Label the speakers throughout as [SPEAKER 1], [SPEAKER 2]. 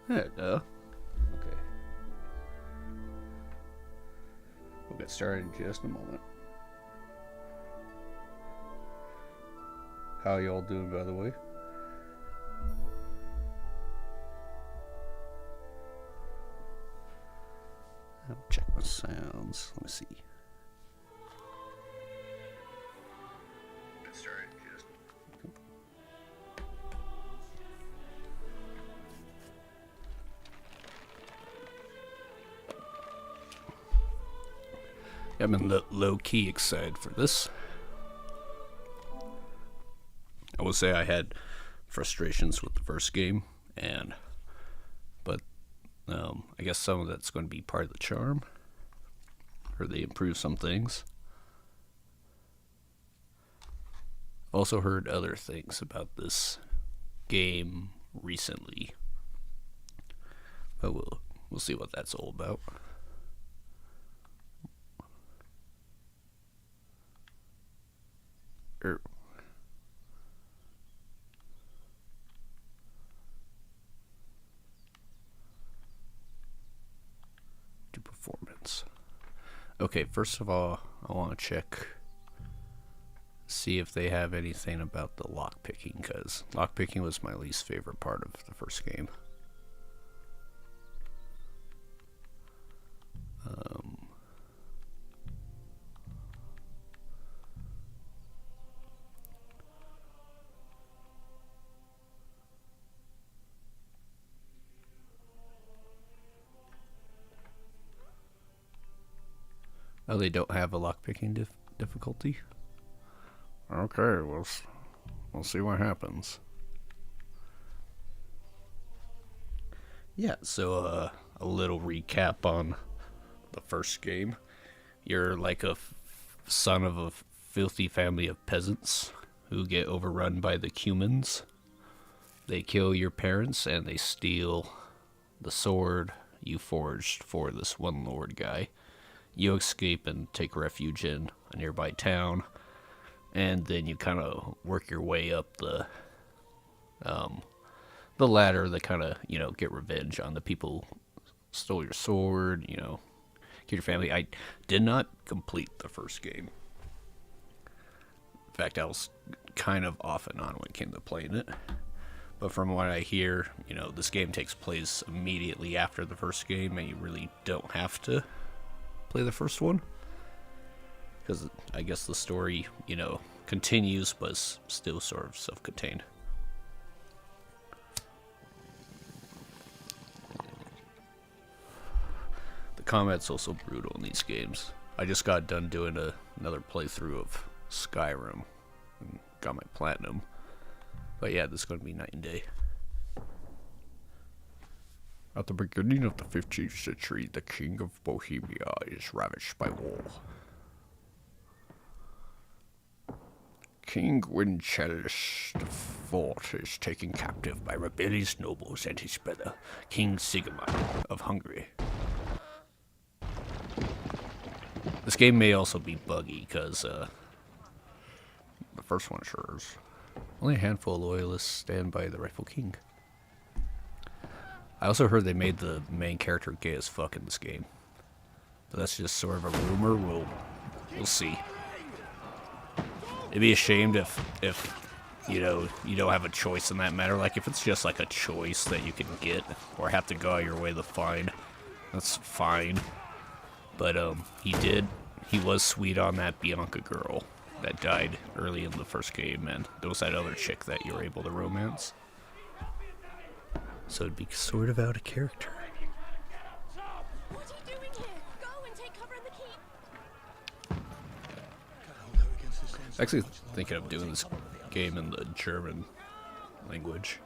[SPEAKER 1] Hello. Okay. We'll get started in just a moment. How y'all doing, by the way? I'll check my sounds. Let me see. Get started in just a moment. I'm in low-key excited for this. I will say I had frustrations with the first game, but I guess some of that's going to be part of the charm, or they improve some things. Also heard other things about this game recently, but we'll see what that's all about. To performance. Okay, first of all, I want to check, see if they have anything about the lockpicking, because lockpicking was my least favorite part of the first game. Oh, they don't have a lockpicking difficulty? Okay, we'll see what happens. Yeah, so a little recap on the first game. You're like a son of a filthy family of peasants who get overrun by the Cumans. They kill your parents and they steal the sword you forged for this one lord guy. You escape and take refuge in a nearby town, and then you kind of work your way up the ladder that kind of, get revenge on the people who stole your sword, kill your family. I did not complete the first game. In fact, I was kind of off and on when it came to playing it. But from what I hear, this game takes place immediately after the first game, and you really don't have to play the first one, because I guess the story, continues, but is still sort of self-contained. The combat's also brutal in these games. I just got done doing another playthrough of Skyrim and got my platinum. But yeah, this is going to be night and day. At the beginning of the 15th century, the king of Bohemia is ravaged by war. King Winchellus IV is taken captive by rebellious nobles and his brother, King Sigismund of Hungary. This game may also be buggy, because the first one sure is. Only a handful of loyalists stand by the rightful king. I also heard they made the main character gay as fuck in this game. But that's just sort of a rumor. We'll see. It'd be ashamed if you don't have a choice in that matter. Like, if it's just like a choice that you can get or have to go out your way to find, that's fine. But he was sweet on that Bianca girl that died early in the first game, and there was that other chick that you were able to romance. So it'd be sort of out of character.
[SPEAKER 2] What are you doing here? Go and take cover in the keep.
[SPEAKER 1] Actually thinking of doing this game in the German language.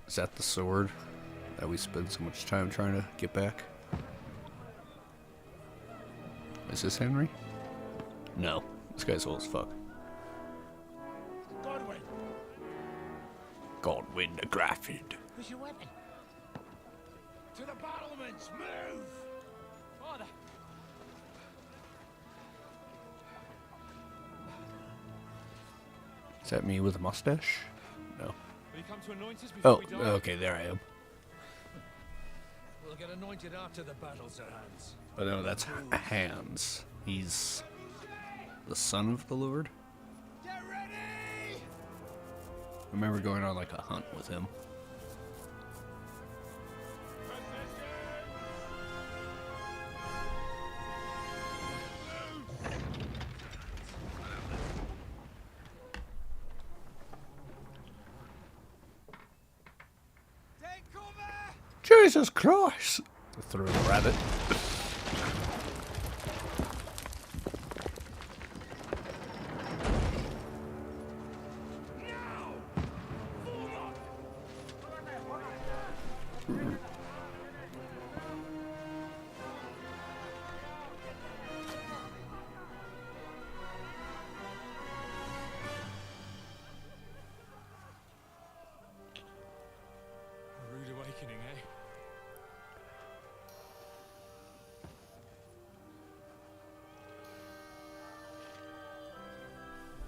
[SPEAKER 1] Is that the sword that we spend so much time trying to get back? Is this Henry? No. This guy's old as fuck.
[SPEAKER 3] Godwin!
[SPEAKER 1] Godwin the Grafted.
[SPEAKER 3] Where's your weapon? To the battlements, move!
[SPEAKER 4] Father,
[SPEAKER 1] Is that me with a mustache? No.
[SPEAKER 3] Will you come to anoint us before
[SPEAKER 1] Oh,
[SPEAKER 3] we die?
[SPEAKER 1] okay, there I am.
[SPEAKER 3] We'll get anointed after the battle, Sir Hans.
[SPEAKER 1] Oh no, that's Hans. He's the son of the Lord.
[SPEAKER 3] Get ready!
[SPEAKER 1] I remember going on like a hunt with him.
[SPEAKER 3] Take cover!
[SPEAKER 1] Jesus Christ! Threw the rabbit.
[SPEAKER 3] A rude awakening, eh?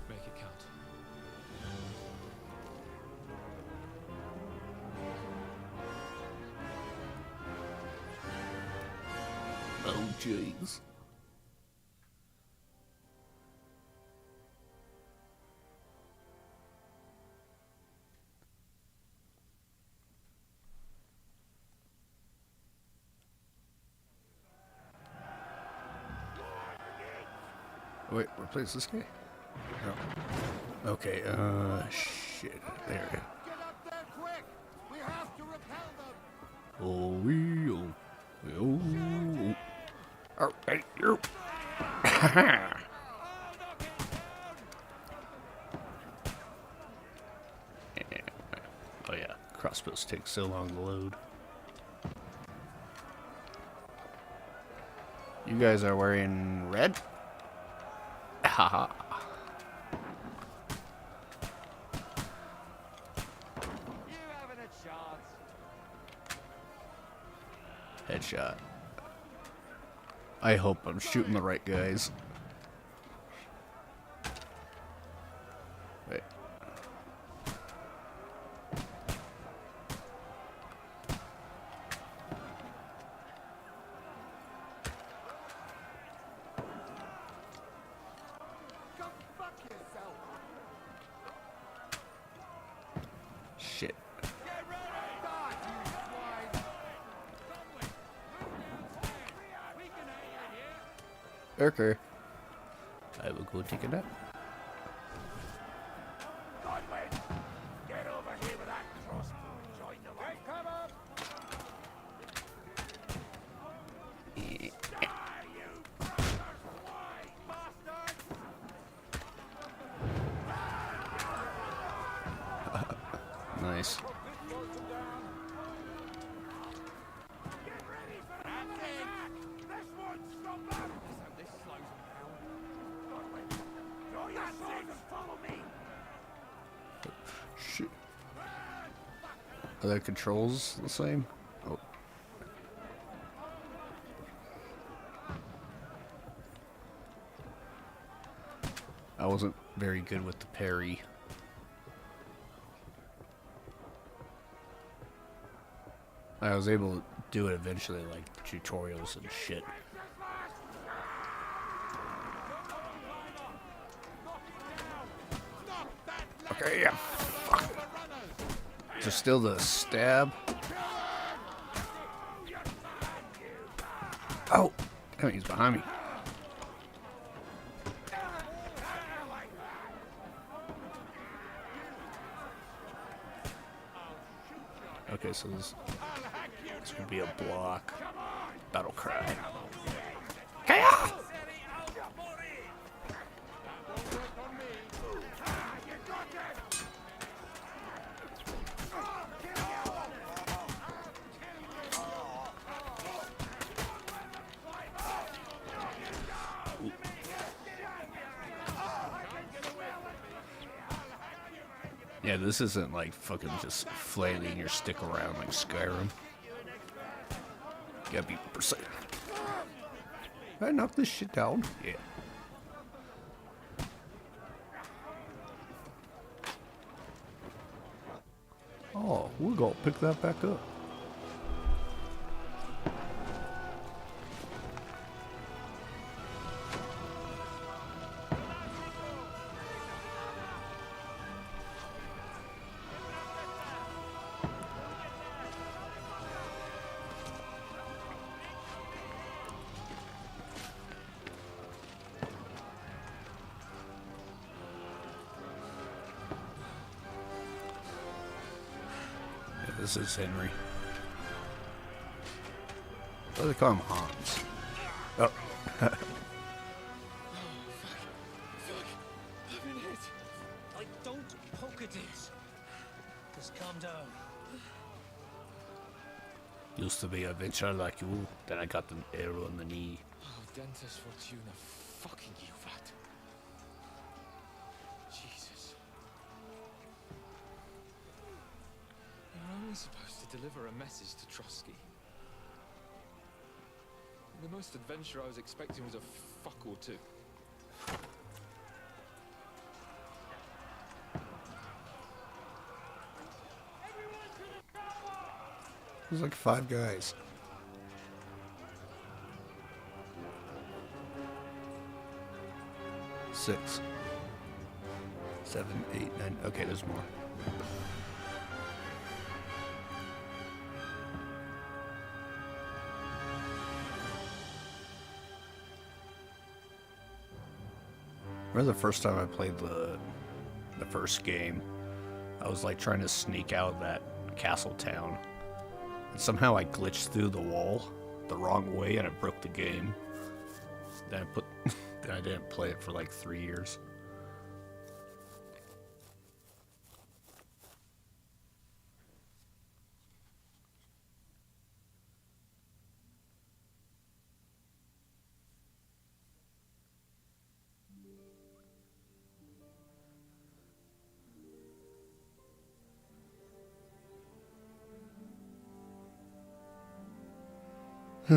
[SPEAKER 3] Make it count.
[SPEAKER 1] Oh jeez. Wait, replace this guy? No. Okay, shit. There we go.
[SPEAKER 4] Get up there quick! We have to repel them!
[SPEAKER 1] Oh, oh. Alright, you. Oh yeah, crossbows take so long to load. You guys are wearing red? Haha.
[SPEAKER 4] You haven't a chance.
[SPEAKER 1] Headshot. I hope I'm shooting the right guys. Wait.
[SPEAKER 4] Go fuck yourself!
[SPEAKER 1] Shit.
[SPEAKER 4] Die, you swine!
[SPEAKER 1] Okay. I will go take a nap.
[SPEAKER 4] Godwin! Get over here with that crossbow! Join the line! Come up! Die, you bastard swine! Bastard!
[SPEAKER 1] Nice.
[SPEAKER 4] Get ready for that attack! This won't stop them! This slows them down. Godwin, draw your sword and follow me!
[SPEAKER 1] Shit. Are the controls the same? Oh. I wasn't very good with the parry. I was able to do it eventually, like tutorials and shit. Okay, yeah. Fuck. Just still the stab. Oh, damn, he's behind me. Okay, so this would be a block. Battle cry. Kaya! Yeah, this isn't like fucking just flailing your stick around like Skyrim. You gotta be precise. I knock this shit down. Yeah. Oh, we're gonna pick that back up. Yeah, this is Henry. What do they call him? Hans. Oh.
[SPEAKER 3] I've been hit.
[SPEAKER 5] Like, don't poke at it. Just calm down.
[SPEAKER 1] Used to be a adventurer like you, then I got an arrow in the knee.
[SPEAKER 3] Oh, Dentes Fortuna, fucking you, that. Jesus. You're only supposed to deliver a message to Trotsky. The most adventure I was expecting was a fuck or two.
[SPEAKER 1] There's like 5 guys. Six. 7, 8, 9. Okay, there's more. Remember the first time I played the first game, I was like trying to sneak out of that castle town. And somehow I glitched through the wall the wrong way and it broke the game. Then I didn't play it for like 3 years.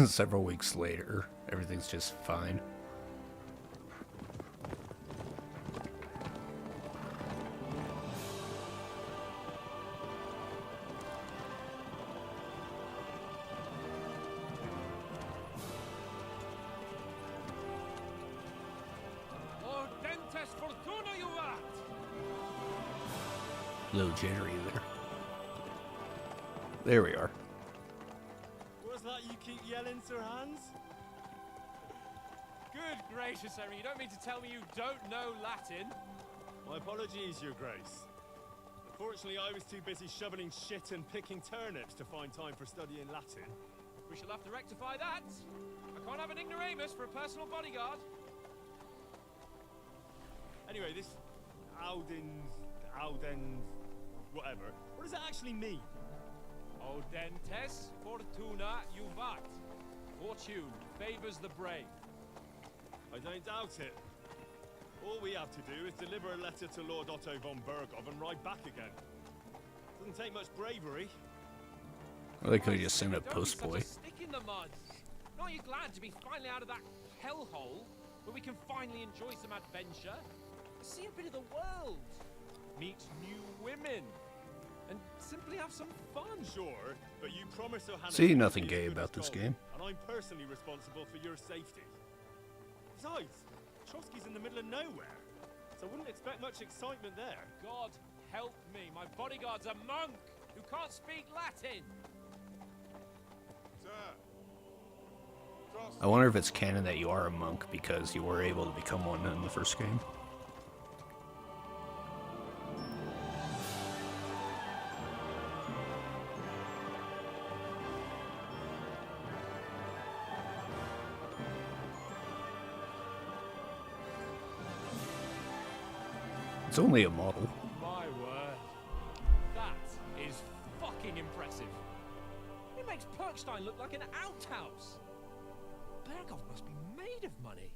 [SPEAKER 1] Several weeks later, everything's just fine.
[SPEAKER 3] Lord Dentes Fortuna, you rat!
[SPEAKER 1] Little jittery there. There we are.
[SPEAKER 6] What's that you keep yelling, Sir Hans?
[SPEAKER 3] Good gracious, Henry, you don't mean to tell me you don't know Latin?
[SPEAKER 6] My apologies, Your Grace. Unfortunately, I was too busy shoveling shit and picking turnips to find time for studying Latin.
[SPEAKER 3] We shall have to rectify that. I can't have an ignoramus for a personal bodyguard.
[SPEAKER 6] Anyway, this Auden, whatever. What does that actually mean?
[SPEAKER 3] Audentes Fortuna Juvat. Fortune favors the brave.
[SPEAKER 6] I don't doubt it. All we have to do is deliver a letter to Lord Otto von Bergov and ride back again. Doesn't take much bravery.
[SPEAKER 1] Well, they could have just sent a
[SPEAKER 3] Don't be such
[SPEAKER 1] postboy.
[SPEAKER 3] a stick in the mud. Aren't you glad to be finally out of that hellhole where we can finally enjoy some adventure? See a bit of the world. Meet new women. And simply have some fun.
[SPEAKER 6] Sure, but you promised Johannes...
[SPEAKER 1] See, nothing
[SPEAKER 6] to be as
[SPEAKER 1] gay
[SPEAKER 6] good
[SPEAKER 1] about
[SPEAKER 6] as
[SPEAKER 1] this
[SPEAKER 6] Gollum,
[SPEAKER 1] game.
[SPEAKER 6] And I'm personally responsible for your safety. Besides, Trotsky's in the middle of nowhere, so I wouldn't expect much excitement there.
[SPEAKER 3] God help me. My bodyguard's a monk who can't speak Latin.
[SPEAKER 4] Sir. Trust
[SPEAKER 1] I wonder if it's canon that you are a monk because you were able to become one in the first game. It's only a model.
[SPEAKER 3] My word. That is fucking impressive. It makes Perkstein look like an outhouse. Bergov must be made of money.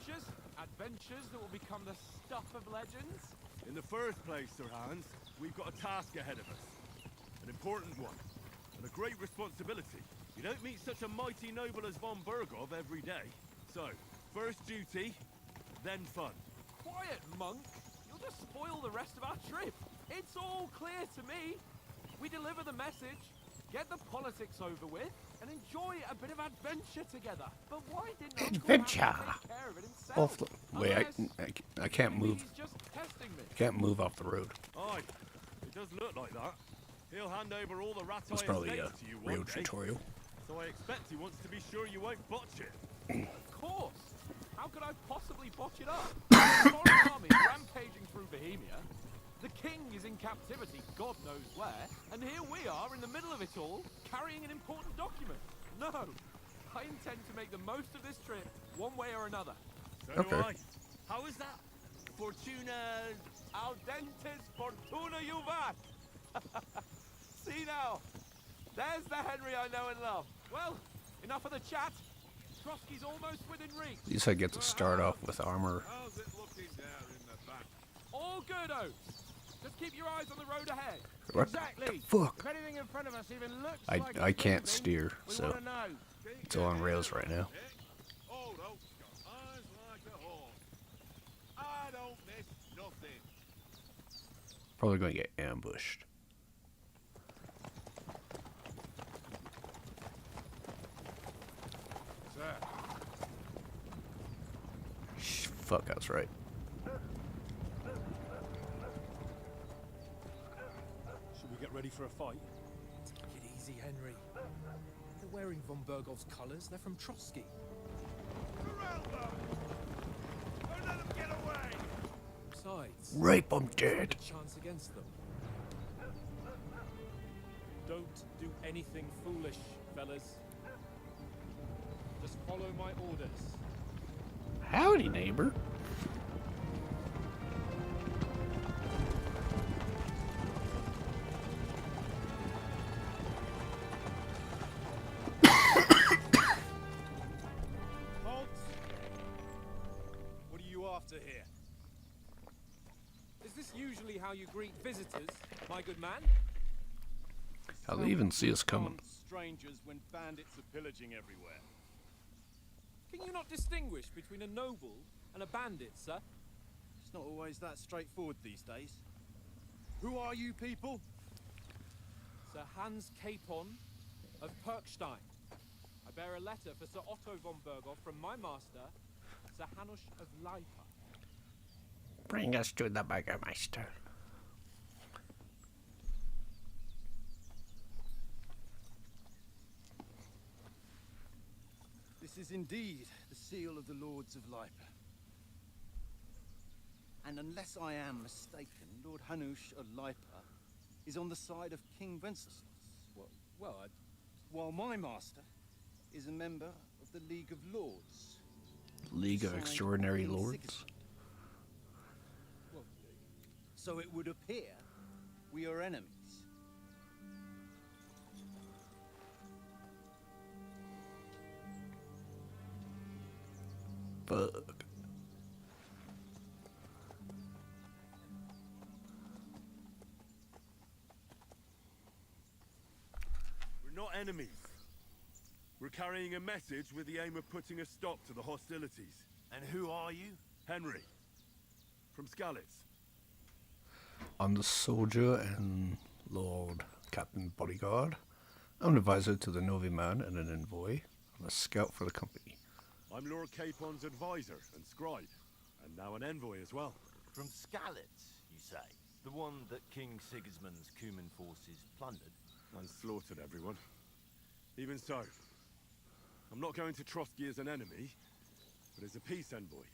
[SPEAKER 3] adventures? Adventures that will become the stuff of legends?
[SPEAKER 6] In the first place, Sir Hans, we've got a task ahead of us. An important one. And a great responsibility. You don't meet such a mighty noble as von Bergov every day. So, first duty, then fun.
[SPEAKER 3] Quiet, monk! You'll just spoil the rest of our trip. It's all clear to me. We deliver the message, get the politics over with, and enjoy a bit of adventure together. But why didn't Uncle
[SPEAKER 1] Adventure.
[SPEAKER 3] Happy take care of it himself?
[SPEAKER 1] Wait,
[SPEAKER 3] Unless
[SPEAKER 1] I can't
[SPEAKER 3] maybe
[SPEAKER 1] move.
[SPEAKER 3] he's just testing me.
[SPEAKER 1] Can't move off the road.
[SPEAKER 6] Aye, it does look like that. He'll hand over all the Rattay
[SPEAKER 1] That's probably a
[SPEAKER 6] estates to you
[SPEAKER 1] real
[SPEAKER 6] one day.
[SPEAKER 1] tutorial.
[SPEAKER 6] So I expect he wants to be sure you won't botch it.
[SPEAKER 3] Of course. How could I possibly botch it up? The foreign army rampaging through Bohemia. The king is in captivity, God knows where, and here we are in the middle of it all, carrying an important document. No, I intend to make the most of this trip, one way or another.
[SPEAKER 6] So do
[SPEAKER 1] Okay.
[SPEAKER 6] I. How is that? Fortuna...
[SPEAKER 3] Audentes fortuna juvat! See now, there's the Henry I know and love. Well, enough of the chat. Trotsky's almost within reach.
[SPEAKER 1] At least I get to start off with armor.
[SPEAKER 4] How's it looking there in the back?
[SPEAKER 3] All good, Oates. Just keep your eyes on the road ahead.
[SPEAKER 1] What
[SPEAKER 7] Exactly.
[SPEAKER 1] the fuck?
[SPEAKER 7] If anything in front of us even looks
[SPEAKER 1] I
[SPEAKER 7] like
[SPEAKER 1] I
[SPEAKER 7] it's
[SPEAKER 1] can't
[SPEAKER 7] moving,
[SPEAKER 1] steer,
[SPEAKER 7] we
[SPEAKER 1] so
[SPEAKER 7] want to know.
[SPEAKER 1] it's all on rails right now.
[SPEAKER 4] Oh, no. Eyes like a hawk. I don't miss nothing.
[SPEAKER 1] Probably going to get ambushed.
[SPEAKER 4] Sir,
[SPEAKER 1] Fuck, I was right.
[SPEAKER 6] Should we get ready for a fight?
[SPEAKER 5] Take it easy, Henry. They're wearing von Bergov's colours. They're from Trotsky.
[SPEAKER 4] corral them! Don't let them get away!
[SPEAKER 5] Besides,
[SPEAKER 1] Rape, I'm dead.
[SPEAKER 5] a chance against them.
[SPEAKER 3] Don't do anything foolish, fellas. Just follow my orders.
[SPEAKER 1] Howdy, neighbor.
[SPEAKER 6] Halt! What are you after here?
[SPEAKER 3] Is this usually how you greet visitors, my good man?
[SPEAKER 1] How they even see us coming?
[SPEAKER 6] Strangers when bandits are pillaging everywhere.
[SPEAKER 3] Can you not distinguish between a noble and a bandit, sir?
[SPEAKER 6] It's not always that straightforward these days. Who are you people?
[SPEAKER 3] Sir Hans Capon of Perkstein. I bear a letter for Sir Otto von Bergov from my master, Sir Hanush of Leipa.
[SPEAKER 1] Bring us to the Burgermeister.
[SPEAKER 8] This is indeed the seal of the Lords of Lipa. And unless I am mistaken, Lord Hanush of Lipa is on the side of King Wenceslas. While my master is a member of the League of Lords.
[SPEAKER 1] League of
[SPEAKER 8] Side
[SPEAKER 1] Extraordinary
[SPEAKER 8] King
[SPEAKER 1] Lords.
[SPEAKER 8] Sigismund. So it would appear we are enemies.
[SPEAKER 1] Fuck.
[SPEAKER 6] We're not enemies. We're carrying a message with the aim of putting a stop to the hostilities.
[SPEAKER 4] And who are you?
[SPEAKER 6] Henry. From Skalitz.
[SPEAKER 1] I'm the soldier and Lord Captain Bodyguard. I'm an advisor to the Novi Man and an envoy. I'm a scout for the company.
[SPEAKER 6] I'm Lord Capon's advisor and scribe. And now an envoy as well.
[SPEAKER 7] From Skalitz, you say? The one that King Sigismund's Cuman forces plundered?
[SPEAKER 6] And slaughtered everyone. Even so, I'm not going to Trotsky as an enemy, but as a peace envoy.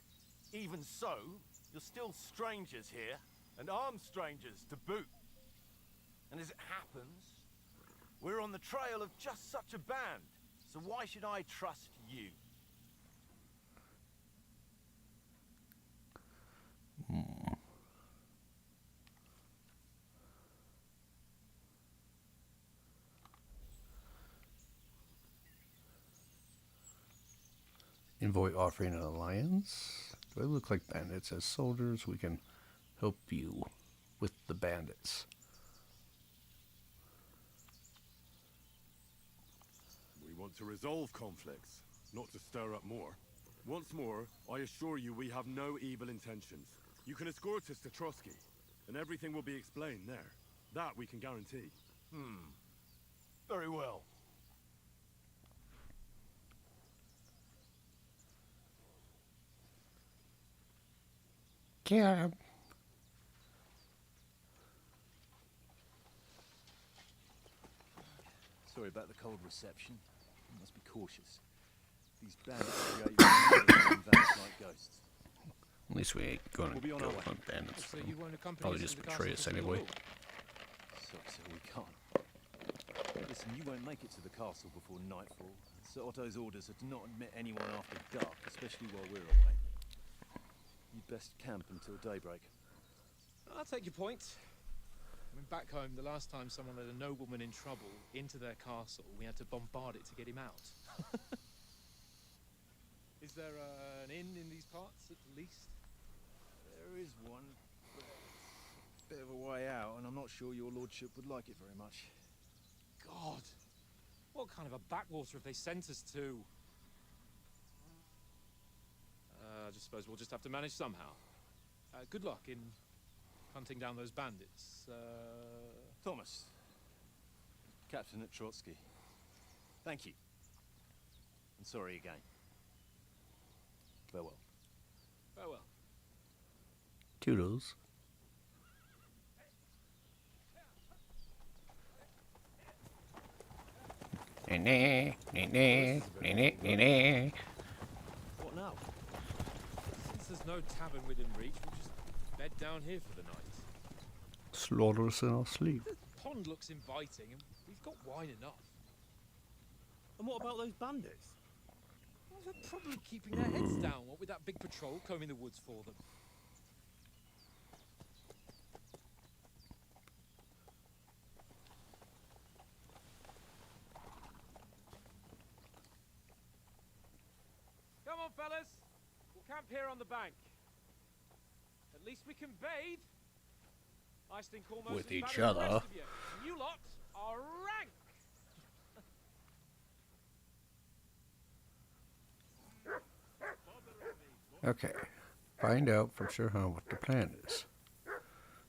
[SPEAKER 7] Even so, you're still strangers here, and armed strangers to boot. And as it happens, we're on the trail of just such a band, so why should I trust you?
[SPEAKER 1] Envoy offering an alliance. Do I look like bandits? As soldiers, we can help you with the bandits.
[SPEAKER 6] We want to resolve conflicts, not to stir up more. Once more, I assure you we have no evil intentions. You can escort us to Trotsky, and everything will be explained there. That we can guarantee.
[SPEAKER 7] Very well.
[SPEAKER 1] Yeah.
[SPEAKER 8] Sorry about the cold reception. You must be cautious. These bandits create and vanish like ghosts.
[SPEAKER 1] At least we ain't gonna
[SPEAKER 8] We'll be on
[SPEAKER 1] go
[SPEAKER 8] our way.
[SPEAKER 1] hunt bandits.
[SPEAKER 5] So you won't accompany
[SPEAKER 1] Probably
[SPEAKER 5] us
[SPEAKER 1] just
[SPEAKER 5] to the
[SPEAKER 1] betray
[SPEAKER 5] castle
[SPEAKER 1] us
[SPEAKER 5] for
[SPEAKER 1] anyway.
[SPEAKER 5] Phil?
[SPEAKER 8] So we can't. Listen, you won't make it to the castle before nightfall. Sir Otto's orders are to not admit anyone after dark, especially while we're away. You'd best camp until daybreak.
[SPEAKER 5] I'll take your point. I mean, back home, the last time someone let a nobleman in trouble into their castle, we had to bombard it to get him out. Is there an inn in these parts, at least?
[SPEAKER 8] There is one, but it's a bit of a way out, and I'm not sure your lordship would like it very much.
[SPEAKER 5] God! What kind of a backwater have they sent us to? I just suppose we'll just have to manage somehow. Good luck in hunting down those bandits.
[SPEAKER 8] Thomas, captain at Trotsky. Thank you. And sorry again. Farewell.
[SPEAKER 5] Farewell.
[SPEAKER 1] Toodles. Nah, nah, nah, nah, nah, nah.
[SPEAKER 8] What now?
[SPEAKER 5] Since there's no tavern within reach, we'll just bed down here for the night.
[SPEAKER 1] Slaughter us in our sleep.
[SPEAKER 5] The pond looks inviting, and we've got wine enough.
[SPEAKER 6] And what about those bandits?
[SPEAKER 5] Well, they're probably keeping their heads down, what with that big patrol combing the woods for them.
[SPEAKER 3] Come on, fellas. We'll camp here on the bank. At least we can bathe. I stink almost
[SPEAKER 1] With
[SPEAKER 3] as
[SPEAKER 1] each
[SPEAKER 3] bad as the
[SPEAKER 1] other.
[SPEAKER 3] rest of you. And you lot are rank.
[SPEAKER 1] Okay. Find out from Sirhan what the plan is.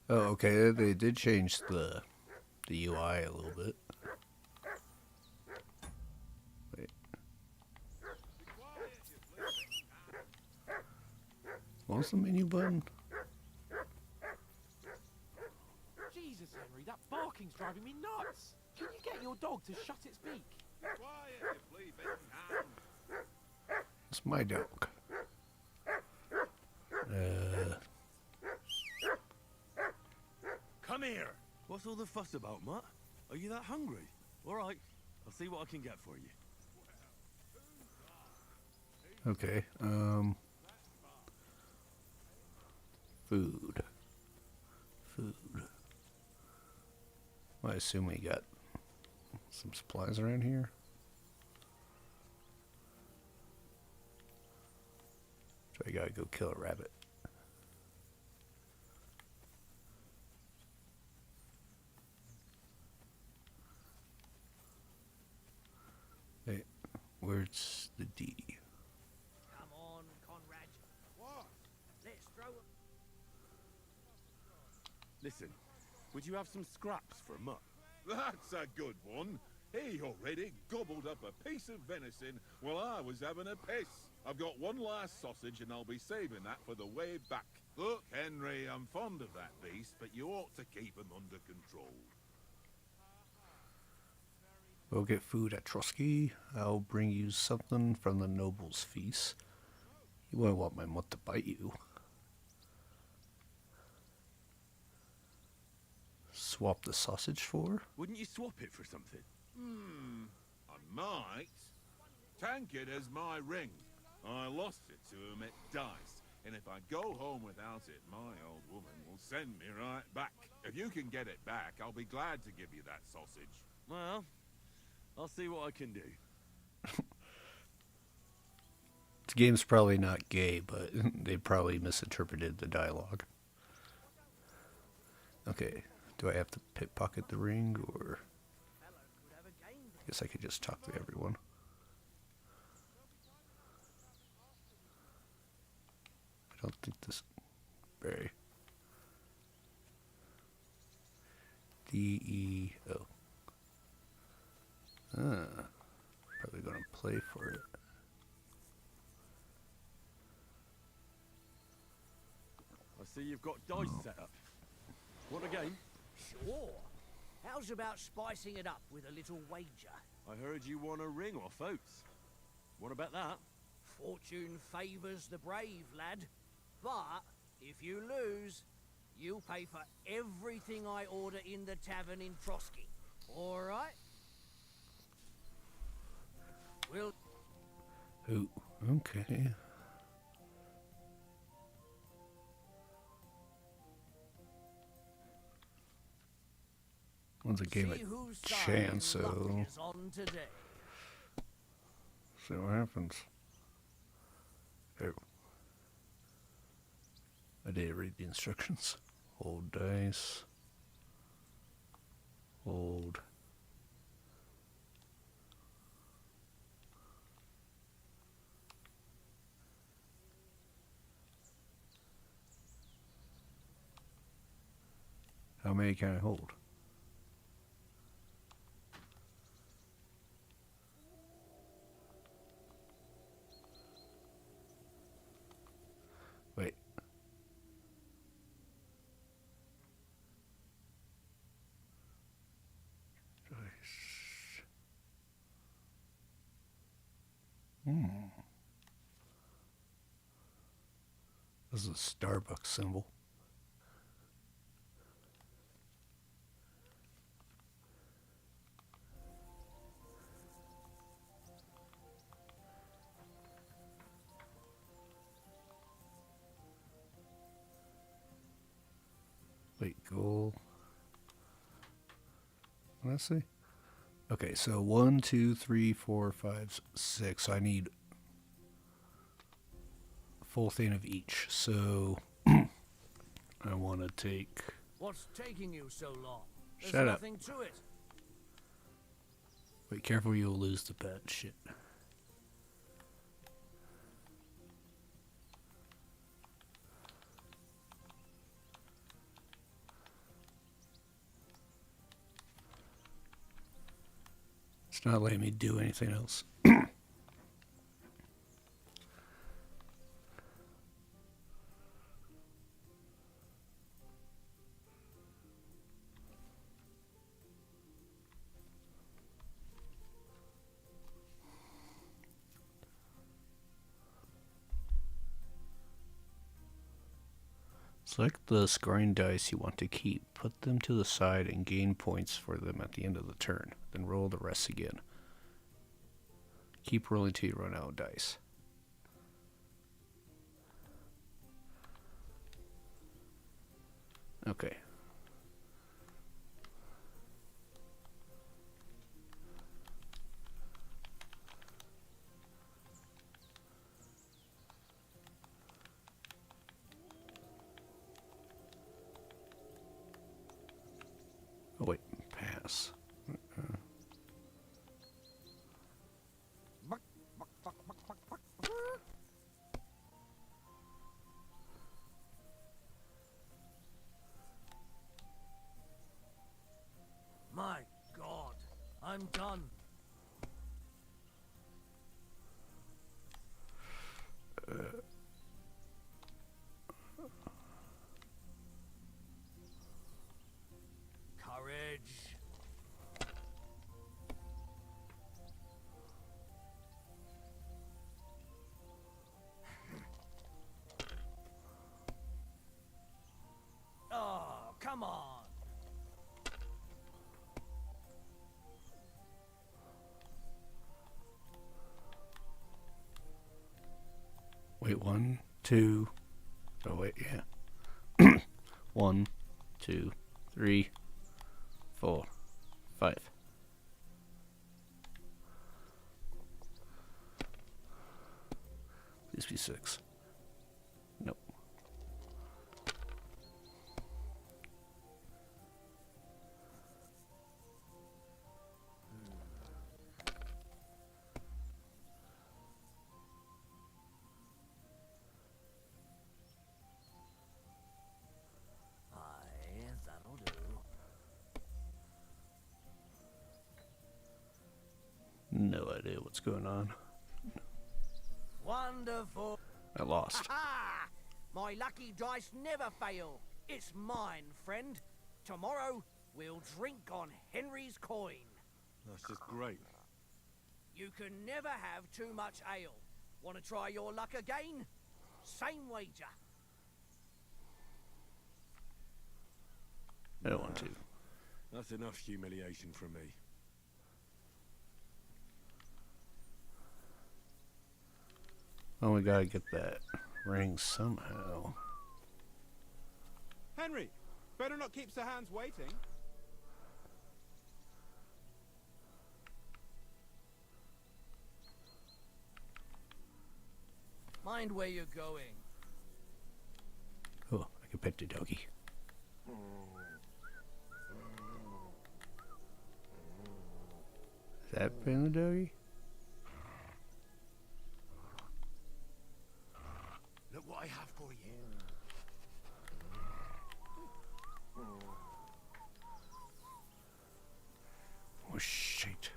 [SPEAKER 1] Oh, okay. They did change the UI a little bit. Wait. What was the menu button?
[SPEAKER 3] Jesus, Henry, that barking's driving me nuts. Can you get your dog to shut its beak?
[SPEAKER 1] It's my dog.
[SPEAKER 6] Come here! What's all the fuss about, Mutt? Are you that hungry? All right, I'll see what I can get for you.
[SPEAKER 1] Okay. Food. Well, I assume we got some supplies around here. So I gotta go kill a rabbit. Wait, where's the D?
[SPEAKER 3] Come on, Conrad.
[SPEAKER 4] What?
[SPEAKER 3] Let's throw a...
[SPEAKER 6] Listen, would you have some scraps for Mutt?
[SPEAKER 4] That's a good one. He already gobbled up a piece of venison while I was having a piss. I've got one last sausage and I'll be saving that for the way back. Look, Henry, I'm fond of that beast, but you ought to keep him under control.
[SPEAKER 1] We'll get food at Trotsky. I'll bring you something from the noble's feast. You won't want my mutt to bite you. Swap the sausage for?
[SPEAKER 6] Wouldn't you swap it for something?
[SPEAKER 4] I might. Tankard has my ring. I lost it to him at dice, and if I go home without it, my old woman will send me right back. If you can get it back, I'll be glad to give you that sausage.
[SPEAKER 6] Well, I'll see what I can do.
[SPEAKER 1] The game's probably not gay, but they probably misinterpreted the dialogue. Okay, do I have to pickpocket the ring, or... I guess I could just talk to everyone. I don't think this... Very... D-E-O. Probably gonna play for it.
[SPEAKER 6] I see you've got dice set up. Want a game?
[SPEAKER 9] Sure. How's about spicing it up with a little wager?
[SPEAKER 6] I heard you won a ring off Oates. What about that?
[SPEAKER 9] Fortune favours the brave, lad. But if you lose, you'll pay for everything I order in the tavern in Trotsky. All right? We'll...
[SPEAKER 1] Oh, okay. Once a game
[SPEAKER 9] see
[SPEAKER 1] of
[SPEAKER 9] whose side
[SPEAKER 1] chance,
[SPEAKER 9] luck
[SPEAKER 1] so
[SPEAKER 9] is on today.
[SPEAKER 1] see what happens. Oh. I did read the instructions. Hold dice. Hold. How many can I hold? Wait. This is a Starbucks symbol. Wait, goal. Let's see. Okay, so 1, 2, 3, 4, 5, 6. I need a full thing of each. So I want to take.
[SPEAKER 9] What's taking you so long? There's
[SPEAKER 1] Shut up.
[SPEAKER 9] nothing to it.
[SPEAKER 1] Wait, careful, you'll lose the bet. Shit. It's not letting me do anything else. Select the scoring dice you want to keep. Put them to the side and gain points for them at the end of the turn. Then roll the rest again. Keep rolling till you run out of dice. Okay. Oh wait, pass.
[SPEAKER 9] My God, I'm done. Courage. Oh, come on.
[SPEAKER 1] Wait, 1, 2. Oh wait, yeah. 1, 2, 3, 4, 5. Please be 6. Nope.
[SPEAKER 9] Aye, that'll do.
[SPEAKER 1] No idea what's going on.
[SPEAKER 9] Wonderful.
[SPEAKER 1] I lost.
[SPEAKER 9] Ha! My lucky dice never fail. It's mine, friend. Tomorrow, we'll drink on Henry's coin.
[SPEAKER 6] That's just great.
[SPEAKER 9] You can never have too much ale. Want to try your luck again? Same wager.
[SPEAKER 1] I don't want to.
[SPEAKER 6] That's enough humiliation from me.
[SPEAKER 1] Oh, we gotta get that ring somehow.
[SPEAKER 10] Henry, better not keep Sir Hans waiting.
[SPEAKER 9] Mind where you're going.
[SPEAKER 1] Oh, I can pet the doggy. Is that pin the doggy?
[SPEAKER 7] Look what I have for you.
[SPEAKER 1] Oh shit.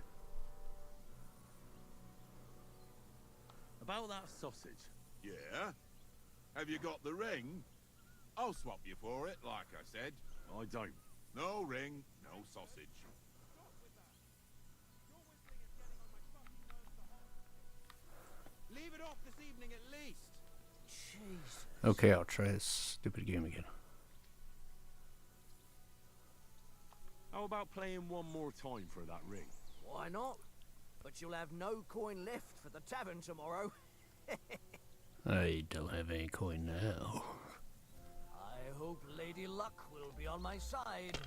[SPEAKER 6] About that sausage.
[SPEAKER 4] Yeah? Have you got the ring? I'll swap you for it, like I said.
[SPEAKER 6] I don't.
[SPEAKER 4] No ring, no sausage.
[SPEAKER 10] Leave it off this evening at least.
[SPEAKER 9] Jeez.
[SPEAKER 1] Okay, I'll try this stupid game again.
[SPEAKER 6] How about playing one more time for that ring?
[SPEAKER 9] Why not? But you'll have no coin left for the tavern tomorrow.
[SPEAKER 1] I don't have any coin now.
[SPEAKER 9] I hope Lady Luck will be on my side.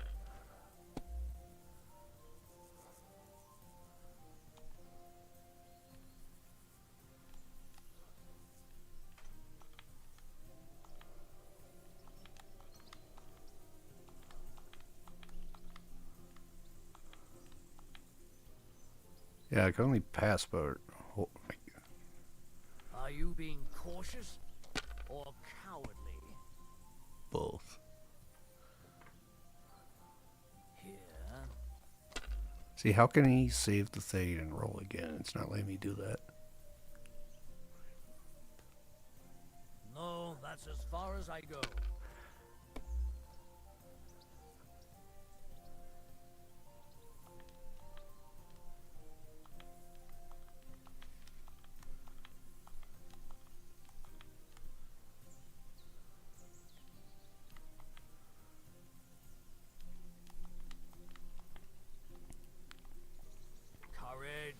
[SPEAKER 1] Yeah, I can only passport. Oh,
[SPEAKER 9] Are you being cautious or cowardly?
[SPEAKER 1] both.
[SPEAKER 9] Here.
[SPEAKER 1] See, how can he save the thing and roll again? It's not letting me do that.
[SPEAKER 9] No, that's as far as I go. Courage.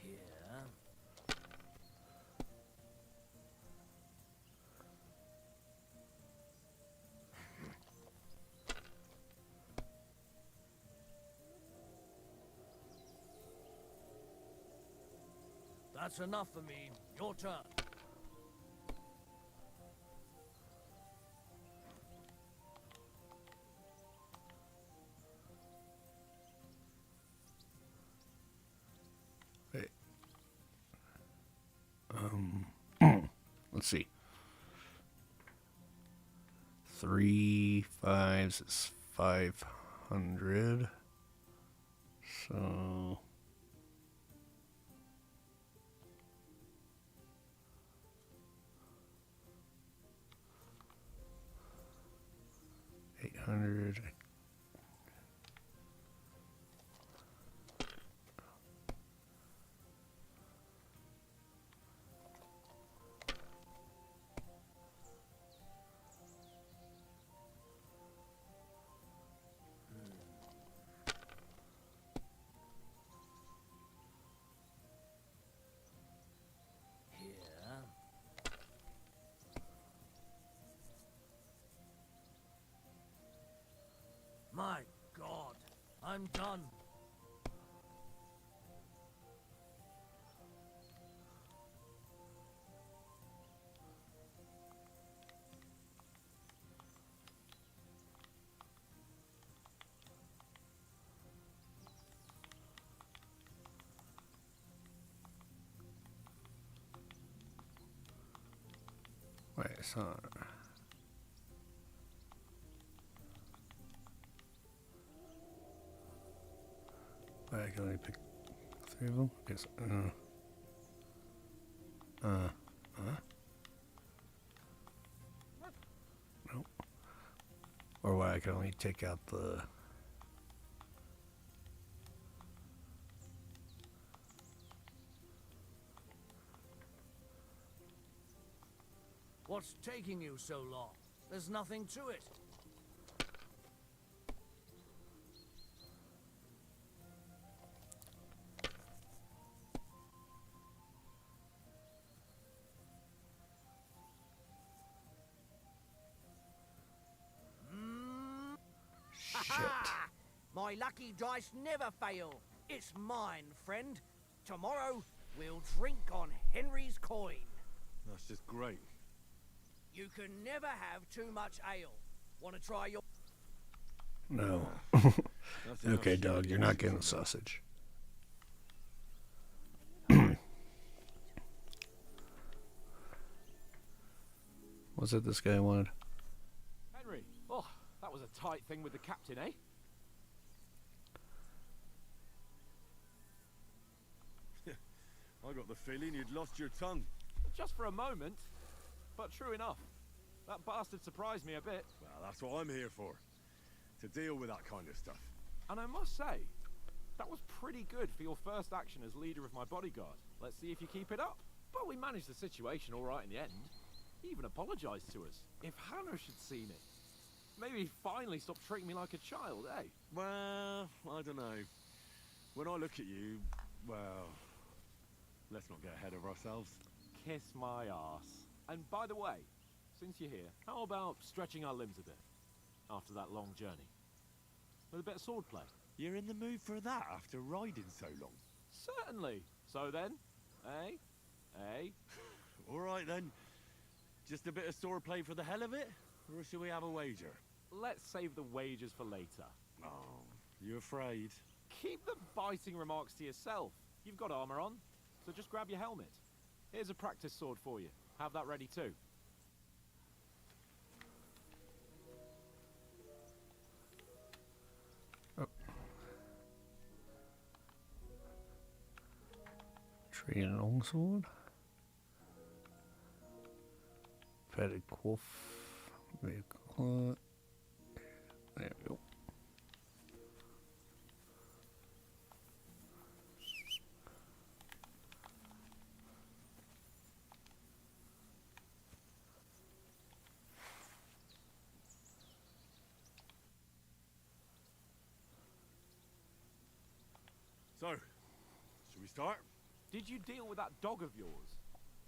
[SPEAKER 9] Here. That's enough for me. Your turn.
[SPEAKER 1] Wait. Let's see. 3 5s is 500. So 800.
[SPEAKER 9] them done.
[SPEAKER 1] Wait, so. Wait, I can only pick 3 of them? I guess. Nope. Or why I can only take out the.
[SPEAKER 9] What's taking you so long? There's nothing to it.
[SPEAKER 1] Shit.
[SPEAKER 9] My lucky dice never fail. It's mine, friend. Tomorrow, we'll drink on Henry's coin.
[SPEAKER 6] That's just great.
[SPEAKER 9] You can never have too much ale. Want to try your...
[SPEAKER 1] No.
[SPEAKER 6] That's enough
[SPEAKER 1] Okay,
[SPEAKER 6] shit.
[SPEAKER 1] dog, you're not getting the sausage. What's it this guy wanted?
[SPEAKER 3] Henry, oh, that was a tight thing with the captain, eh?
[SPEAKER 6] I got the feeling you'd lost your tongue.
[SPEAKER 3] Just for a moment, but true enough. That bastard surprised me a bit.
[SPEAKER 6] Well, that's what I'm here for. To deal with that kind of stuff.
[SPEAKER 3] And I must say, that was pretty good for your first action as leader of my bodyguard. Let's see if you keep it up. But we managed the situation all right in the end. He even apologized to us. If Hanush had seen it, maybe he'd finally stop treating me like a child, eh?
[SPEAKER 6] Well, I don't know. When I look at you, well, let's not get ahead of ourselves.
[SPEAKER 3] Kiss my arse. And by the way, since you're here, how about stretching our limbs a bit after that long journey? With a bit of swordplay.
[SPEAKER 6] You're in the mood for that after riding so long?
[SPEAKER 3] Certainly. So then, eh? Eh?
[SPEAKER 6] All right then. Just a bit of swordplay for the hell of it? Or should we have a wager?
[SPEAKER 3] Let's save the wagers for later.
[SPEAKER 6] Oh, you afraid?
[SPEAKER 3] Keep the biting remarks to yourself. You've got armor on, so just grab your helmet. Here's a practice sword for you. Have that ready too.
[SPEAKER 1] Oh. Tree and longsword. Fatted wolf. Vehicle. There we go.
[SPEAKER 6] So, should we start?
[SPEAKER 3] Did you deal with that dog of yours?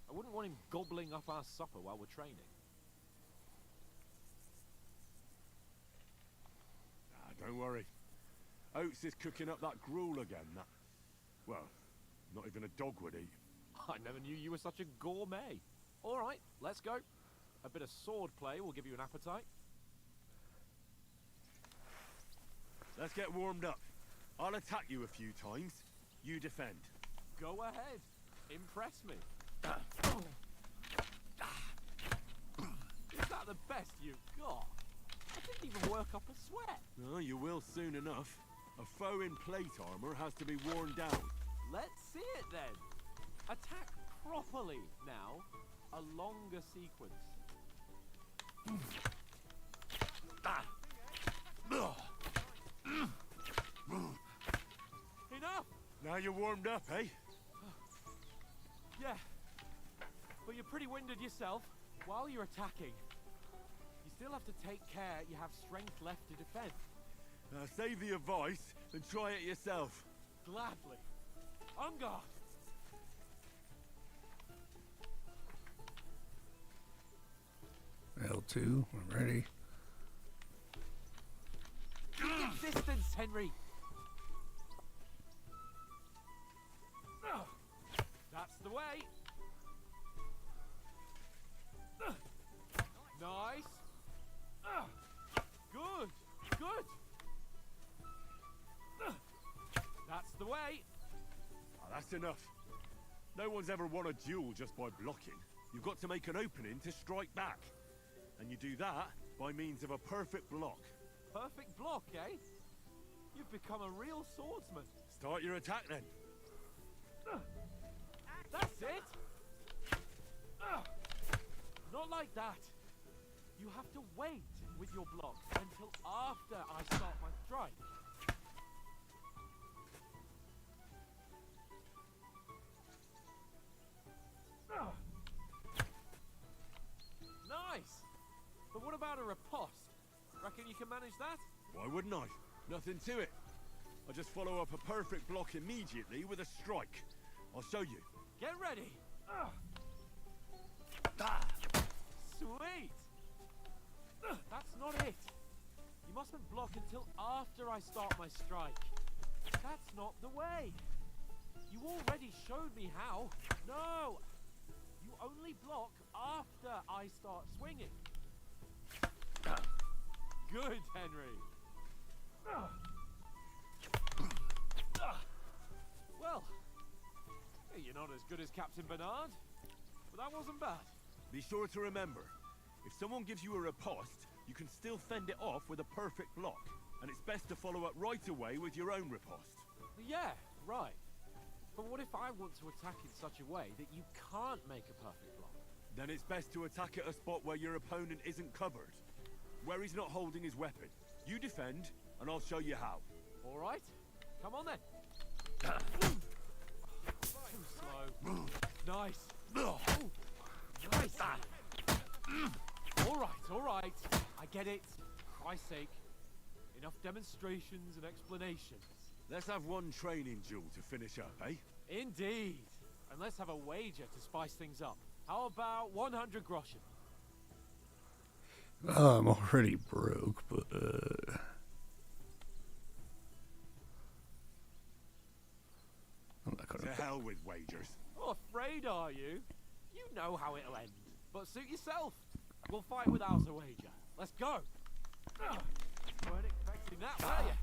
[SPEAKER 3] I wouldn't want him gobbling up our supper while we're training.
[SPEAKER 6] Don't worry. Oates is cooking up that gruel again, that... Well, not even a dog would eat.
[SPEAKER 3] I never knew you were such a gourmet. All right, let's go. A bit of sword play will give you an appetite.
[SPEAKER 6] Let's get warmed up. I'll attack you a few times. You defend.
[SPEAKER 3] Go ahead. Impress me. Is that the best you've got? I didn't even work up a sweat.
[SPEAKER 6] No, you will soon enough. A foe in plate armor has to be worn down.
[SPEAKER 3] Let's see it then. Attack properly now. A longer sequence. Enough!
[SPEAKER 6] Now you're warmed up, eh?
[SPEAKER 3] Yeah. But you're pretty winded yourself. While you're attacking, you still have to take care you have strength left to defend.
[SPEAKER 6] Save the advice and try it yourself.
[SPEAKER 3] Gladly. On guard.
[SPEAKER 1] L2, I'm ready.
[SPEAKER 3] Keep distance, Henry. way. Nice. Good. Good. That's the way.
[SPEAKER 6] Oh, that's enough. No one's ever won a duel just by blocking. You've got to make an opening to strike back. And you do that by means of a perfect block.
[SPEAKER 3] Perfect block, eh? You've become a real swordsman.
[SPEAKER 6] Start your attack then.
[SPEAKER 3] That's it. Not like that. You have to wait with your block until after I start my strike. Nice. But what about a riposte? Reckon you can manage that?
[SPEAKER 6] Why wouldn't I? Nothing to it. I just follow up a perfect block immediately with a strike. I'll show you.
[SPEAKER 3] Get ready. Sweet. That's not it. You mustn't block until after I start my strike. That's not the way. You already showed me how. No. You only block after I start swinging. Good, Henry. Well, you're not as good as Captain Bernard, but that wasn't bad.
[SPEAKER 6] Be sure to remember, if someone gives you a riposte, you can still fend it off with a perfect block. And it's best to follow up right away with your own riposte.
[SPEAKER 3] Yeah, right. But what if I want to attack in such a way that you can't make a perfect block?
[SPEAKER 6] Then it's best to attack at a spot where your opponent isn't covered. Where he's not holding his weapon. You defend, and I'll show you how.
[SPEAKER 3] All right. Come on then. Too slow. Nice. Ooh. Nice. All right. I get it. For Christ's sake. Enough demonstrations and explanations.
[SPEAKER 6] Let's have one training duel to finish up, eh?
[SPEAKER 3] Indeed. And let's have a wager to spice things up. How about 100 groschen?
[SPEAKER 1] I'm already broke, but I'm not
[SPEAKER 6] To
[SPEAKER 1] gonna.
[SPEAKER 6] hell with wagers.
[SPEAKER 3] Oh, afraid are you? You know how it'll end. But suit yourself. We'll fight without a wager. Let's go. Weren't expecting that, were you?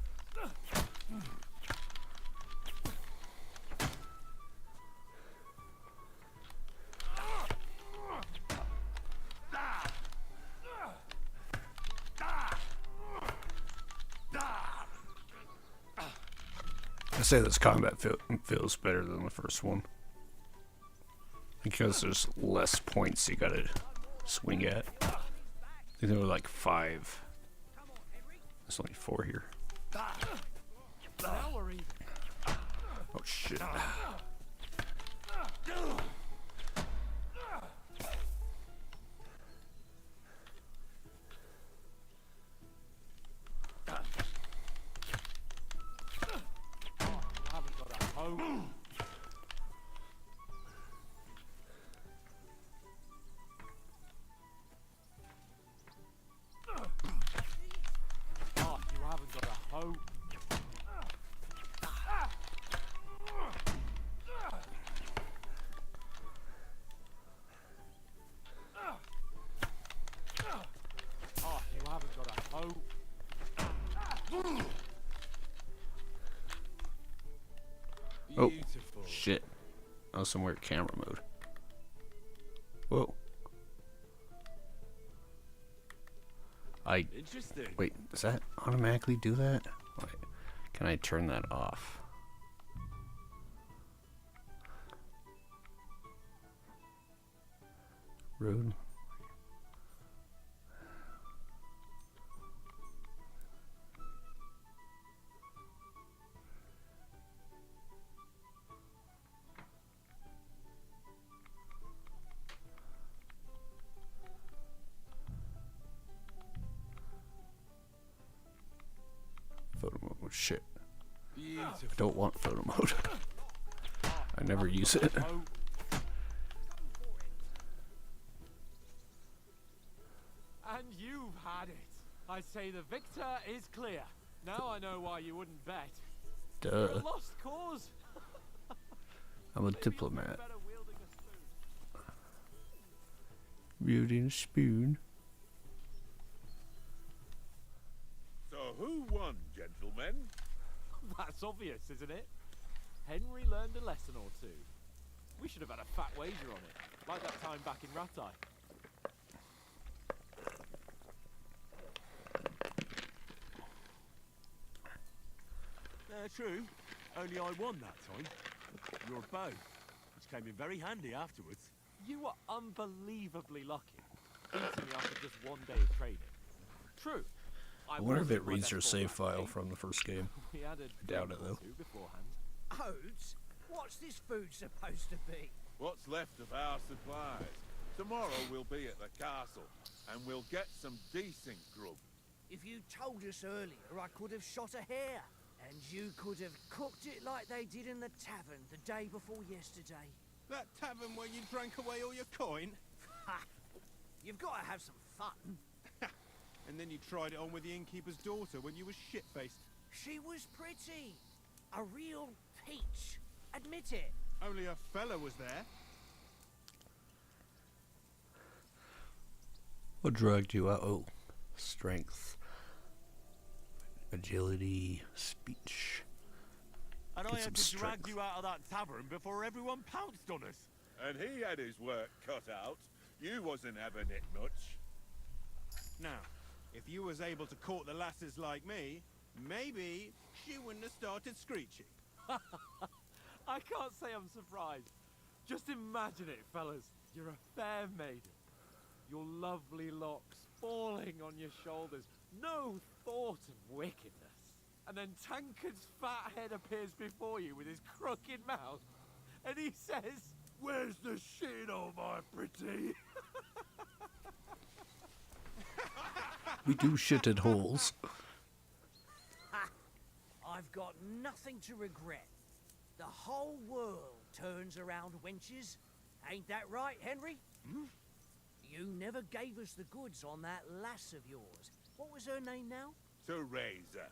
[SPEAKER 1] I say this combat feels better than the first one because there's less points you gotta swing at. I think there were like 5. There's only 4 here.
[SPEAKER 3] Now we're even.
[SPEAKER 1] Oh shit. Oh, shit. I was somewhere camera mode. Whoa.
[SPEAKER 6] Interesting.
[SPEAKER 1] Wait, does that automatically do that? Wait, can I turn that off? Rude. Photo mode, shit. I don't want photo mode. I never use it.
[SPEAKER 3] And you've had it. I say the victor is clear. Now I know why you wouldn't bet. You're
[SPEAKER 1] Duh.
[SPEAKER 3] a lost cause.
[SPEAKER 1] I'm a diplomat.
[SPEAKER 3] Better wielding a
[SPEAKER 1] Beauty and a spoon.
[SPEAKER 4] So who won, gentlemen?
[SPEAKER 3] That's obvious, isn't it? Henry learned a lesson or two. We should have had a fat wager on it, like that time back in Rattay.
[SPEAKER 6] True. Only I won that time. Your bow, which came in very handy afterwards.
[SPEAKER 3] You were unbelievably lucky, beating me after just one day of training. True.
[SPEAKER 1] I wonder if
[SPEAKER 3] wasn't
[SPEAKER 1] it
[SPEAKER 3] my
[SPEAKER 1] reads
[SPEAKER 3] best
[SPEAKER 1] your
[SPEAKER 3] ball
[SPEAKER 1] save
[SPEAKER 3] that
[SPEAKER 1] file
[SPEAKER 3] day.
[SPEAKER 1] from the first game.
[SPEAKER 3] We had a
[SPEAKER 1] I doubt
[SPEAKER 3] drink
[SPEAKER 1] it,
[SPEAKER 3] or
[SPEAKER 1] though.
[SPEAKER 3] two beforehand.
[SPEAKER 9] Oats? What's this food supposed to be?
[SPEAKER 4] What's left of our supplies? Tomorrow we'll be at the castle, and we'll get some decent grub.
[SPEAKER 9] If you told us earlier, I could have shot a hare. And you could have cooked it like they did in the tavern the day before yesterday.
[SPEAKER 10] That tavern where you drank away all your coin?
[SPEAKER 9] Ha! You've got to have some fun.
[SPEAKER 10] And then you tried it on with the innkeeper's daughter when you were shit-faced.
[SPEAKER 9] She was pretty. A real peach. Admit it.
[SPEAKER 10] Only a fella was there.
[SPEAKER 1] What dragged you out? Oh, strength, agility, speech.
[SPEAKER 6] And
[SPEAKER 1] Get
[SPEAKER 6] I
[SPEAKER 1] some
[SPEAKER 6] had to drag
[SPEAKER 1] strength.
[SPEAKER 6] you out of that tavern before everyone pounced on us.
[SPEAKER 4] And he had his work cut out. You wasn't having it much.
[SPEAKER 10] Now, if you was able to court the lasses like me, maybe she wouldn't have started screeching.
[SPEAKER 3] I can't say I'm surprised. Just imagine it, fellas. You're a fair maiden. Your lovely locks falling on your shoulders. No thought of wickedness. And then Tankard's fat head appears before you with his crooked mouth. And he says, "Where's the shit, oh my pretty?"
[SPEAKER 1] We do shit at holes.
[SPEAKER 9] I've got nothing to regret. The whole world turns around wenches. Ain't that right, Henry? Hmm? You never gave us the goods on that lass of yours. What was her name now?
[SPEAKER 4] Teresa.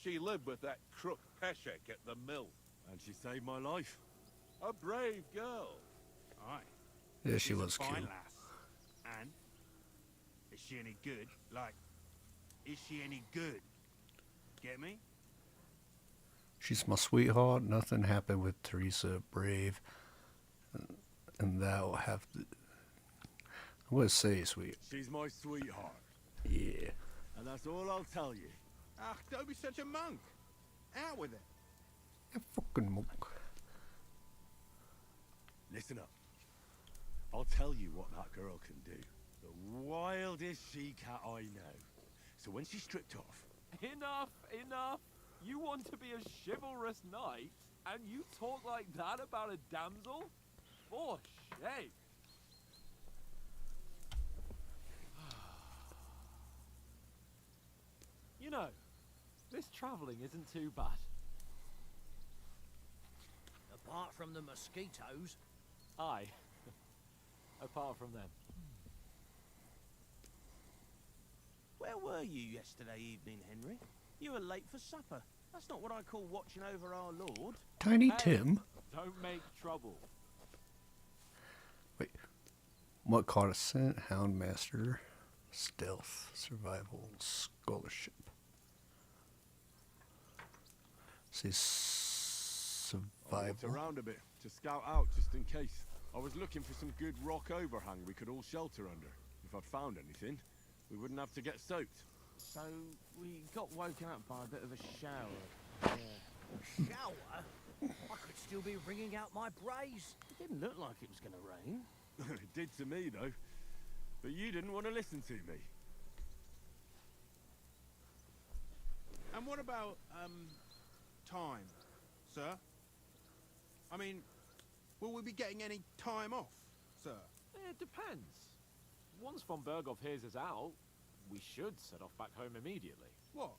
[SPEAKER 4] She lived with that crook Peshek at the mill.
[SPEAKER 6] And she saved my life.
[SPEAKER 4] A brave girl.
[SPEAKER 10] Aye.
[SPEAKER 1] Yeah, she
[SPEAKER 10] She's
[SPEAKER 1] was
[SPEAKER 10] a fine
[SPEAKER 1] cute.
[SPEAKER 10] lass. And is she any good? Like, is she any good? Get me?
[SPEAKER 1] She's my sweetheart. Nothing happened with Teresa. Brave, and thou have. I would say sweet.
[SPEAKER 6] She's my sweetheart.
[SPEAKER 1] Yeah.
[SPEAKER 6] And that's all I'll tell you.
[SPEAKER 10] Ah, don't be such a monk. Out with it.
[SPEAKER 1] You fucking monk.
[SPEAKER 6] Listen up. I'll tell you what that girl can do. The wildest she-cat I know. So when she's stripped off...
[SPEAKER 3] Enough, enough. You want to be a chivalrous knight, and you talk like that about a damsel? For shame. You know, this travelling isn't too bad.
[SPEAKER 9] Apart from the mosquitoes.
[SPEAKER 3] Aye. Apart from them.
[SPEAKER 11] Where were you yesterday evening, Henry? You were late for supper. That's not what I call watching over our Lord.
[SPEAKER 1] Tiny
[SPEAKER 3] Hey,
[SPEAKER 1] Tim?
[SPEAKER 3] Don't make trouble.
[SPEAKER 1] Wait. What caught a scent? Houndmaster. Stealth. Survival. Scholarship. Say
[SPEAKER 6] I walked
[SPEAKER 1] survival.
[SPEAKER 6] around a bit to scout out just in case. I was looking for some good rock overhang we could all shelter under. If I'd found anything, we wouldn't have to get soaked.
[SPEAKER 11] So we got woken up by a bit of a shower. Yeah.
[SPEAKER 9] Shower? I could still be wringing out my brace.
[SPEAKER 11] It didn't look like it was going to rain.
[SPEAKER 6] It did to me, though. But you didn't want to listen to me.
[SPEAKER 10] And what about, time, sir? I mean, will we be getting any time off, sir?
[SPEAKER 3] It depends. Once von Berghoff hears us out, we should set off back home immediately.
[SPEAKER 10] What?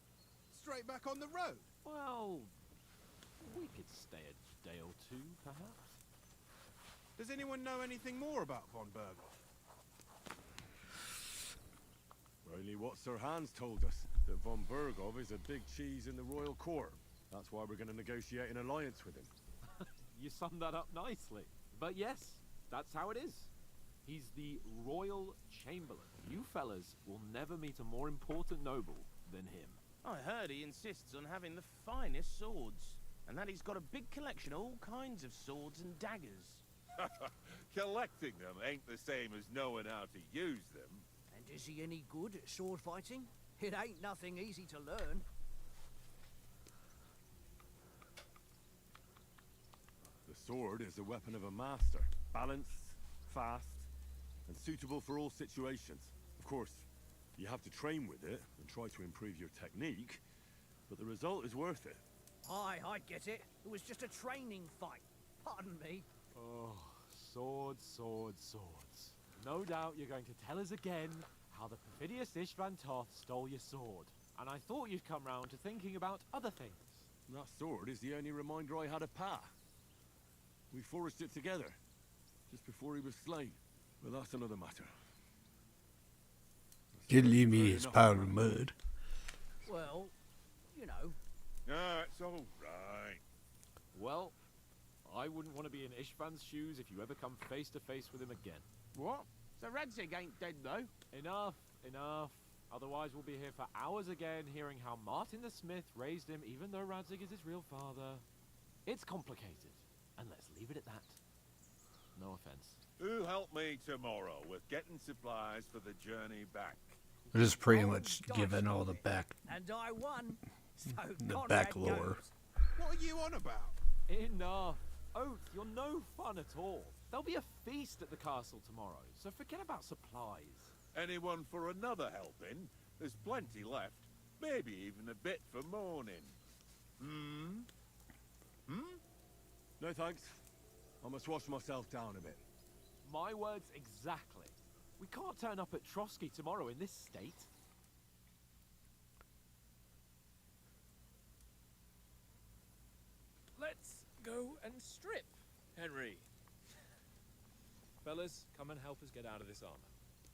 [SPEAKER 10] Straight back on the road?
[SPEAKER 3] Well, we could stay a day or two, perhaps.
[SPEAKER 10] Does anyone know anything more about von Berghoff?
[SPEAKER 6] Only what Sir Hans told us, that von Berghoff is a big cheese in the royal court. That's why we're going to negotiate an alliance with him.
[SPEAKER 3] You summed that up nicely. But yes, that's how it is. He's the Royal Chamberlain. You fellas will never meet a more important noble than him.
[SPEAKER 11] I heard he insists on having the finest swords, and that he's got a big collection of all kinds of swords and daggers.
[SPEAKER 4] Collecting them ain't the same as knowing how to use them.
[SPEAKER 9] And is he any good at sword fighting? It ain't nothing easy to learn.
[SPEAKER 6] The sword is the weapon of a master. Balanced, fast, and suitable for all situations. Of course, you have to train with it and try to improve your technique, but the result is worth it.
[SPEAKER 9] Aye, I get it. It was just a training fight. Pardon me.
[SPEAKER 3] Oh, swords, swords, swords. No doubt you're going to tell us again how the perfidious Ishvan Toth stole your sword. And I thought you'd come round to thinking about other things.
[SPEAKER 6] That sword is the only reminder I had of Pa. We forged it together, just before he was slain. But that's another matter.
[SPEAKER 1] Did leave me his pile of mud.
[SPEAKER 9] Well, you know.
[SPEAKER 4] Ah, it's all right.
[SPEAKER 3] Well, I wouldn't want to be in Ishvan's shoes if you ever come face to face with him again.
[SPEAKER 11] What? So Radzig ain't dead, though?
[SPEAKER 3] Enough, enough. Otherwise we'll be here for hours again hearing how Martin the Smith raised him even though Radzig is his real father. It's complicated, and let's leave it at that. No offense.
[SPEAKER 4] Who'll help me tomorrow with getting supplies for the journey back?
[SPEAKER 1] It is pretty much given all the back,
[SPEAKER 9] And I won. So
[SPEAKER 1] the
[SPEAKER 9] Conrad
[SPEAKER 1] back lore.
[SPEAKER 9] goes.
[SPEAKER 10] What are you on about?
[SPEAKER 3] Enough. Oath, you're no fun at all. There'll be a feast at the castle tomorrow, so forget about supplies.
[SPEAKER 4] Anyone for another helping? There's plenty left. Maybe even a bit for morning.
[SPEAKER 6] No thanks. I must wash myself down a bit.
[SPEAKER 3] My words exactly. We can't turn up at Trotsky tomorrow in this state.
[SPEAKER 5] Let's go and strip, Henry. Fellas, come and help us get out of this armor.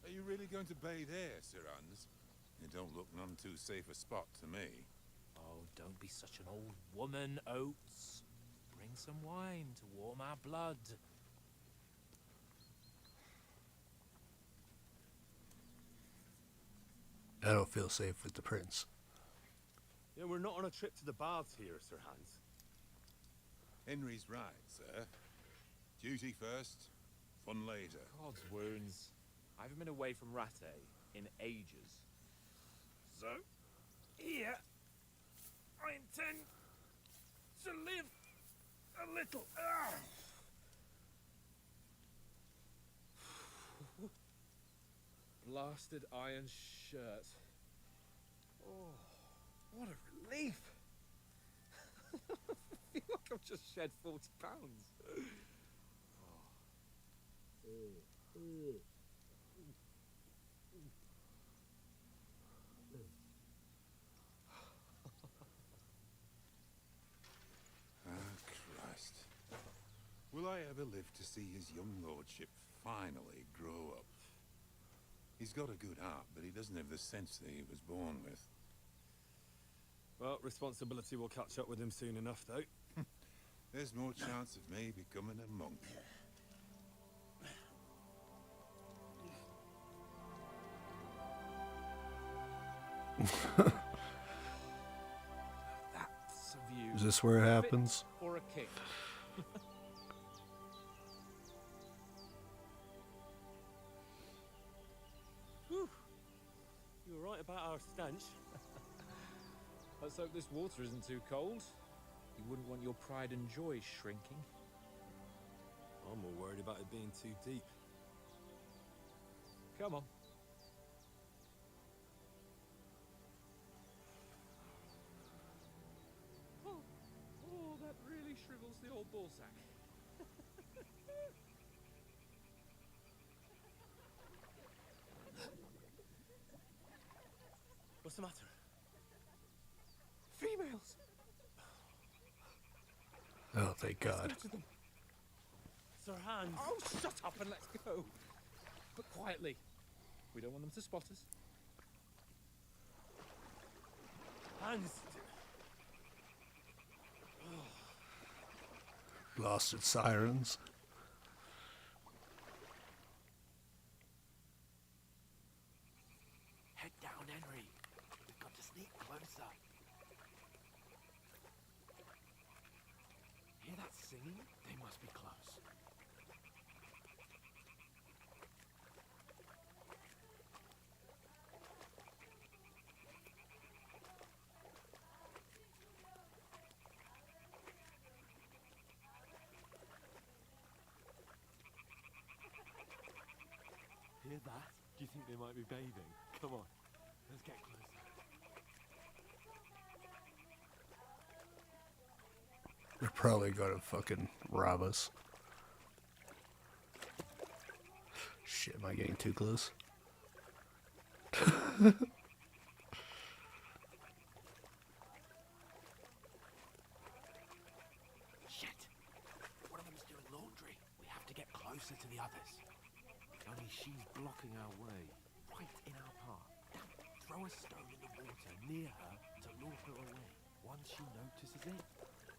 [SPEAKER 12] Are you really going to bathe here, Sir Hans? It don't look none too safe a spot to me.
[SPEAKER 5] Oh, don't be such an old woman, Oates. Bring some wine to warm our blood.
[SPEAKER 1] I don't feel safe with the prince.
[SPEAKER 6] Yeah, we're not on a trip to the baths here, Sir Hans.
[SPEAKER 12] Henry's right, sir. Duty first, fun later.
[SPEAKER 5] God's wounds. I haven't been away from Rattay in ages. So, here, I intend to live a little. Blasted iron shirt. Oh, what a relief. I feel like I've just shed 40 pounds.
[SPEAKER 12] Ah, Christ. Will I ever live to see his young lordship finally grow up? He's got a good heart, but he doesn't have the sense that he was born with.
[SPEAKER 6] Well, responsibility will catch up with him soon enough, though.
[SPEAKER 12] There's more chance of me becoming a monk.
[SPEAKER 5] That's a view.
[SPEAKER 1] Is this where it happens?
[SPEAKER 5] For a king.
[SPEAKER 8] Whew. You were right about our stench.
[SPEAKER 5] Let's hope this water isn't too cold. You wouldn't want your pride and joy shrinking.
[SPEAKER 6] I'm more worried about it being too deep.
[SPEAKER 5] Come on. Oh, that really shrivels the old ball sack.
[SPEAKER 8] What's the matter?
[SPEAKER 5] Females!
[SPEAKER 1] Oh, thank God.
[SPEAKER 8] Sir Hans.
[SPEAKER 5] Oh, shut up and let's go. But quietly. We don't want them to spot us.
[SPEAKER 8] Hans.
[SPEAKER 1] Blasted sirens.
[SPEAKER 5] singing? They must be close. Hear that? Do you think they might be bathing? Come on, let's get closer.
[SPEAKER 1] They're probably gonna fucking rob us. Shit, am I getting too close?
[SPEAKER 11] Shit! One of them's doing laundry. We have to get closer to the others. Only she's blocking our way, right in our path. Damn, throw a stone in the water near her to lure her away. Once she notices it,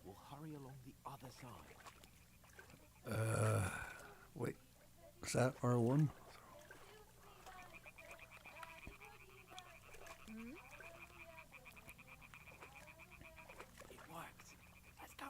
[SPEAKER 11] we'll hurry along the other side.
[SPEAKER 1] Wait. Is that R1?
[SPEAKER 11] It worked. Let's go.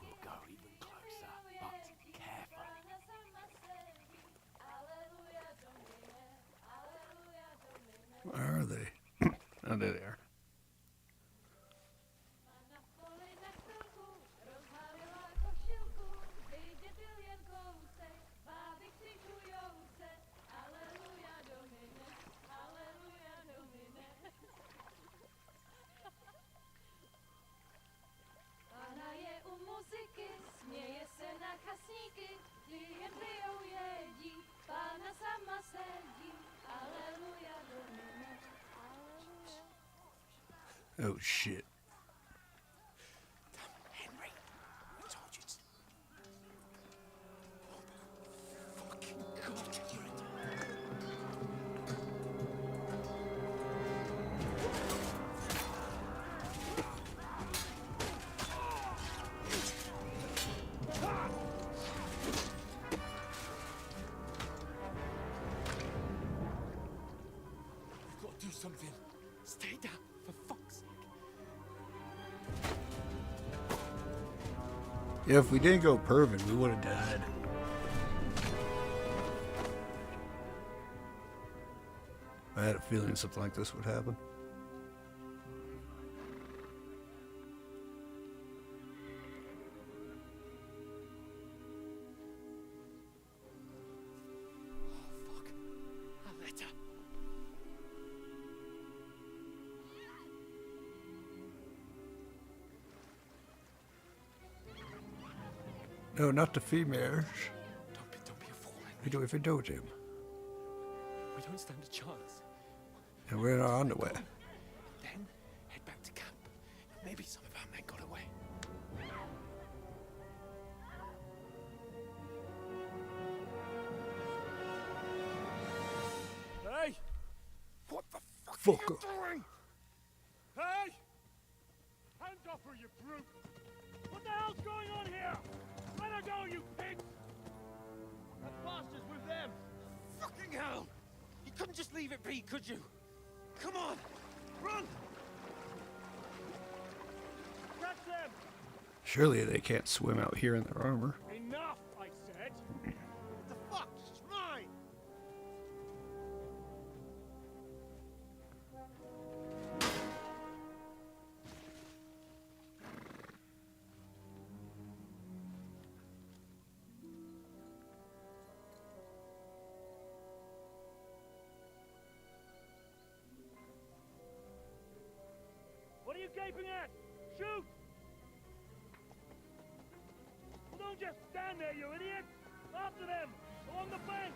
[SPEAKER 11] We'll go even closer, but carefully.
[SPEAKER 1] Where are they? Oh, there they are.
[SPEAKER 2] Směje se na kasníky, ty jen pijou jedí, Pána sama sedí, aleluja domine, aleluja.
[SPEAKER 1] Oh shit.
[SPEAKER 11] Henry, I told you to... Fucking God, you're in... We've got to do something. Stay down, for fuck's sake.
[SPEAKER 1] Yeah, if we didn't go perfect, we would have died. I had a feeling something like this would happen.
[SPEAKER 11] Oh, fuck. A letter.
[SPEAKER 1] No, not the females.
[SPEAKER 11] Don't be a fool, Henry.
[SPEAKER 1] We do if we do him.
[SPEAKER 11] We don't stand a chance.
[SPEAKER 1] And we're in our underwear.
[SPEAKER 11] Then, head back to camp. Maybe some of our men got away. Hey! What the fuck
[SPEAKER 1] Fuck
[SPEAKER 11] are you
[SPEAKER 1] off.
[SPEAKER 11] doing?
[SPEAKER 5] Hey! Hands off her, you brute! What the hell's going on here? Let her go, you pigs! That bastard's with them!
[SPEAKER 11] Fucking hell! You couldn't just leave it be, could you? Come on! Run!
[SPEAKER 5] Catch them!
[SPEAKER 1] Surely they can't swim out here in their armor.
[SPEAKER 5] Enough, I said!
[SPEAKER 11] What the fuck? She's mine!
[SPEAKER 5] What are you gaping at? Shoot! Well, don't just stand there, you idiot! After them! Along the bank!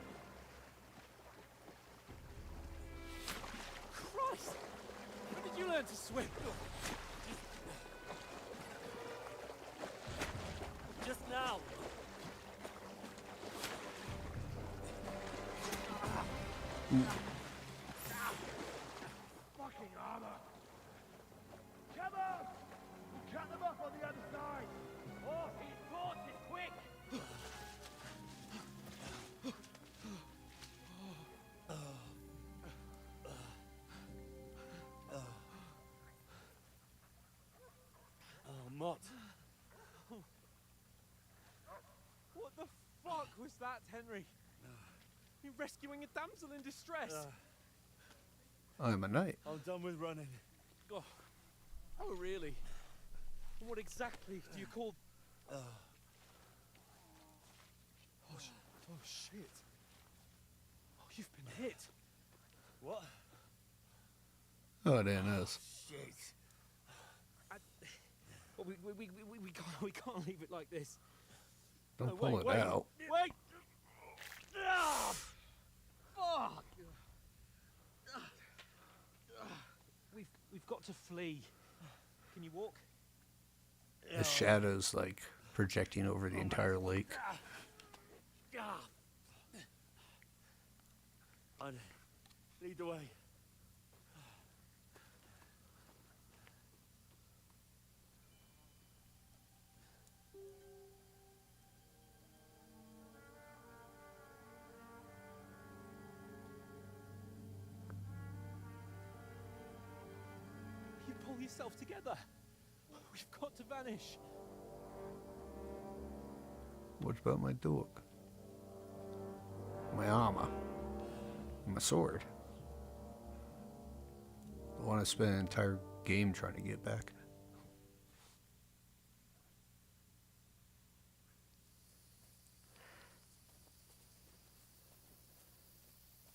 [SPEAKER 11] Christ! When did you learn to swim?
[SPEAKER 5] Just now.
[SPEAKER 6] Fucking armor! Come on! We'll cut them off on the other side!
[SPEAKER 5] Oh, he's caught it, quick!
[SPEAKER 8] Oh, Mott.
[SPEAKER 5] What the fuck was that, Henry? You rescuing a damsel in distress?
[SPEAKER 1] I'm a knight.
[SPEAKER 8] I'm done with running.
[SPEAKER 5] Oh, really? What exactly do you call...
[SPEAKER 8] Oh, shit.
[SPEAKER 5] Oh, you've been hit.
[SPEAKER 8] What?
[SPEAKER 1] Oh, it ain't us.
[SPEAKER 8] Shit.
[SPEAKER 5] Well, we can't leave it like this.
[SPEAKER 1] Don't
[SPEAKER 5] No,
[SPEAKER 1] pull
[SPEAKER 5] wait,
[SPEAKER 1] it
[SPEAKER 5] wait.
[SPEAKER 1] out.
[SPEAKER 5] Wait! Ah, fuck! We've got to flee. Can you walk?
[SPEAKER 1] The shadows like projecting over the entire lake.
[SPEAKER 8] Lead the way.
[SPEAKER 5] You pull yourself together. We've got to vanish.
[SPEAKER 1] What about my dog? My armor? My sword? I want to spend an entire game trying to get back.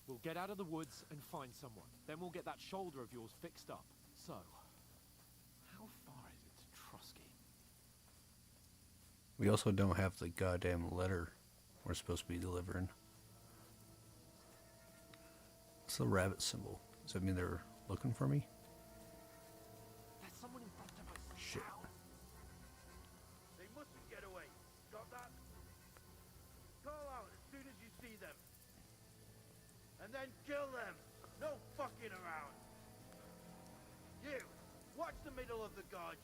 [SPEAKER 3] We'll get out of the woods and find someone. Then we'll get that shoulder of yours fixed up. So, how far is it to Trusky?
[SPEAKER 1] We also don't have the goddamn letter we're supposed to be delivering. It's the rabbit symbol. Does that mean they're looking for me?
[SPEAKER 3] There's someone in front of us.
[SPEAKER 1] Shit.
[SPEAKER 6] They mustn't get away. Got that? Call out as soon as you see them. And then kill them. No fucking around. You, watch the middle of the gorge.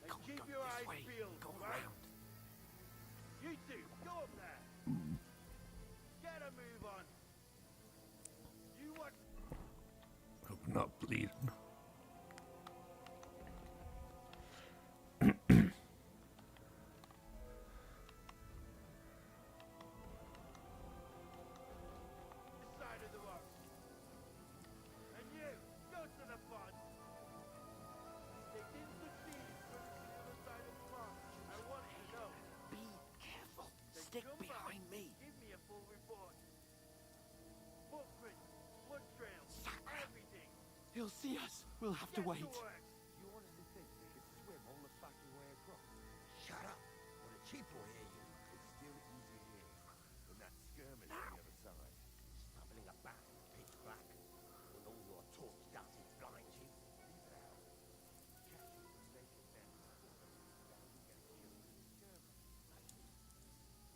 [SPEAKER 6] And keep your eyes peeled, right? You two, go up there. Get a move on. You watch.
[SPEAKER 1] Hope I'm not bleeding.
[SPEAKER 6] This side of the rock. And you, go to the pond. They didn't succeed in swimming to the other side of the pond. I want to know.
[SPEAKER 11] Be careful.
[SPEAKER 6] Then
[SPEAKER 11] Stick
[SPEAKER 6] come back.
[SPEAKER 11] behind me.
[SPEAKER 6] Give me a full report. Footprints, blood trails, everything.
[SPEAKER 3] He'll see us. We'll have to
[SPEAKER 6] Get
[SPEAKER 3] wait.
[SPEAKER 6] work.
[SPEAKER 11] You honestly think they could swim all the fucking way across? Shut up, or the chief will hear you.
[SPEAKER 7] It's still easy here. From that skirmish on the other side.
[SPEAKER 11] Stumbling about in pitch black. When all your torch darting blinds you.
[SPEAKER 7] Leave it out. Catch you with naked men. Then we get killed in the skirmish.
[SPEAKER 11] Maybe.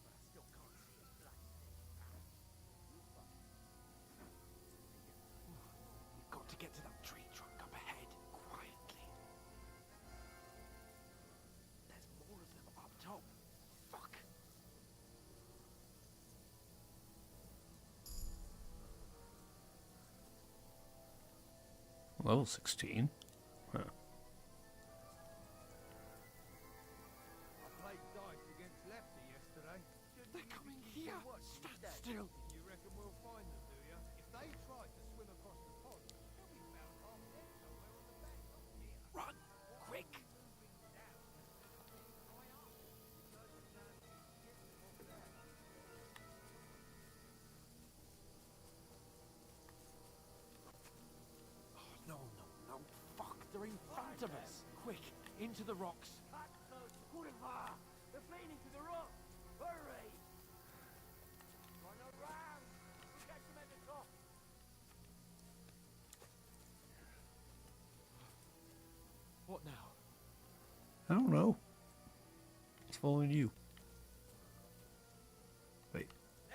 [SPEAKER 11] But I still can't see a bloody thing.
[SPEAKER 3] We've got to get to that tree trunk up ahead, quietly. There's more of them up top. Fuck.
[SPEAKER 1] Level 16? Huh.
[SPEAKER 10] I played dice against Lefty yesterday.
[SPEAKER 3] They're coming here. Stand still.
[SPEAKER 10] You reckon we'll find them, do you? If they tried to swim across the pond, they'll be found half dead somewhere on the bank, not here.
[SPEAKER 3] Run, quick. No. Fuck, they're in front of us. Quick, into the rocks.
[SPEAKER 9] They're fleeing into the rock. Hurry! Run around. Catch them at the top.
[SPEAKER 3] What now?
[SPEAKER 1] I don't know. following you. Wait.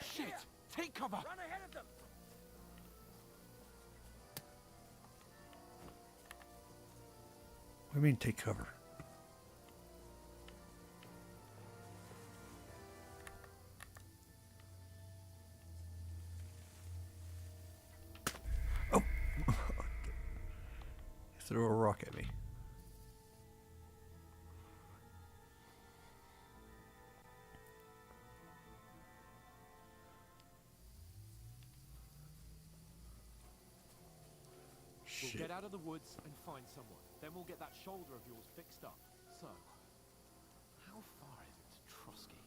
[SPEAKER 11] Shit! Take cover!
[SPEAKER 9] Run ahead of them!
[SPEAKER 1] What do you mean take cover? Oh! Throw a rock at me.
[SPEAKER 3] We'll
[SPEAKER 1] Shit.
[SPEAKER 3] get out of the woods and find someone. Then we'll get that shoulder of yours fixed up. So, how far is it to Trotsky?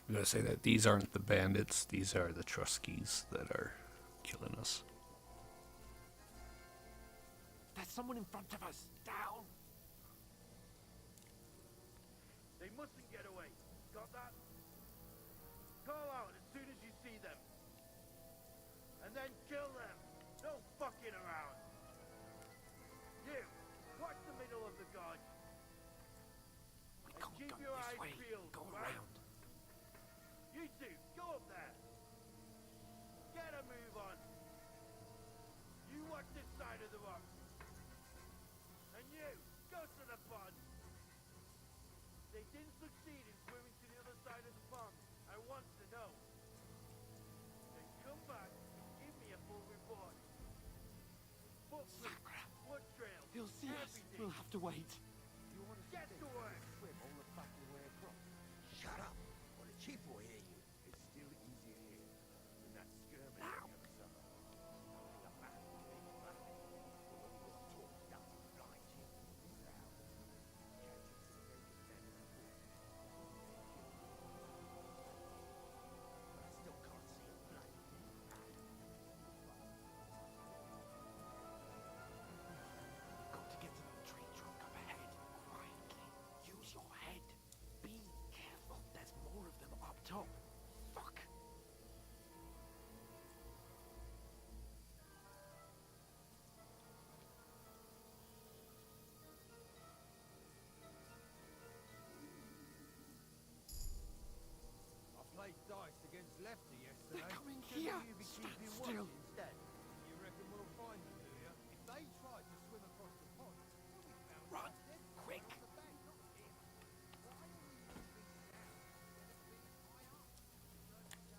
[SPEAKER 1] I'm gonna say that these aren't the bandits, these are the Trotskys that are killing us.
[SPEAKER 11] There's someone in front of us! Down!
[SPEAKER 7] They mustn't get away. Got that? Call out as soon as you see them. And then kill them. No fucking around. You, watch the middle of the guard.
[SPEAKER 11] We
[SPEAKER 7] And
[SPEAKER 11] can't
[SPEAKER 7] keep
[SPEAKER 11] go
[SPEAKER 7] your
[SPEAKER 11] this
[SPEAKER 7] eyes
[SPEAKER 11] way.
[SPEAKER 7] peeled.
[SPEAKER 11] Go
[SPEAKER 7] right?
[SPEAKER 11] around.
[SPEAKER 7] You two, go up there. Get a move on. You watch this side of the rock. And you, go to the pond. They didn't succeed in swimming to the other side of the pond. I want to know. Then come back and give me a full report. Footprints, blood trails,
[SPEAKER 11] He'll see us.
[SPEAKER 7] everything.
[SPEAKER 11] We'll have to wait.
[SPEAKER 7] You want to get to work.
[SPEAKER 11] Swim all the fucking way across.
[SPEAKER 9] Shut up! Or the chief will hear you.
[SPEAKER 7] It's still easier here than that skirmish
[SPEAKER 11] Now.
[SPEAKER 7] the other summer.
[SPEAKER 9] The back will be back. The one who was taught doesn't blind you. Now, judges are very defended of war. But I still can't see your blood.
[SPEAKER 11] Got to get to that tree trunk up ahead. Quietly. Use your head. Be careful. There's more of them up top. Fuck.
[SPEAKER 10] I played dice against Lefty yesterday.
[SPEAKER 11] They're coming
[SPEAKER 10] Shouldn't
[SPEAKER 11] here.
[SPEAKER 10] you be
[SPEAKER 11] Stand
[SPEAKER 10] keeping
[SPEAKER 11] still.
[SPEAKER 10] watch instead? You reckon we'll find them, do you? If they try to swim across the pond, we'll be found
[SPEAKER 11] Run.
[SPEAKER 10] dead
[SPEAKER 11] Quick.
[SPEAKER 10] on the bank, not here. Why are we using these now? Let us be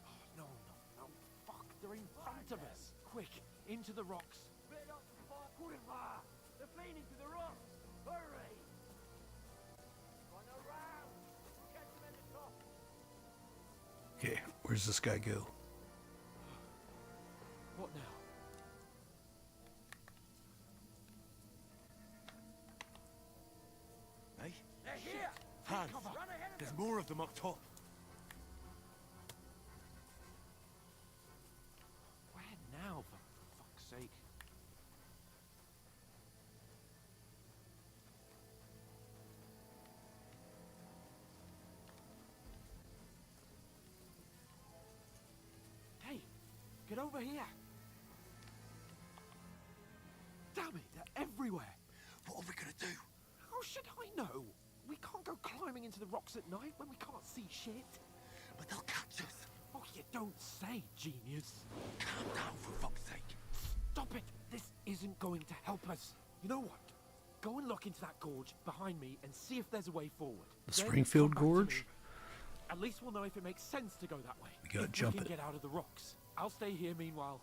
[SPEAKER 10] high up.
[SPEAKER 11] No, no, no. Fuck. They're in front of us. Quick. Into the rocks.
[SPEAKER 7] Split up the far quiver. They're fleeing to the rocks. Hurry. Run around. Catch them at the top.
[SPEAKER 1] Okay, where's this guy go?
[SPEAKER 3] What now?
[SPEAKER 7] Hey,
[SPEAKER 9] They're here!
[SPEAKER 7] Hans,
[SPEAKER 9] Run ahead of
[SPEAKER 7] there's
[SPEAKER 9] them!
[SPEAKER 7] more of them up top.
[SPEAKER 3] Where now, for fuck's sake? Hey, get over here! Damn it, they're everywhere!
[SPEAKER 11] What are we gonna do?
[SPEAKER 3] How should I know? We can't go climbing into the rocks at night when we can't see shit.
[SPEAKER 11] But they'll catch us.
[SPEAKER 3] Oh, you don't say, genius.
[SPEAKER 11] Calm down, for fuck's sake.
[SPEAKER 3] Stop it! This isn't going to help us. You know what? Go and look into that gorge behind me and see if there's a way forward.
[SPEAKER 1] The
[SPEAKER 3] Then
[SPEAKER 1] Springfield
[SPEAKER 3] come back to
[SPEAKER 1] Gorge?
[SPEAKER 3] me. At least we'll know if it makes sense to go that way.
[SPEAKER 1] We gotta
[SPEAKER 3] if
[SPEAKER 1] jump
[SPEAKER 3] we
[SPEAKER 1] it.
[SPEAKER 3] can get out of the rocks. I'll stay here meanwhile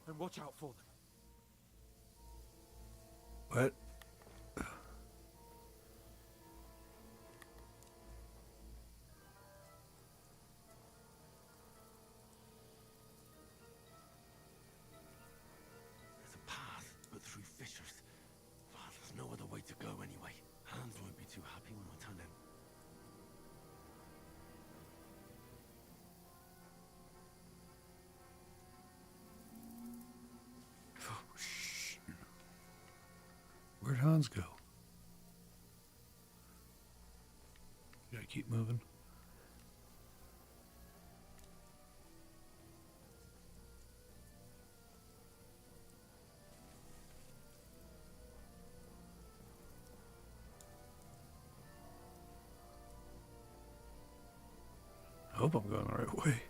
[SPEAKER 3] and watch out for them.
[SPEAKER 1] What?
[SPEAKER 11] There's a path, but through fissures. Well, there's no other way to go anyway. Hans won't be too happy when we turn in.
[SPEAKER 1] Oh, shit. Where'd Hans go? Gotta keep moving. hope I'm going the right way.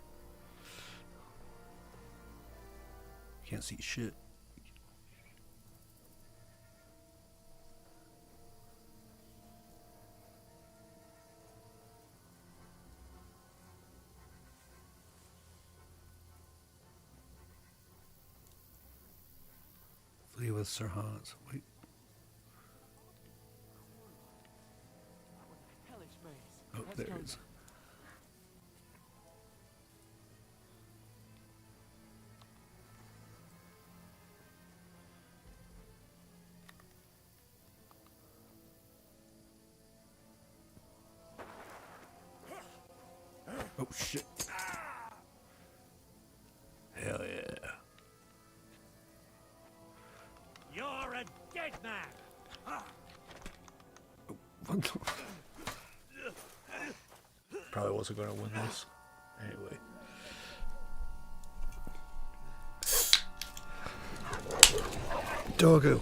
[SPEAKER 1] Can't see shit. Flee with Sir Hans. Wait.
[SPEAKER 5] Hellish maze.
[SPEAKER 1] Oh,
[SPEAKER 5] Let's
[SPEAKER 1] there
[SPEAKER 5] go
[SPEAKER 1] it is. Oh shit. Hell yeah.
[SPEAKER 9] You're a dead man.
[SPEAKER 1] Probably wasn't going to win this. Anyway. Doggo.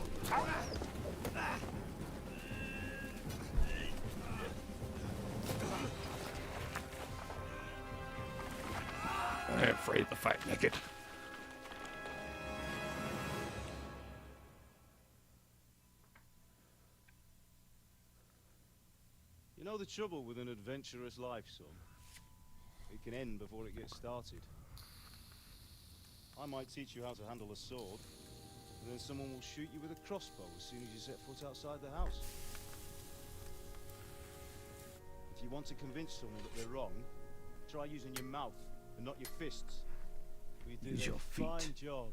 [SPEAKER 1] I'm afraid to fight naked.
[SPEAKER 8] You know the trouble with an adventurous life, son? It can end before it gets started. I might teach you how to handle a sword, and then someone will shoot you with a crossbow as soon as you set foot outside the house. If you want to convince someone that they're wrong, try using your mouth and not your fists. We did
[SPEAKER 1] Use
[SPEAKER 8] a
[SPEAKER 1] your feet.
[SPEAKER 8] fine job.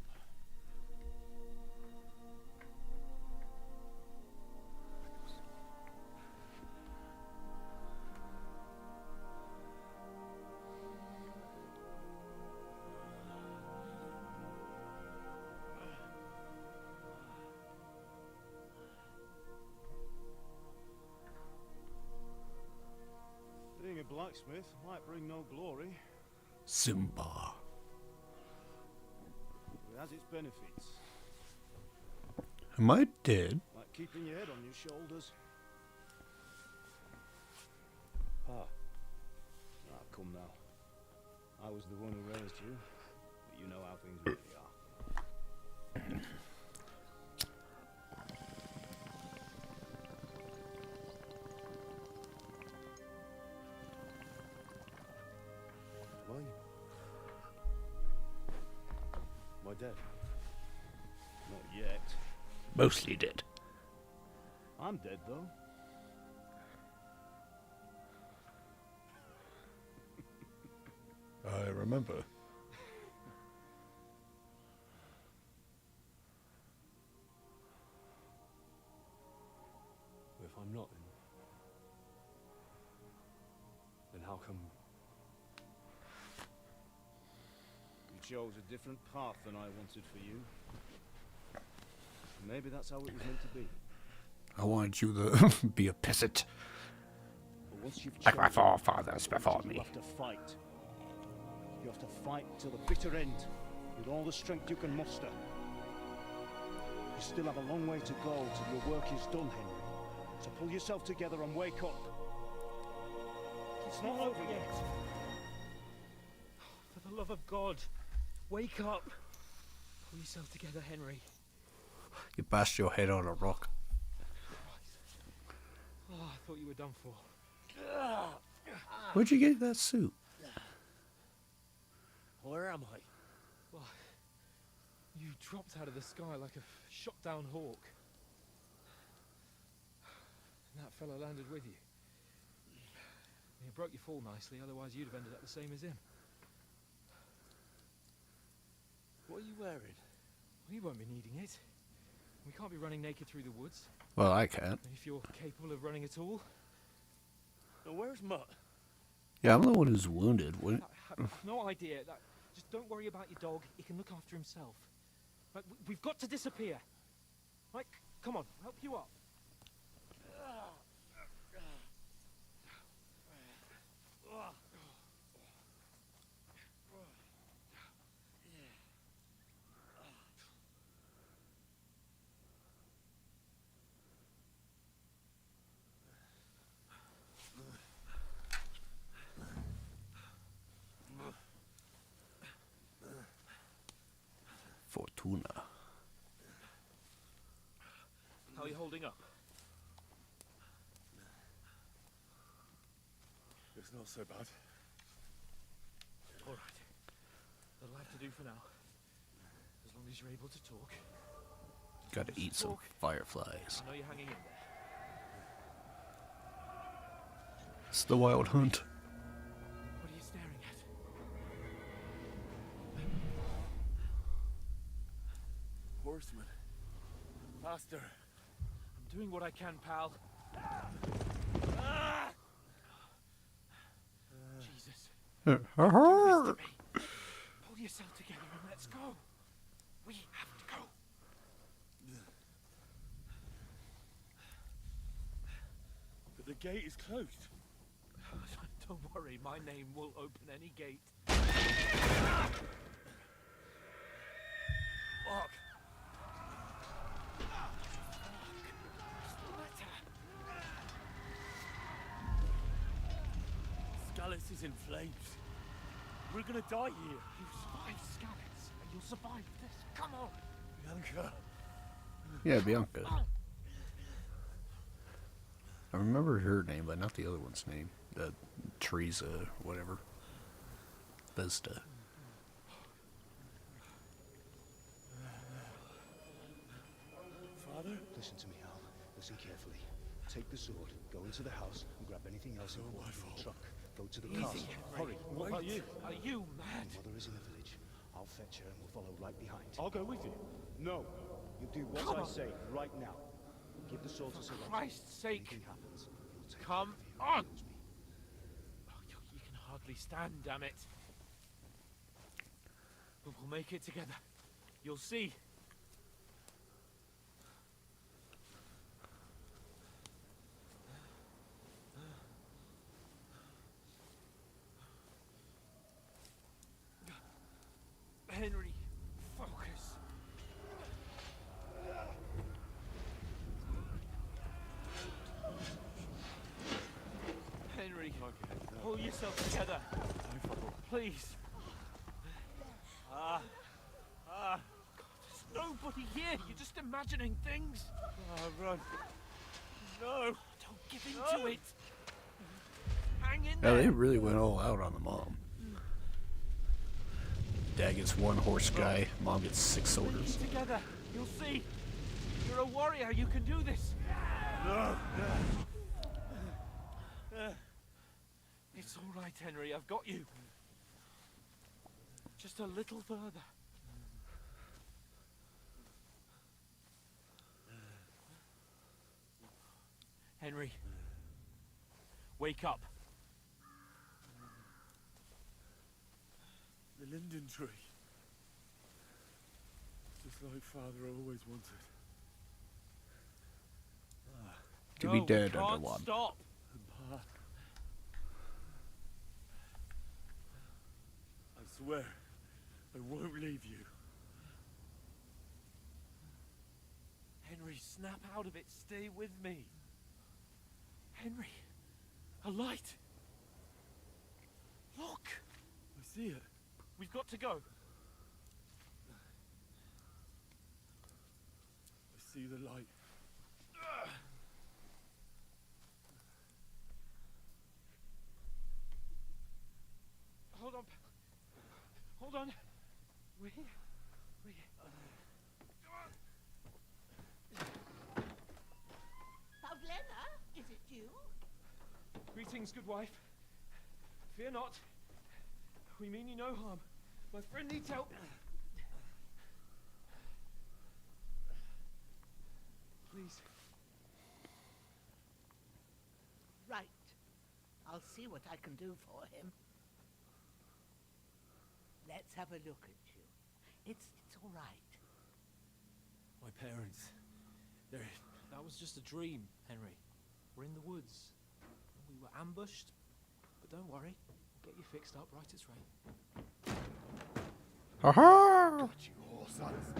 [SPEAKER 8] Being a blacksmith might bring no glory,
[SPEAKER 1] Simba.
[SPEAKER 8] but it has its benefits.
[SPEAKER 1] Am I dead?
[SPEAKER 8] Like keeping your head on your shoulders. Come now. I was the one who raised you, but you know how things really are. Why? Am I dead? Not yet.
[SPEAKER 1] Mostly dead.
[SPEAKER 8] I'm dead, though.
[SPEAKER 1] I remember.
[SPEAKER 8] If I'm not, then how come you chose a different path than I wanted for you? Maybe that's how it was meant to be.
[SPEAKER 1] I wanted you to be a peasant.
[SPEAKER 8] But once you've
[SPEAKER 1] Like my
[SPEAKER 8] chosen,
[SPEAKER 1] forefathers before
[SPEAKER 8] you
[SPEAKER 1] me.
[SPEAKER 8] have to fight. You have to fight till the bitter end, with all the strength you can muster. You still have a long way to go till your work is done, Henry. So pull yourself together and wake up. It's not over yet.
[SPEAKER 5] For the love of God, wake up. Pull yourself together, Henry.
[SPEAKER 1] You bashed your head on a rock.
[SPEAKER 5] Oh, I thought you were done for.
[SPEAKER 1] Where'd you get that suit?
[SPEAKER 9] Where am I?
[SPEAKER 5] Well, you dropped out of the sky like a shot-down hawk. And that fella landed with you. You broke your fall nicely, otherwise you'd have ended up the same as him.
[SPEAKER 9] What are you wearing?
[SPEAKER 5] Well, you won't be needing it. We can't be running naked through the woods.
[SPEAKER 1] Well, I can't.
[SPEAKER 5] And if you're capable of running at all.
[SPEAKER 9] Now, where's Mutt?
[SPEAKER 1] Yeah, I'm the one who's wounded. What?
[SPEAKER 5] I have no idea. Just don't worry about your dog. He can look after himself. Right, we've got to disappear. Right, come on, I'll help you up.
[SPEAKER 1] Fortuna.
[SPEAKER 5] How are you holding up?
[SPEAKER 6] It's not so bad.
[SPEAKER 5] All right. That'll have to do for now. As long as you're able to talk.
[SPEAKER 1] Gotta eat some fireflies.
[SPEAKER 5] I know you're hanging in there.
[SPEAKER 1] It's the Wild Hunt.
[SPEAKER 5] What are you staring at?
[SPEAKER 6] Horseman. Faster.
[SPEAKER 5] I'm doing what I can, pal. Jesus. Do this to me. Pull yourself together and let's go. We have to go.
[SPEAKER 6] But the gate is closed.
[SPEAKER 5] Don't worry, my name will open any gate.
[SPEAKER 6] Fuck. Scallis is in flames. We're gonna die here.
[SPEAKER 5] You survived Scallis, and you'll survive this. Come on.
[SPEAKER 6] Bianca.
[SPEAKER 1] Yeah, Bianca. I remember her name, but not the other one's name. The Teresa, whatever. Vesta.
[SPEAKER 6] Father?
[SPEAKER 13] Listen to me, Hal. Listen carefully. Take the sword, go into the house, and grab anything else important from the truck. Go to the castle. Hurry.
[SPEAKER 5] What about you? Are you mad?
[SPEAKER 13] My mother is in the village. I'll fetch her and we'll follow right behind.
[SPEAKER 10] I'll go with you.
[SPEAKER 13] No. You do what I say right now. Give the sword to
[SPEAKER 5] For
[SPEAKER 13] Sir
[SPEAKER 5] Christ's sake.
[SPEAKER 13] Anything happens, he'll take
[SPEAKER 5] Come
[SPEAKER 13] care
[SPEAKER 5] on.
[SPEAKER 13] of you. He knows me.
[SPEAKER 5] Oh, you can hardly stand, damn it. But we'll make it together. You'll see. Henry, focus. Henry, pull yourself together. Please. God, there's nobody here. You're just imagining things.
[SPEAKER 6] Run. No.
[SPEAKER 5] Don't give in to it. Hang in
[SPEAKER 1] Yeah,
[SPEAKER 5] there.
[SPEAKER 1] they really went all out on the mom. Dad gets one horse guy, mom gets 6 soldiers.
[SPEAKER 5] Together, you'll see. You're a warrior. You can do this.
[SPEAKER 6] No.
[SPEAKER 5] It's all right, Henry. I've got you. Just a little further. Henry, wake up.
[SPEAKER 6] The linden tree. Just like Father always wanted.
[SPEAKER 1] To be dead
[SPEAKER 5] can't
[SPEAKER 1] under one.
[SPEAKER 5] Stop.
[SPEAKER 6] Pa. I swear, I won't leave you.
[SPEAKER 5] Henry, snap out of it. Stay with me. Henry, a light. Look.
[SPEAKER 6] I see it.
[SPEAKER 5] We've got to go.
[SPEAKER 6] I see the light.
[SPEAKER 5] Hold on. Hold on. We're here.
[SPEAKER 2] Pavlena, is it you?
[SPEAKER 5] Greetings, good wife. Fear not. We mean you no harm. My friend needs help. Please.
[SPEAKER 14] Right. I'll see what I can do for him. Let's have a look at you. It's all right.
[SPEAKER 5] My parents. That was just a dream, Henry. We're in the woods. We were ambushed. But don't worry. We'll get you fixed up right as rain.
[SPEAKER 1] Aha!
[SPEAKER 6] Got you all, sons.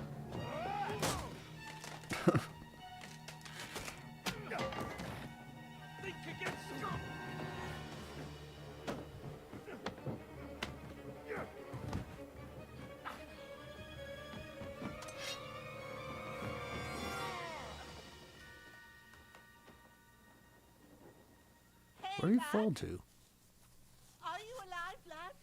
[SPEAKER 5] Think again, Scott!
[SPEAKER 1] Where you fall to?
[SPEAKER 14] Are you alive, lad?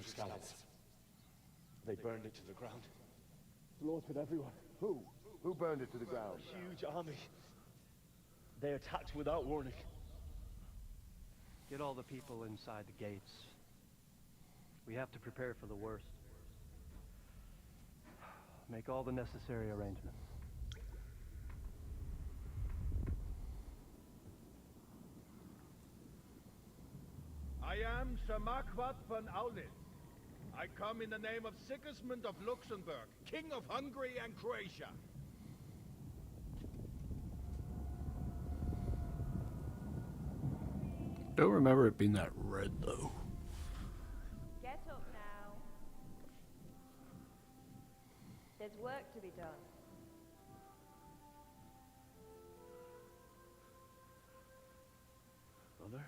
[SPEAKER 13] Scallops. They burned it to the ground. Slaughtered everyone. Who? Who burned it to the ground? A huge army. They attacked without warning.
[SPEAKER 15] Get all the people inside the gates. We have to prepare for the worst. Make all the necessary arrangements.
[SPEAKER 16] I am Sir Marquardt von Aulitz. I come in the name of Sigismund of Luxembourg, King of Hungary and Croatia.
[SPEAKER 1] Don't remember it being that red though.
[SPEAKER 17] Get up now. There's work to be done.
[SPEAKER 13] Mother?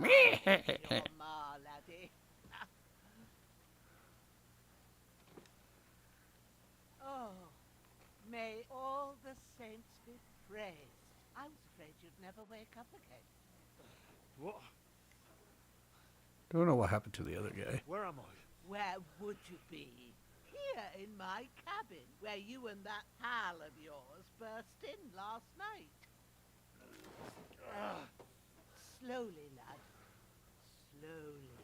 [SPEAKER 14] Your ma, laddie. Oh, may all the saints be praised. I was afraid you'd never wake up again.
[SPEAKER 13] What?
[SPEAKER 1] Don't know what happened to the other guy.
[SPEAKER 13] Where am I?
[SPEAKER 14] Where would you be? Here in my cabin, where you and that pal of yours burst in last night. Slowly, lad. Slowly.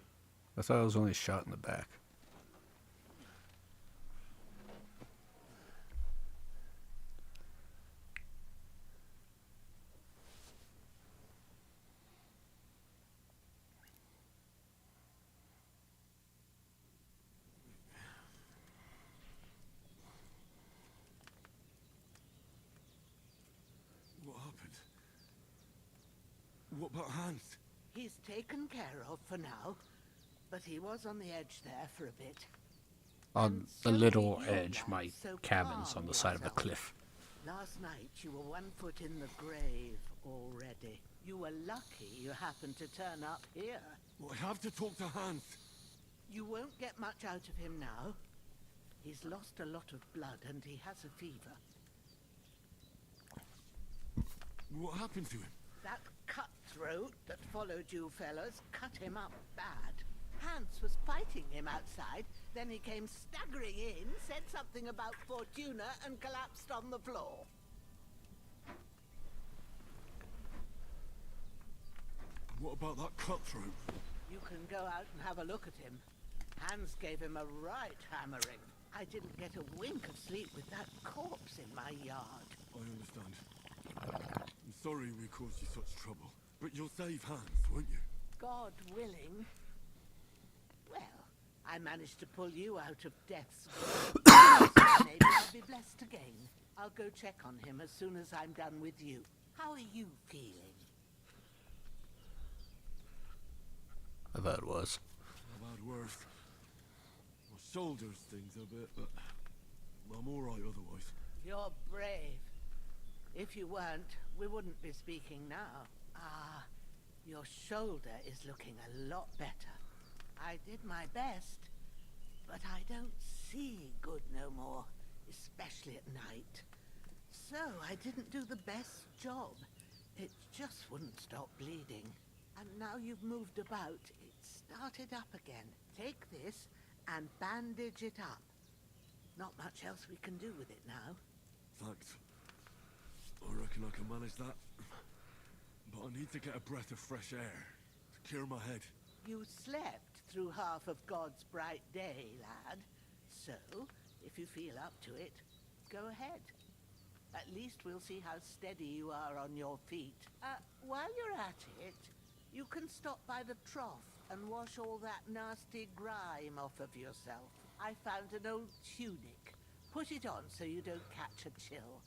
[SPEAKER 1] I thought I was only shot in the back.
[SPEAKER 6] What happened? What about Hans?
[SPEAKER 14] He's taken care of for now, but he was on the edge there for a bit.
[SPEAKER 1] On the little edge, my cabin's on the side of a cliff.
[SPEAKER 14] Last night you were 1 foot in the grave already. You were lucky you happened to turn up here.
[SPEAKER 6] Well, I have to talk to Hans.
[SPEAKER 14] You won't get much out of him now. He's lost a lot of blood and he has a fever.
[SPEAKER 6] What happened to him?
[SPEAKER 14] That cutthroat that followed you fellas cut him up bad. Hans was fighting him outside, then he came staggering in, said something about Fortuna and collapsed on the floor.
[SPEAKER 6] What about that cutthroat?
[SPEAKER 14] You can go out and have a look at him. Hans gave him a right hammering. I didn't get a wink of sleep with that corpse in my yard.
[SPEAKER 6] I understand. I'm sorry we caused you such trouble, but you'll save Hans, won't you?
[SPEAKER 14] God willing. Well, I managed to pull you out of death's grip. Maybe I'll be blessed again. I'll go check on him as soon as I'm done with you. How are you feeling?
[SPEAKER 1] I thought it was.
[SPEAKER 6] I've had worse. My shoulders stings a bit, but I'm all right otherwise.
[SPEAKER 14] You're brave. If you weren't, we wouldn't be speaking now. Ah, your shoulder is looking a lot better. I did my best, but I don't see good no more, especially at night. So I didn't do the best job. It just wouldn't stop bleeding. And now you've moved about, it started up again. Take this and bandage it up. Not much else we can do with it now.
[SPEAKER 6] Thanks. I reckon I can manage that. But I need to get a breath of fresh air to clear my head.
[SPEAKER 14] You slept through half of God's bright day, lad. So, if you feel up to it, go ahead. At least we'll see how steady you are on your feet. While you're at it, you can stop by the trough and wash all that nasty grime off of yourself. I found an old tunic. Put it on so you don't catch a chill.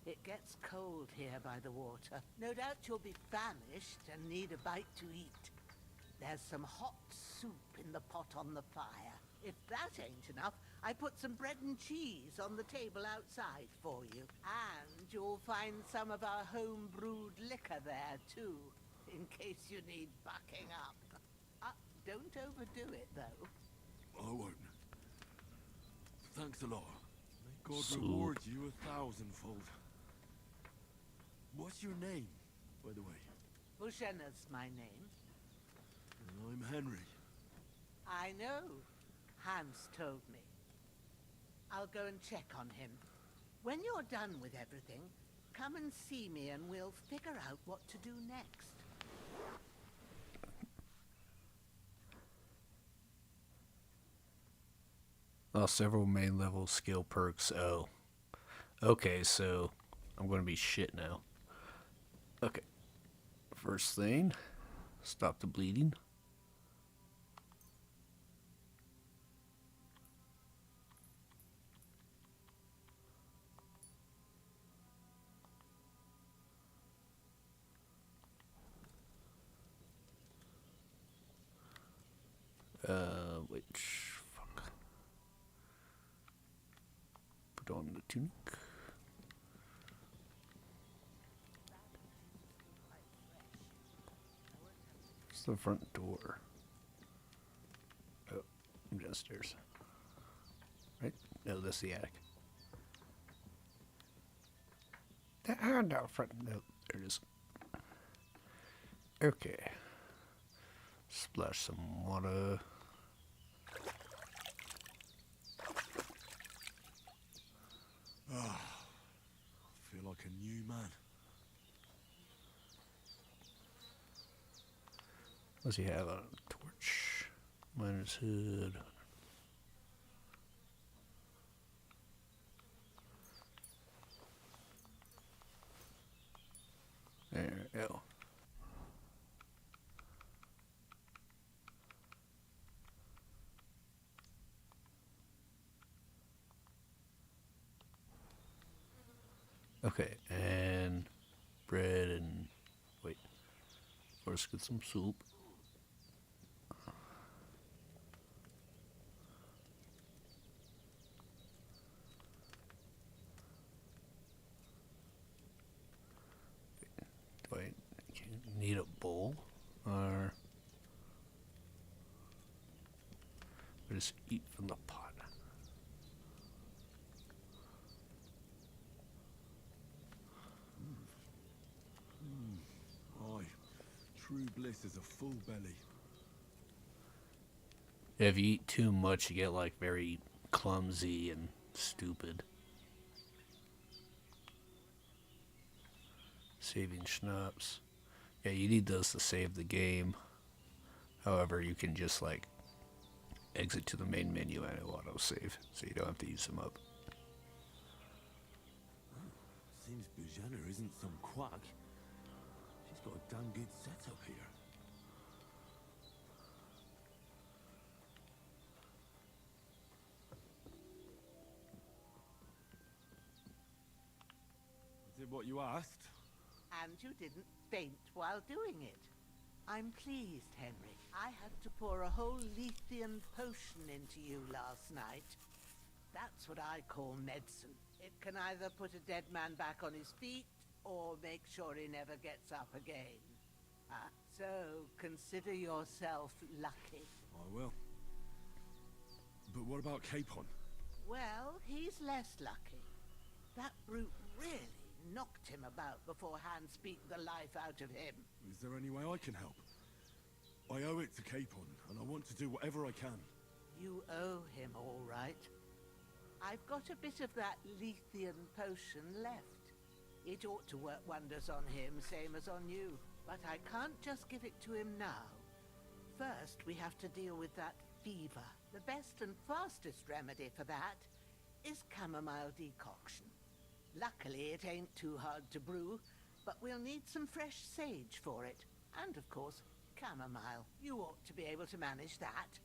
[SPEAKER 14] It gets cold here by the water. No doubt you'll be famished and need a bite to eat. There's some hot soup in the pot on the fire. If that ain't enough, I put some bread and cheese on the table outside for you. And you'll find some of our home-brewed liquor there, too, in case you need bucking up. Don't overdo it, though.
[SPEAKER 6] I won't. Thanks a lot. May God
[SPEAKER 1] So-
[SPEAKER 6] reward you 1,000-fold. What's your name, by the way?
[SPEAKER 14] Bushenna's my name.
[SPEAKER 6] I'm Henry.
[SPEAKER 14] I know. Hans told me. I'll go and check on him. When you're done with everything, come and see me and we'll figure out what to do next.
[SPEAKER 1] Several main level skill perks. Oh. Okay, so I'm going to be shit now. Okay. First thing, stop the bleeding. Which, fuck. Put on the tunic. It's the front door. Oh, I'm downstairs. Right? No, that's the attic. No, front. No, there it is. Okay. Splash some water.
[SPEAKER 6] I feel like a new man.
[SPEAKER 1] What's he have on a torch? Miner's hood. There we go. Okay, and bread and wait. First get some soup. Do I need a bowl or just eat from the pot?
[SPEAKER 6] Aye, true bliss is a full belly.
[SPEAKER 1] If you eat too much, you get like very clumsy and stupid. Saving schnapps. Yeah, you need those to save the game. However, you can just like exit to the main menu and it'll autosave, so you don't have to use them up.
[SPEAKER 6] Seems Bujanna isn't some quack. She's got a damn good setup here. Did what you asked?
[SPEAKER 14] And you didn't faint while doing it. I'm pleased, Henry. I had to pour a whole Lethean potion into you last night. That's what I call medicine. It can either put a dead man back on his feet, or make sure he never gets up again. So consider yourself lucky.
[SPEAKER 6] I will. But what about Capon?
[SPEAKER 14] Well, he's less lucky. That brute really knocked him about before Hans beat the life out of him.
[SPEAKER 6] Is there any way I can help? I owe it to Capon, and I want to do whatever I can.
[SPEAKER 14] You owe him, all right. I've got a bit of that Lethean potion left. It ought to work wonders on him, same as on you. But I can't just give it to him now. First, we have to deal with that fever. The best and fastest remedy for that is chamomile decoction. Luckily, it ain't too hard to brew, but we'll need some fresh sage for it. And, of course, chamomile. You ought to be able to manage that.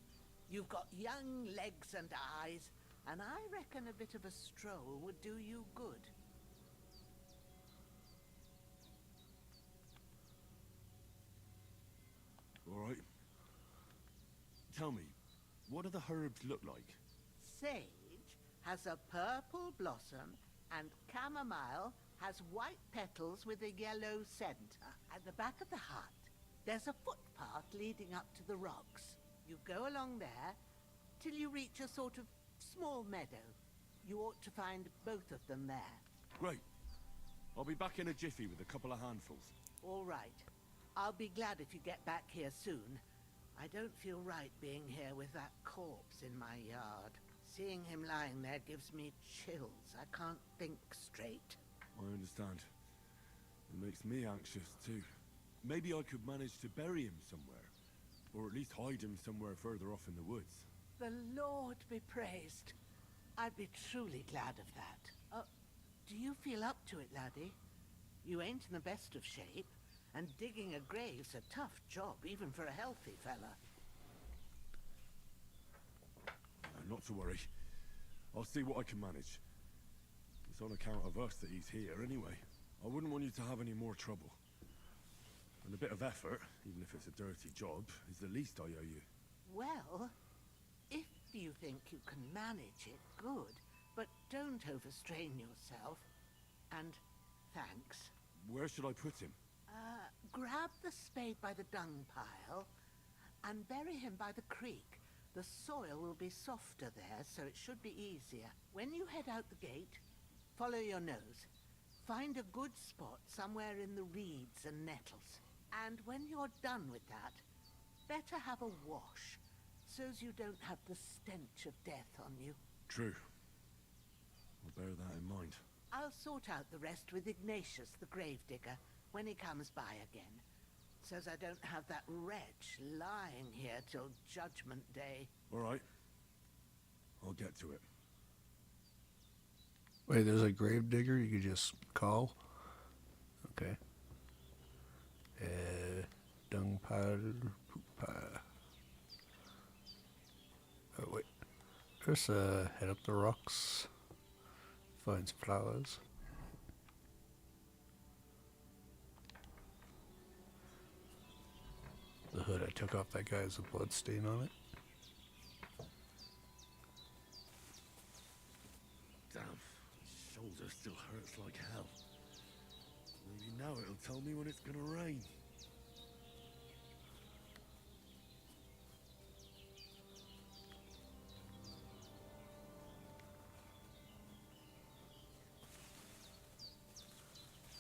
[SPEAKER 14] You've got young legs and eyes, and I reckon a bit of a stroll would do you good.
[SPEAKER 6] All right. Tell me, what do the herbs look like?
[SPEAKER 14] Sage has a purple blossom, and chamomile has white petals with a yellow center. At the back of the hut, there's a footpath leading up to the rocks. You go along there till you reach a sort of small meadow. You ought to find both of them there.
[SPEAKER 6] Great. I'll be back in a jiffy with a couple of handfuls.
[SPEAKER 14] All right. I'll be glad if you get back here soon. I don't feel right being here with that corpse in my yard. Seeing him lying there gives me chills. I can't think straight.
[SPEAKER 6] I understand. It makes me anxious, too. Maybe I could manage to bury him somewhere. Or at least hide him somewhere further off in the woods.
[SPEAKER 14] The Lord be praised. I'd be truly glad of that. Do you feel up to it, laddie? You ain't in the best of shape, and digging a grave's a tough job, even for a healthy fella.
[SPEAKER 6] Not to worry. I'll see what I can manage. It's on account of us that he's here, anyway. I wouldn't want you to have any more trouble. And a bit of effort, even if it's a dirty job, is the least I owe you.
[SPEAKER 14] Well, if you think you can manage it, good. But don't overstrain yourself. And thanks.
[SPEAKER 6] Where should I put him?
[SPEAKER 14] Grab the spade by the dung pile and bury him by the creek. The soil will be softer there, so it should be easier. When you head out the gate, follow your nose. Find a good spot somewhere in the reeds and nettles. And when you're done with that, better have a wash, so's you don't have the stench of death on you.
[SPEAKER 6] True. I'll bear that in mind.
[SPEAKER 14] I'll sort out the rest with Ignatius, the gravedigger, when he comes by again, so's I don't have that wretch lying here till Judgment Day.
[SPEAKER 6] All right. I'll get to it.
[SPEAKER 1] Wait, there's a gravedigger you could just call? Okay. Dung pile, poop pile. Oh, wait. There's head up the rocks. Find some flowers. The hood I took off that guy has a blood stain on it.
[SPEAKER 6] Damn. Shoulder still hurts like hell. Maybe now it'll tell me when it's gonna rain.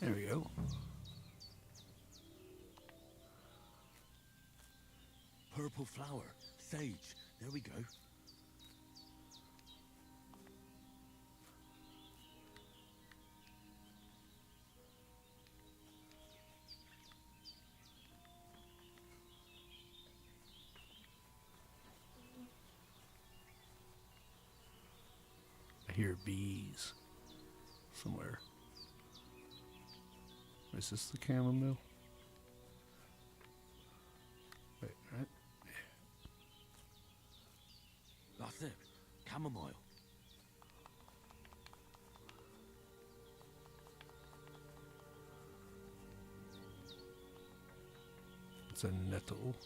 [SPEAKER 1] There we go.
[SPEAKER 6] Purple flower. Sage. There we go.
[SPEAKER 1] I hear bees somewhere. Is this the chamomile? Wait, right?
[SPEAKER 6] That's it. Chamomile.
[SPEAKER 1] It's a nettle.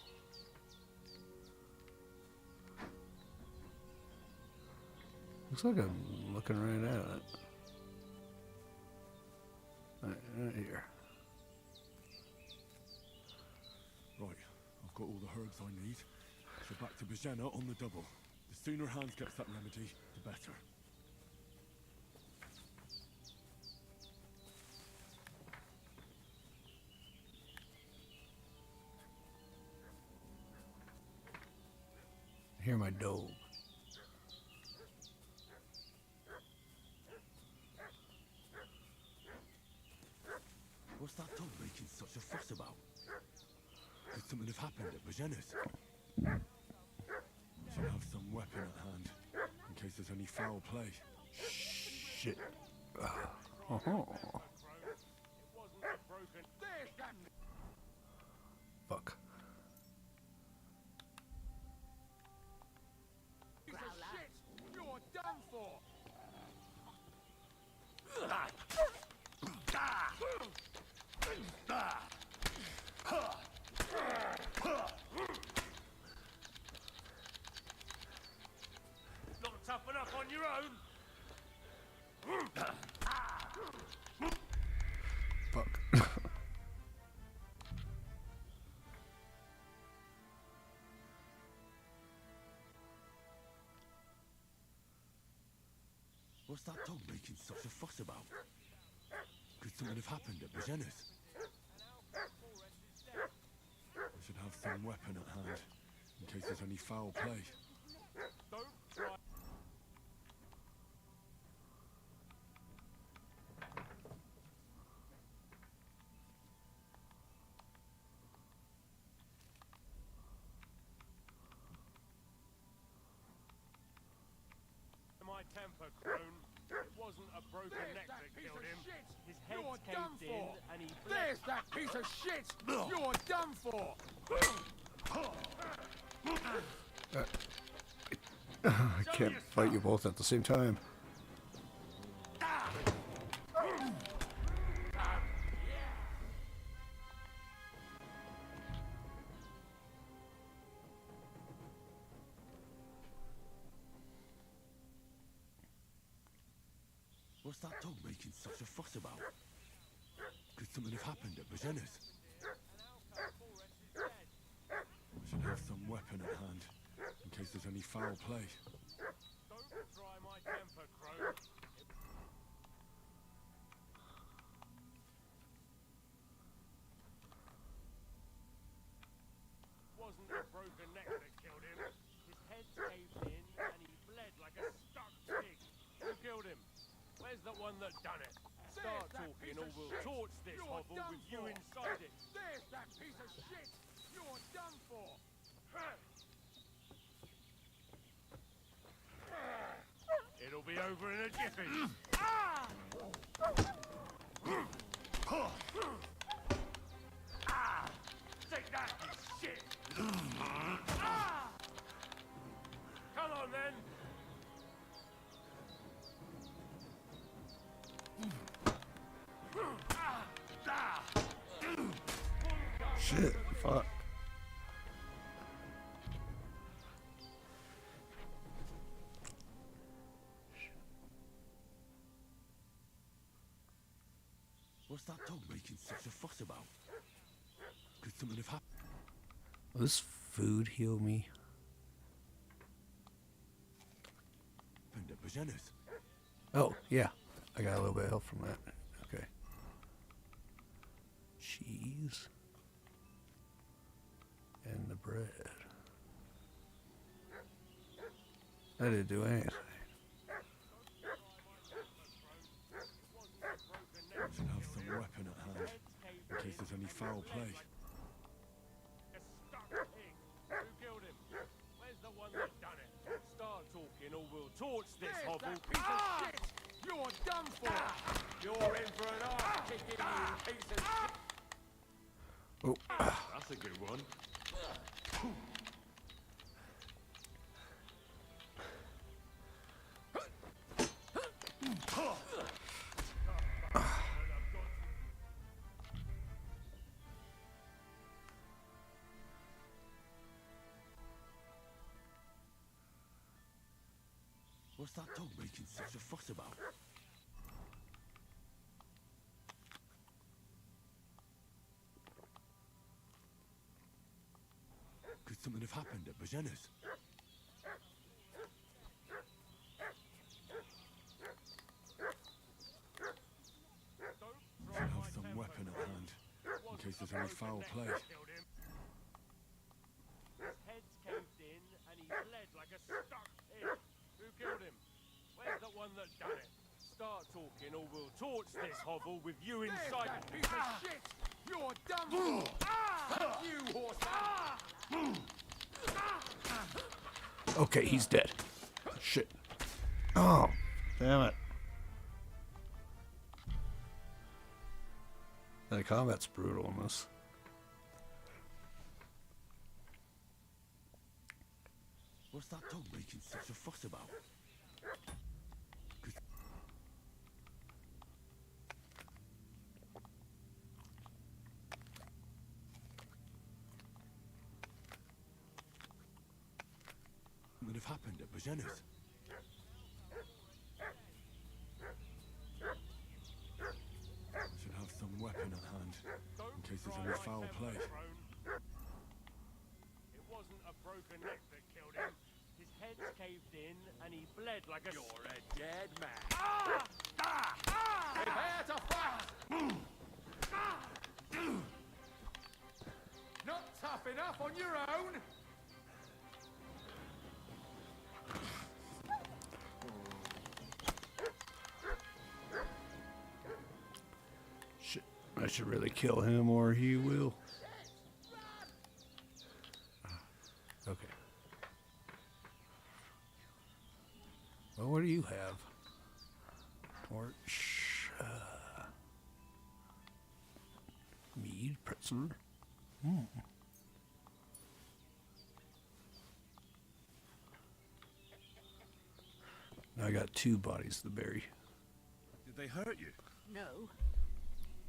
[SPEAKER 1] Looks like I'm looking right at it. Right here.
[SPEAKER 6] Right, I've got all the herbs I need. So back to Bajena on the double. The sooner Hans gets that remedy, the better.
[SPEAKER 1] I hear my dog.
[SPEAKER 6] What's that dog making such a fuss about? Could something have happened at Bajena's? Should have some weapon at hand, in case there's any foul play.
[SPEAKER 1] Shit. Oh. Fuck.
[SPEAKER 16] Piece of shit! You're done for!
[SPEAKER 5] Not tough enough on your own?
[SPEAKER 1] Fuck.
[SPEAKER 6] What's that dog making such a fuss about? Could something have happened at Bajena's? I should have some weapon at hand, in case there's any foul play.
[SPEAKER 5] Don't try. My temper, Crone. It wasn't a broken neck that killed him. His head caved in and he bled.
[SPEAKER 16] There's that piece of shit! You're done for!
[SPEAKER 1] I can't fight you both at the same time.
[SPEAKER 6] What's that dog making such a fuss about? Could something have happened at Bajena's? I should have some weapon at hand, in case there's any foul play.
[SPEAKER 5] Don't try my temper, Crone. It wasn't a broken neck that killed him. His head caved in and he bled like a stuck pig. Who killed him? Where's the one that done it? Start talking or we'll torch this hovel with you inside it.
[SPEAKER 16] There's that piece of shit! You're done for!
[SPEAKER 5] It'll be over in a jiffy. Take that, you shit! Come on then!
[SPEAKER 1] Shit, fuck.
[SPEAKER 6] What's that dog making such a fuss about? Could something have happened?
[SPEAKER 1] Will this food heal me?
[SPEAKER 6] At Bajena's?
[SPEAKER 1] Oh, yeah. I got a little bit of help from that. Okay. Cheese. And the bread. That didn't do anything.
[SPEAKER 6] Should have some weapon at hand, in case there's any foul play.
[SPEAKER 5] A stuck pig. Who killed him? Where's the one that done it? Start talking or we'll torch this hovel.
[SPEAKER 16] That piece of shit! You're done for!
[SPEAKER 5] You're in for an arse kicking, you piece of shit.
[SPEAKER 1] Oh.
[SPEAKER 5] That's a good one.
[SPEAKER 6] What's that dog making such a fuss about? Could something have happened at Bajena's? Should have some weapon at hand, in case there's any foul play.
[SPEAKER 5] His head's caved in and he bled like a stuck pig. Who killed him? Where's the one that done it? Start talking or we'll torch this hovel with you inside
[SPEAKER 16] That piece of shit! You're done for! You horseman!
[SPEAKER 1] Okay, he's dead. Shit. Oh, damn it. The combat's brutal in this.
[SPEAKER 6] What's that dog making such a fuss about? What have happened at Bajena's? I should have some weapon at hand, in case there's any foul play.
[SPEAKER 5] It wasn't a broken neck that killed him. His head's caved in and he bled like a...
[SPEAKER 7] You're a dead man.
[SPEAKER 5] Ah! Ah! Ah!
[SPEAKER 7] Prepare to fight! Not tough enough on your own?
[SPEAKER 1] Shit. I should really kill him or he will. Okay. Well, what do you have? Torch. Mead, pretzel. Now I got 2 bodies to bury.
[SPEAKER 6] Did they hurt you?
[SPEAKER 14] No,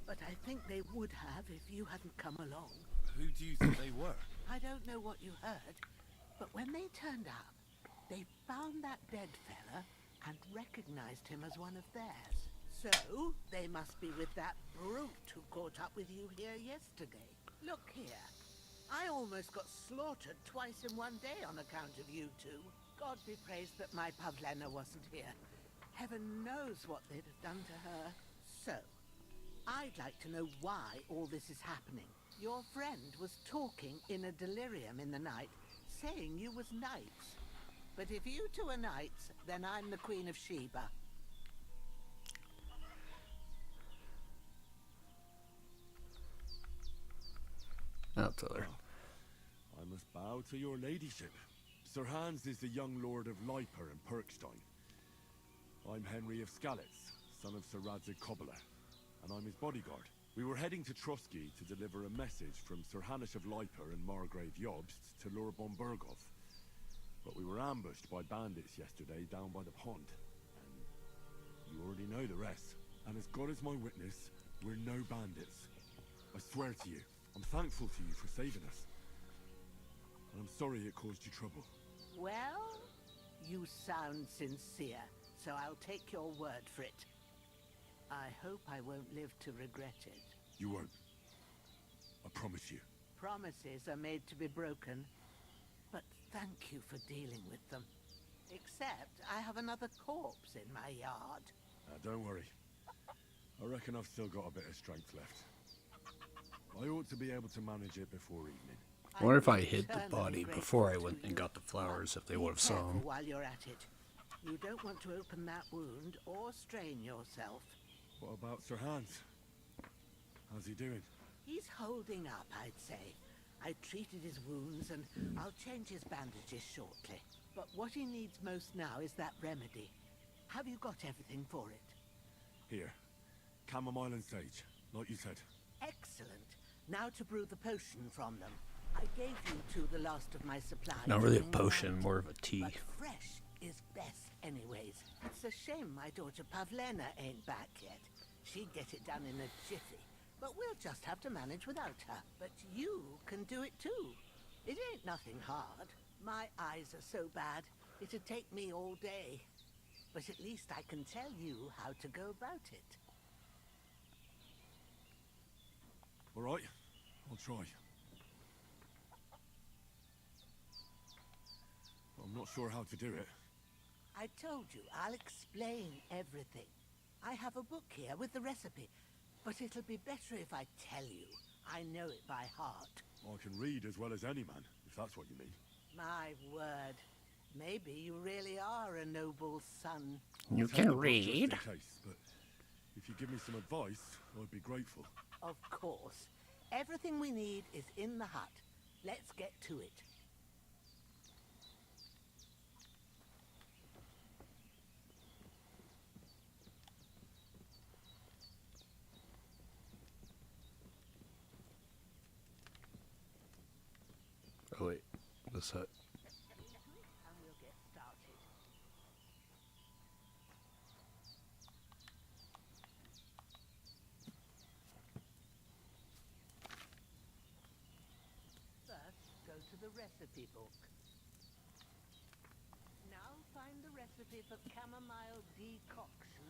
[SPEAKER 14] but I think they would have if you hadn't come along.
[SPEAKER 6] Who do you think they were?
[SPEAKER 14] I don't know what you heard, but when they turned up, they found that dead fella and recognized him as one of theirs. So, they must be with that brute who caught up with you here yesterday. Look here. I almost got slaughtered twice in one day on account of you two. God be praised that my Pavlena wasn't here. Heaven knows what they'd have done to her. So, I'd like to know why all this is happening. Your friend was talking in a delirium in the night, saying you was knights. But if you two are knights, then I'm the Queen of Sheba.
[SPEAKER 1] I'll tell her.
[SPEAKER 6] I must bow to your ladyship. Sir Hans is the young lord of Leiper and Perkstein. I'm Henry of Skalitz, son of Sir Radzig Kobyla, and I'm his bodyguard. We were heading to Trotsky to deliver a message from Sir Hanush of Leiper and Margrave Jobst to Lord Bombergov. But we were ambushed by bandits yesterday down by the pond. And you already know the rest. And as God is my witness, we're no bandits. I swear to you, I'm thankful to you for saving us. And I'm sorry it caused you trouble.
[SPEAKER 14] Well, you sound sincere, so I'll take your word for it. I hope I won't live to regret it.
[SPEAKER 6] You won't. I promise you.
[SPEAKER 14] Promises are made to be broken, but thank you for dealing with them. Except I have another corpse in my yard.
[SPEAKER 6] Don't worry. I reckon I've still got a bit of strength left. I ought to be able to manage it before evening.
[SPEAKER 1] I wonder if I hid the body before I went and got the flowers, if they would have saw
[SPEAKER 14] Careful
[SPEAKER 1] him.
[SPEAKER 14] while you're at it. You don't want to open that wound or strain yourself.
[SPEAKER 6] What about Sir Hans? How's he doing?
[SPEAKER 14] He's holding up, I'd say. I treated his wounds and I'll change his bandages shortly. But what he needs most now is that remedy. Have you got everything for it?
[SPEAKER 6] Here. Chamomile and sage, like you said.
[SPEAKER 14] Excellent. Now to brew the potion from them. I gave you two the last of my supplies.
[SPEAKER 1] Not really a potion, more of a tea.
[SPEAKER 14] But fresh is best anyways. It's a shame my daughter Pavlena ain't back yet. She'd get it done in a jiffy. But we'll just have to manage without her. But you can do it too. It ain't nothing hard. My eyes are so bad, it'd take me all day. But at least I can tell you how to go about it.
[SPEAKER 6] All right, I'll try. I'm not sure how to do it.
[SPEAKER 14] I told you, I'll explain everything. I have a book here with the recipe, but it'll be better if I tell you. I know it by heart.
[SPEAKER 6] I can read as well as any man, if that's what you mean.
[SPEAKER 14] My word. Maybe you really are a noble son.
[SPEAKER 1] You
[SPEAKER 6] I'll take
[SPEAKER 1] can
[SPEAKER 6] the book just in
[SPEAKER 1] read.
[SPEAKER 6] case, but if you give me some advice, I'd be grateful.
[SPEAKER 14] Of course. Everything we need is in the hut. Let's get to it.
[SPEAKER 1] Oh wait, this hut.
[SPEAKER 14] And we'll get started. First, go to the recipe book. Now find the recipe for chamomile decoction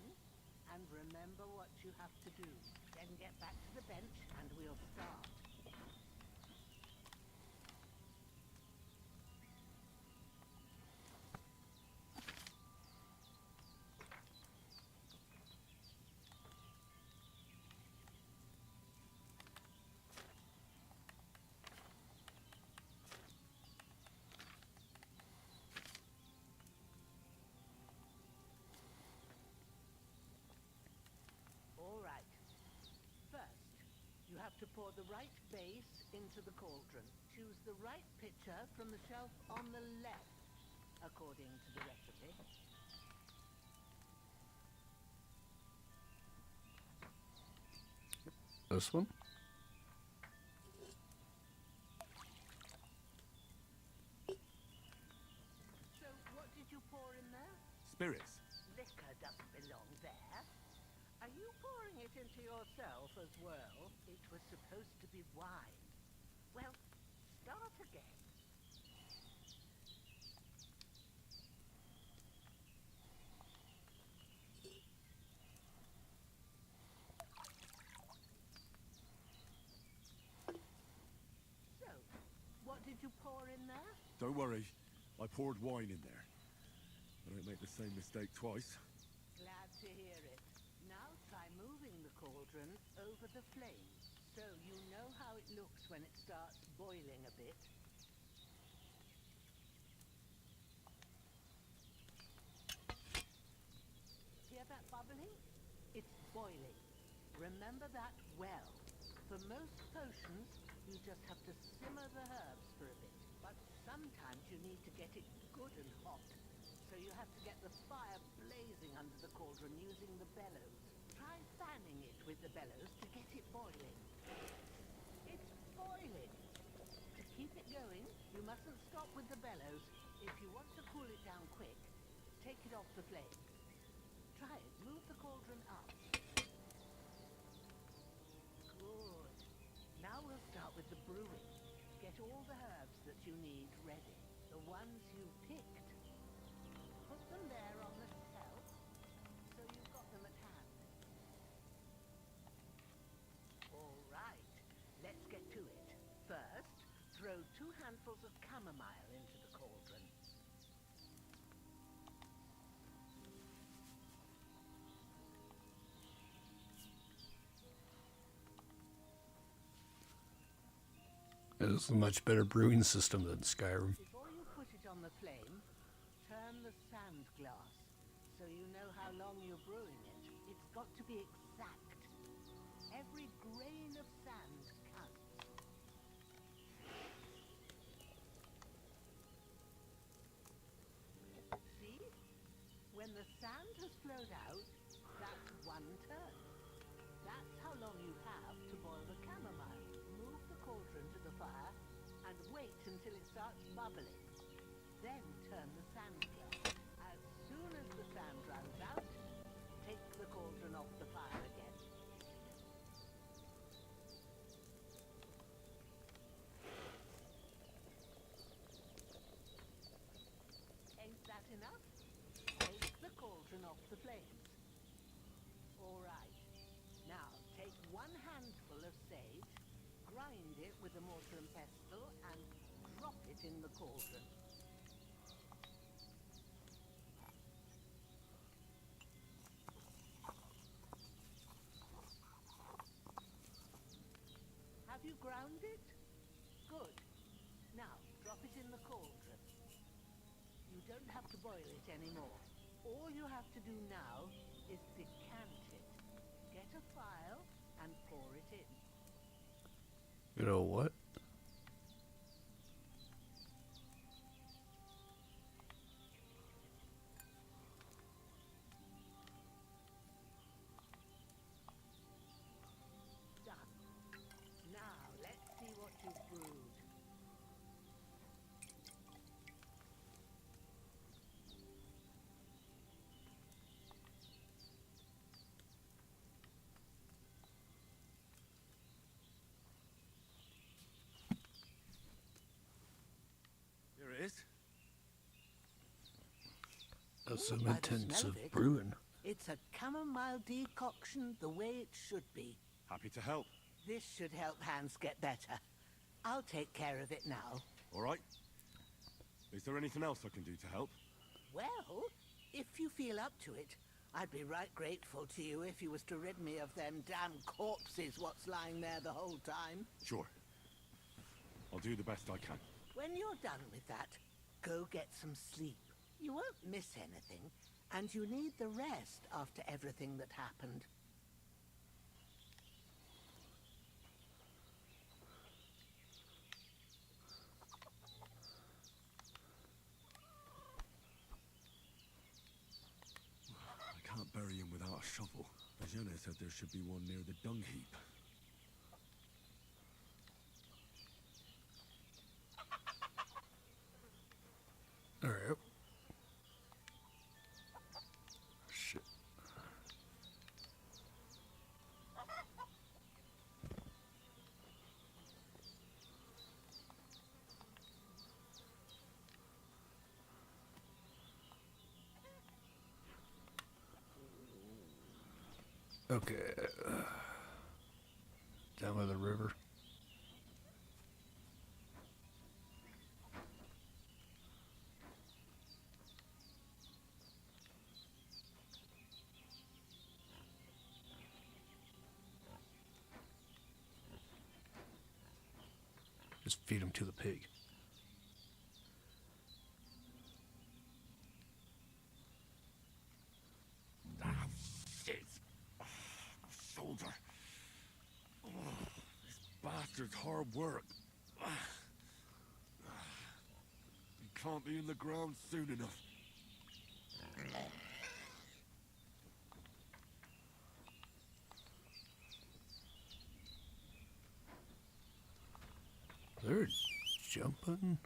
[SPEAKER 14] and remember what you have to do. Then get back to the bench and we'll start. All right. First, you have to pour the right base into the cauldron. Choose the right pitcher from the shelf on the left, according to the recipe.
[SPEAKER 1] This one?
[SPEAKER 14] So, what did you pour in there?
[SPEAKER 6] Spirits.
[SPEAKER 14] Liquor doesn't belong there. Are you pouring it into yourself as well? It was supposed to be wine. Well, start again. So, what did you pour in there?
[SPEAKER 6] Don't worry, I poured wine in there. I don't make the same mistake twice.
[SPEAKER 14] Glad to hear it. Now try moving the cauldron over the flame, so you know how it looks when it starts boiling a bit. Hear that bubbling? It's boiling. Remember that well. For most potions, you just have to simmer the herbs for a bit. But sometimes you need to get it good and hot. So you have to get the fire blazing under the cauldron using the bellows. Try fanning it with the bellows to get it boiling. It's boiling. To keep it going, you mustn't stop with the bellows. If you want to cool it down quick, take it off the flame. Try it. Move the cauldron up. Good. Now we'll start with the brewing. Get all the herbs that you need ready. The ones you picked. Put them there on the shelf, so you've got them at hand. All right, let's get to it. First, throw 2 handfuls of chamomile into the cauldron.
[SPEAKER 1] It's a much better brewing system than Skyrim.
[SPEAKER 14] Before you put it on the flame, turn the sand glass, so you know how long you're brewing it. It's got to be exact. Every grain of sand counts. See? When the sand has flowed out, that's 1 turn. That's how long you have to boil the chamomile. Move the cauldron to the fire and wait until it starts bubbling. Then turn the sand glass. As soon as the sand runs out, take the cauldron off the fire again. Ain't that enough? Take the cauldron off the flames. All right. Now, take 1 handful of sage, grind it with a mortar and pestle, and drop it in the cauldron. Have you ground it? Good. Now, drop it in the cauldron. You don't have to boil it anymore. All you have to do now is decant it. Get a file and pour it in.
[SPEAKER 1] You know what?
[SPEAKER 14] Done. Now, let's see what you've brewed.
[SPEAKER 1] That's some
[SPEAKER 9] by the
[SPEAKER 1] intensive
[SPEAKER 9] smell of it.
[SPEAKER 1] brewing.
[SPEAKER 9] It's a chamomile decoction the way it should be.
[SPEAKER 6] Happy to help.
[SPEAKER 9] This should help Hans get better. I'll take care of it now.
[SPEAKER 6] All right. Is there anything else I can do to help?
[SPEAKER 9] Well, if you feel up to it, I'd be right grateful to you if you was to rid me of them damn corpses what's lying there the whole time.
[SPEAKER 6] Sure. I'll do the best I can.
[SPEAKER 9] When you're done with that, go get some sleep. You won't miss anything, and you need the rest after everything that happened.
[SPEAKER 6] I can't bury him without a shovel. Jenna said there should be one near the dung heap.
[SPEAKER 1] Alright. Shit. Okay. Down by the river. Just feed him to the pig.
[SPEAKER 6] Ah, shit. Shoulder. Oh, this bastard's hard work. He can't be in the ground soon enough.
[SPEAKER 1] They're jumping.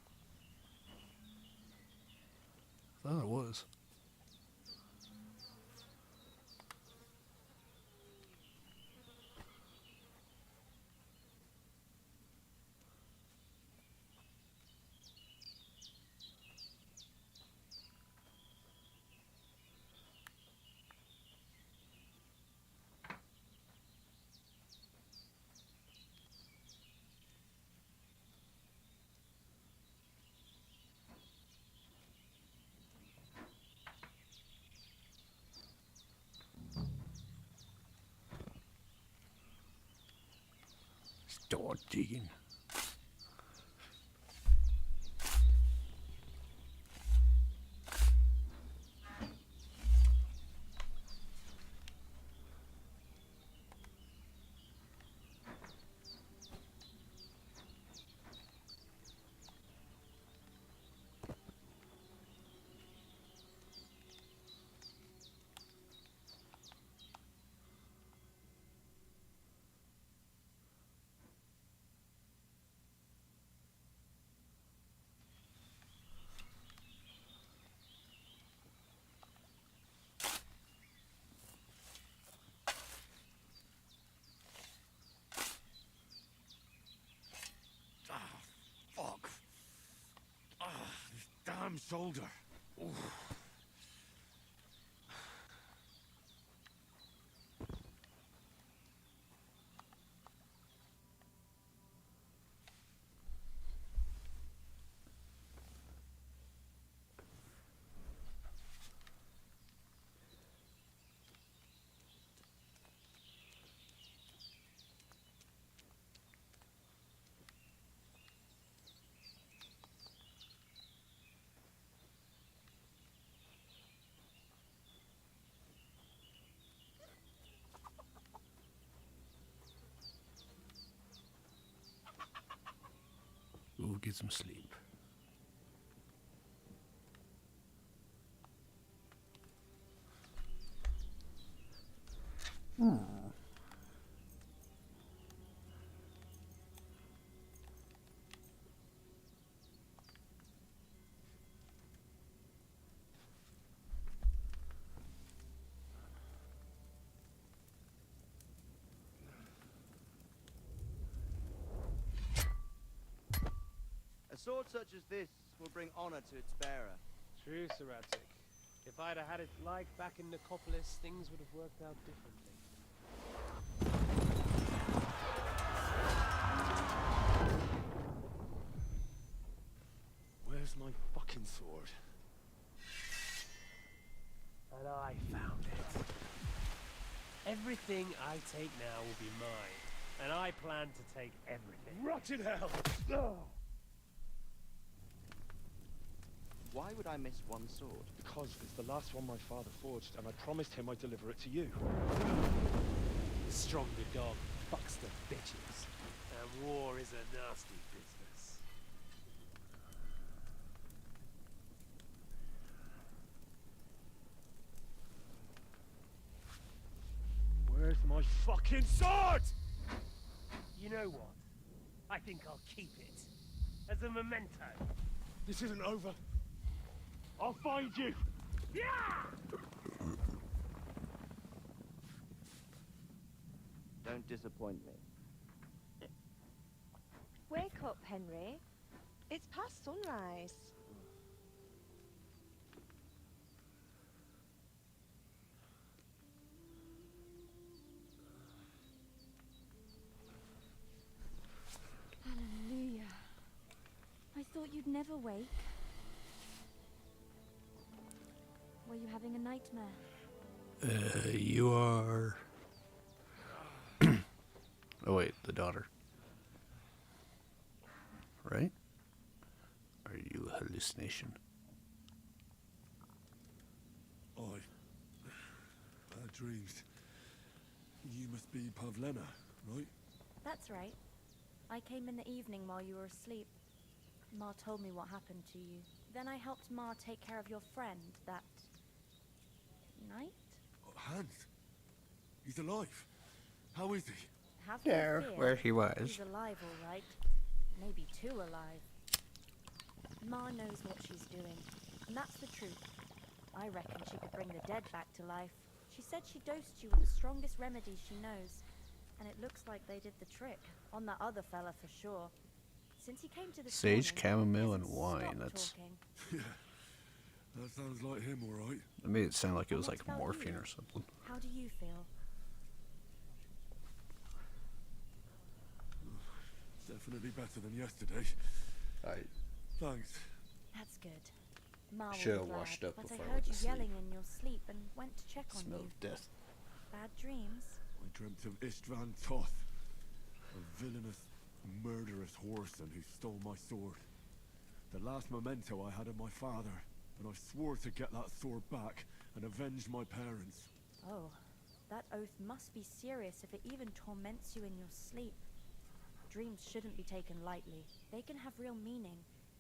[SPEAKER 1] I thought it was. Start digging.
[SPEAKER 6] Fuck. This damn shoulder. Oof.
[SPEAKER 1] We'll get some sleep.
[SPEAKER 18] A sword such as this will bring honor to its bearer.
[SPEAKER 19] True, Sir Radzik.
[SPEAKER 18] If I'd have had it like back in Nicopolis, things would have worked out differently.
[SPEAKER 13] Where's my fucking sword?
[SPEAKER 18] And I found it. Everything I take now will be mine, and I plan to take everything.
[SPEAKER 13] Rot in hell! Oh.
[SPEAKER 19] Why would I miss one sword?
[SPEAKER 13] Because it's the last one my father forged, and I promised him I'd deliver it to you.
[SPEAKER 18] The stronger dog fucks the bitches, and war is a nasty business.
[SPEAKER 13] Where's my fucking sword?
[SPEAKER 18] You know what? I think I'll keep it as a memento.
[SPEAKER 13] This isn't over. I'll find you!
[SPEAKER 18] Yeah!
[SPEAKER 19] Don't disappoint me.
[SPEAKER 17] Wake up, Henry. It's past sunrise.
[SPEAKER 2] Hallelujah. I thought you'd never wake. Were you having a nightmare?
[SPEAKER 1] You are... Oh wait, the daughter. Right? Are you a hallucination?
[SPEAKER 6] Bad dreams. You must be Pavlena, right?
[SPEAKER 2] That's right. I came in the evening while you were asleep. Ma told me what happened to you. Then I helped Ma take care of your friend that night?
[SPEAKER 6] Hans. He's alive. How is he?
[SPEAKER 2] Have no
[SPEAKER 1] There,
[SPEAKER 2] fear.
[SPEAKER 1] where he was.
[SPEAKER 2] He's alive, all right. Maybe too alive. Ma knows what she's doing, and that's the truth. I reckon she could bring the dead back to life. She said she dosed you with the strongest remedies she knows, and it looks like they did the trick on that other fella for sure. Since he came to the
[SPEAKER 1] Sage, chamomile, and wine. That's...
[SPEAKER 6] Yeah. That sounds like him, all right.
[SPEAKER 1] It made it sound like it was
[SPEAKER 2] And
[SPEAKER 1] like
[SPEAKER 2] what about
[SPEAKER 1] morphine
[SPEAKER 2] you?
[SPEAKER 1] or something.
[SPEAKER 2] How do you feel?
[SPEAKER 6] Definitely better than yesterday. Thanks.
[SPEAKER 2] That's good. Ma will be
[SPEAKER 1] Should've
[SPEAKER 2] glad,
[SPEAKER 1] washed up
[SPEAKER 2] but
[SPEAKER 1] before
[SPEAKER 2] I
[SPEAKER 1] I
[SPEAKER 2] heard
[SPEAKER 1] went
[SPEAKER 2] you
[SPEAKER 1] to sleep.
[SPEAKER 2] yelling in your sleep and went to check on
[SPEAKER 1] Smell
[SPEAKER 2] you.
[SPEAKER 1] of death.
[SPEAKER 2] Bad dreams?
[SPEAKER 6] I dreamt of Istvan Toth, a villainous, murderous whoreson who stole my sword. The last memento I had of my father, and I swore to get that sword back and avenge my parents.
[SPEAKER 2] Oh, that oath must be serious if it even torments you in your sleep. Dreams shouldn't be taken lightly. They can have real meaning,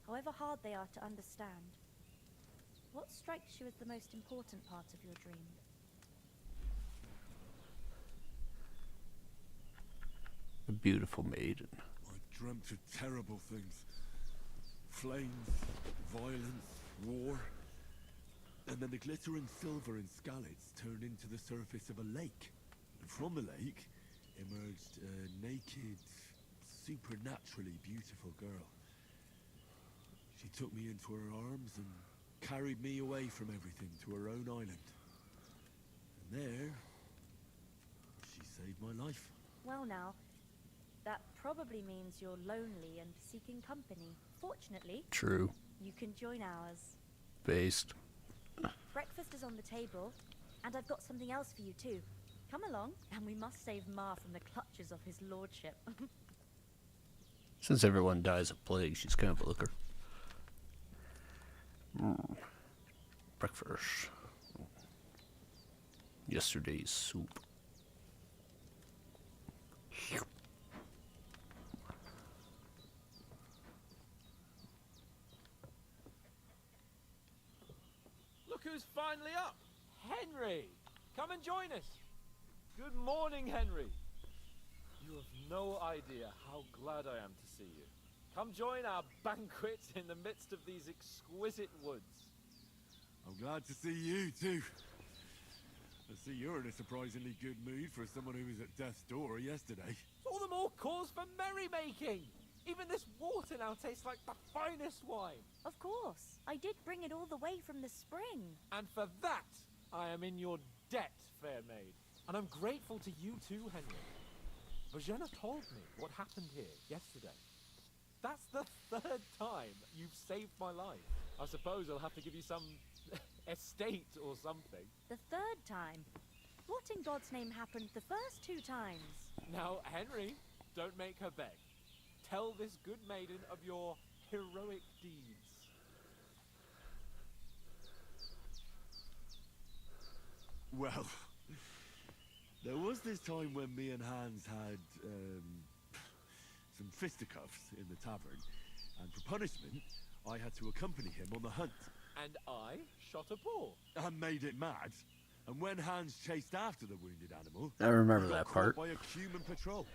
[SPEAKER 2] however hard they are to understand. What strikes you as the most important part of your dream?
[SPEAKER 1] A beautiful maiden.
[SPEAKER 6] I dreamt of terrible things. Flames, violence, war. And then the glittering silver and scallops turned into the surface of a lake. And from the lake emerged a naked, supernaturally beautiful girl. She took me into her arms and carried me away from everything to her own island. And there, she saved my life.
[SPEAKER 2] Well now, that probably means you're lonely and seeking company. Fortunately,
[SPEAKER 1] True.
[SPEAKER 2] you can join ours.
[SPEAKER 1] Based.
[SPEAKER 2] Breakfast is on the table, and I've got something else for you too. Come along, and we must save Ma from the clutches of his lordship.
[SPEAKER 1] Since everyone dies of plague, she's kind of a looker. Breakfast. Yesterday's soup.
[SPEAKER 3] Look who's finally up! Henry! Come and join us! Good morning, Henry! You have no idea how glad I am to see you. Come join our banquet in the midst of these exquisite woods.
[SPEAKER 6] I'm glad to see you too. I see you're in a surprisingly good mood for someone who was at death's door yesterday.
[SPEAKER 3] All the more cause for merrymaking! Even this water now tastes like the finest wine.
[SPEAKER 2] Of course. I did bring it all the way from the spring.
[SPEAKER 3] And for that, I am in your debt, fair maid. And I'm grateful to you too, Henry. Bojana told me what happened here yesterday. That's the third time you've saved my life. I suppose I'll have to give you some estate or something.
[SPEAKER 2] The third time? What in God's name happened the first 2 times?
[SPEAKER 3] Now, Henry, don't make her beg. Tell this good maiden of your heroic deeds.
[SPEAKER 6] Well, there was this time when me and Hans had, some fisticuffs in the tavern, and for punishment, I had to accompany him on the hunt.
[SPEAKER 3] And I shot a boar.
[SPEAKER 6] And made it mad. And when Hans chased after the wounded animal,
[SPEAKER 1] I remember
[SPEAKER 6] he got
[SPEAKER 1] that
[SPEAKER 6] caught
[SPEAKER 1] part.
[SPEAKER 6] by a human patrol.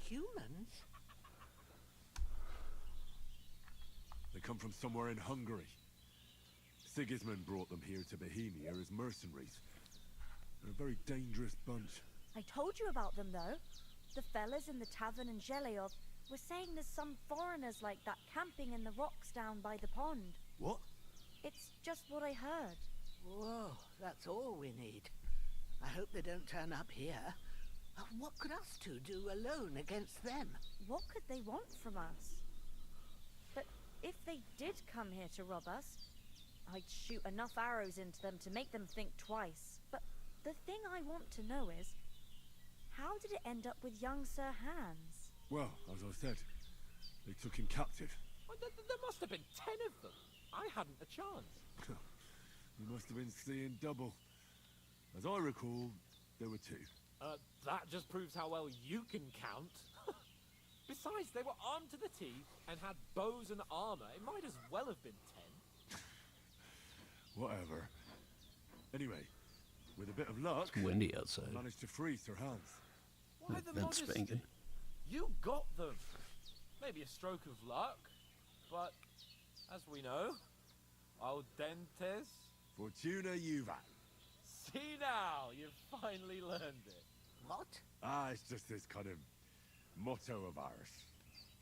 [SPEAKER 14] Humans?
[SPEAKER 6] They come from somewhere in Hungary. Sigismund brought them here to Bohemia as mercenaries. They're a very dangerous bunch.
[SPEAKER 2] I told you about them, though. The fellas in the tavern in Zheleov were saying there's some foreigners like that camping in the rocks down by the pond.
[SPEAKER 6] What?
[SPEAKER 2] It's just what I heard.
[SPEAKER 14] Whoa, that's all we need. I hope they don't turn up here. What could us two do alone against them?
[SPEAKER 2] What could they want from us? But if they did come here to rob us, I'd shoot enough arrows into them to make them think twice. But the thing I want to know is, how did it end up with young Sir Hans?
[SPEAKER 6] Well, as I said, they took him captive.
[SPEAKER 3] Well, there must have been 10 of them. I hadn't a chance.
[SPEAKER 6] You must have been seeing double. As I recall, there were 2.
[SPEAKER 3] That just proves how well you can count. Besides, they were armed to the teeth and had bows and armor. It might as well have been 10.
[SPEAKER 6] Whatever. Anyway, with a bit of luck,
[SPEAKER 1] It's windy outside.
[SPEAKER 6] I managed to free Sir Hans.
[SPEAKER 3] Why the
[SPEAKER 1] That's
[SPEAKER 3] modesty?
[SPEAKER 1] spanking.
[SPEAKER 3] You got them. Maybe a stroke of luck, but as we know, audentes.
[SPEAKER 6] Fortuna juvat.
[SPEAKER 3] See now, you've finally learned it.
[SPEAKER 14] What?
[SPEAKER 6] Ah, it's just this kind of motto of ours.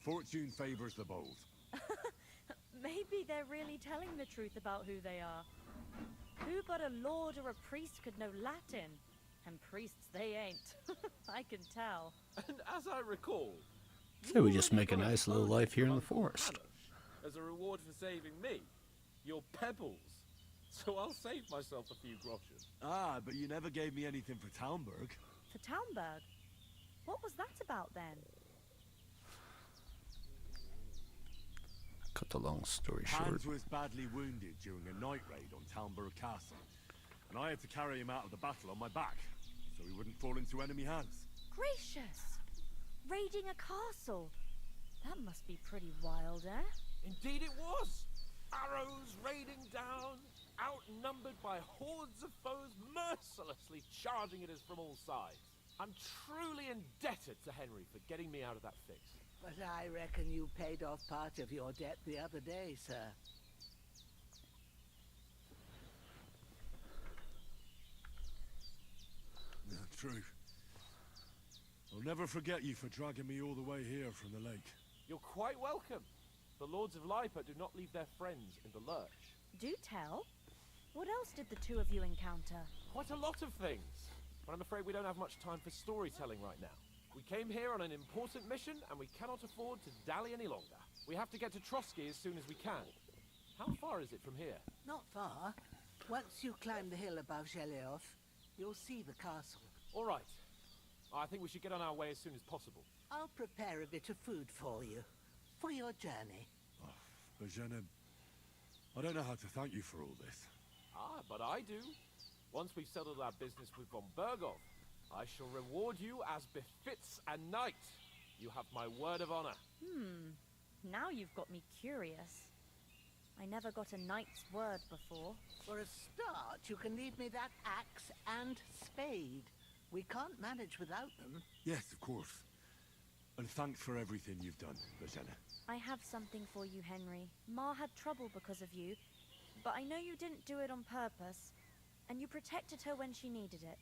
[SPEAKER 6] Fortune favors the bold.
[SPEAKER 2] Maybe they're really telling the truth about who they are. Who but a lord or a priest could know Latin? And priests they ain't. I can tell.
[SPEAKER 3] And as I recall,
[SPEAKER 1] So we just make a nice little life here in the forest.
[SPEAKER 3] as a reward for saving me, your pebbles. So I'll save myself a few groschen.
[SPEAKER 6] Ah, but you never gave me anything for Talmberg.
[SPEAKER 2] For Talmberg? What was that about then?
[SPEAKER 1] Cut the long story short.
[SPEAKER 6] Hans was badly wounded during a night raid on Talmberg Castle, and I had to carry him out of the battle on my back, so he wouldn't fall into enemy hands.
[SPEAKER 2] Gracious! Raiding a castle? That must be pretty wild, eh?
[SPEAKER 3] Indeed it was! Arrows raining down, outnumbered by hordes of foes mercilessly charging at us from all sides. I'm truly indebted to Henry for getting me out of that fix.
[SPEAKER 14] But I reckon you paid off part of your debt the other day, sir.
[SPEAKER 6] Yeah, true. I'll never forget you for dragging me all the way here from the lake.
[SPEAKER 3] You're quite welcome. The Lords of Lipa do not leave their friends in the lurch.
[SPEAKER 2] Do tell. What else did the two of you encounter?
[SPEAKER 3] Quite a lot of things. But I'm afraid we don't have much time for storytelling right now. We came here on an important mission, and we cannot afford to dally any longer. We have to get to Trotsky as soon as we can. How far is it from here?
[SPEAKER 14] Not far. Once you climb the hill above Zheleov, you'll see the castle.
[SPEAKER 3] All right. I think we should get on our way as soon as possible.
[SPEAKER 14] I'll prepare a bit of food for you, for your journey.
[SPEAKER 6] Bojana, I don't know how to thank you for all this.
[SPEAKER 3] Ah, but I do. Once we've settled our business with von Bergov, I shall reward you as befits a knight. You have my word of honor.
[SPEAKER 2] Now you've got me curious. I never got a knight's word before.
[SPEAKER 14] For a start, you can leave me that axe and spade. We can't manage without them.
[SPEAKER 6] Yes, of course. And thanks for everything you've done, Bojana.
[SPEAKER 2] I have something for you, Henry. Ma had trouble because of you, but I know you didn't do it on purpose, and you protected her when she needed it.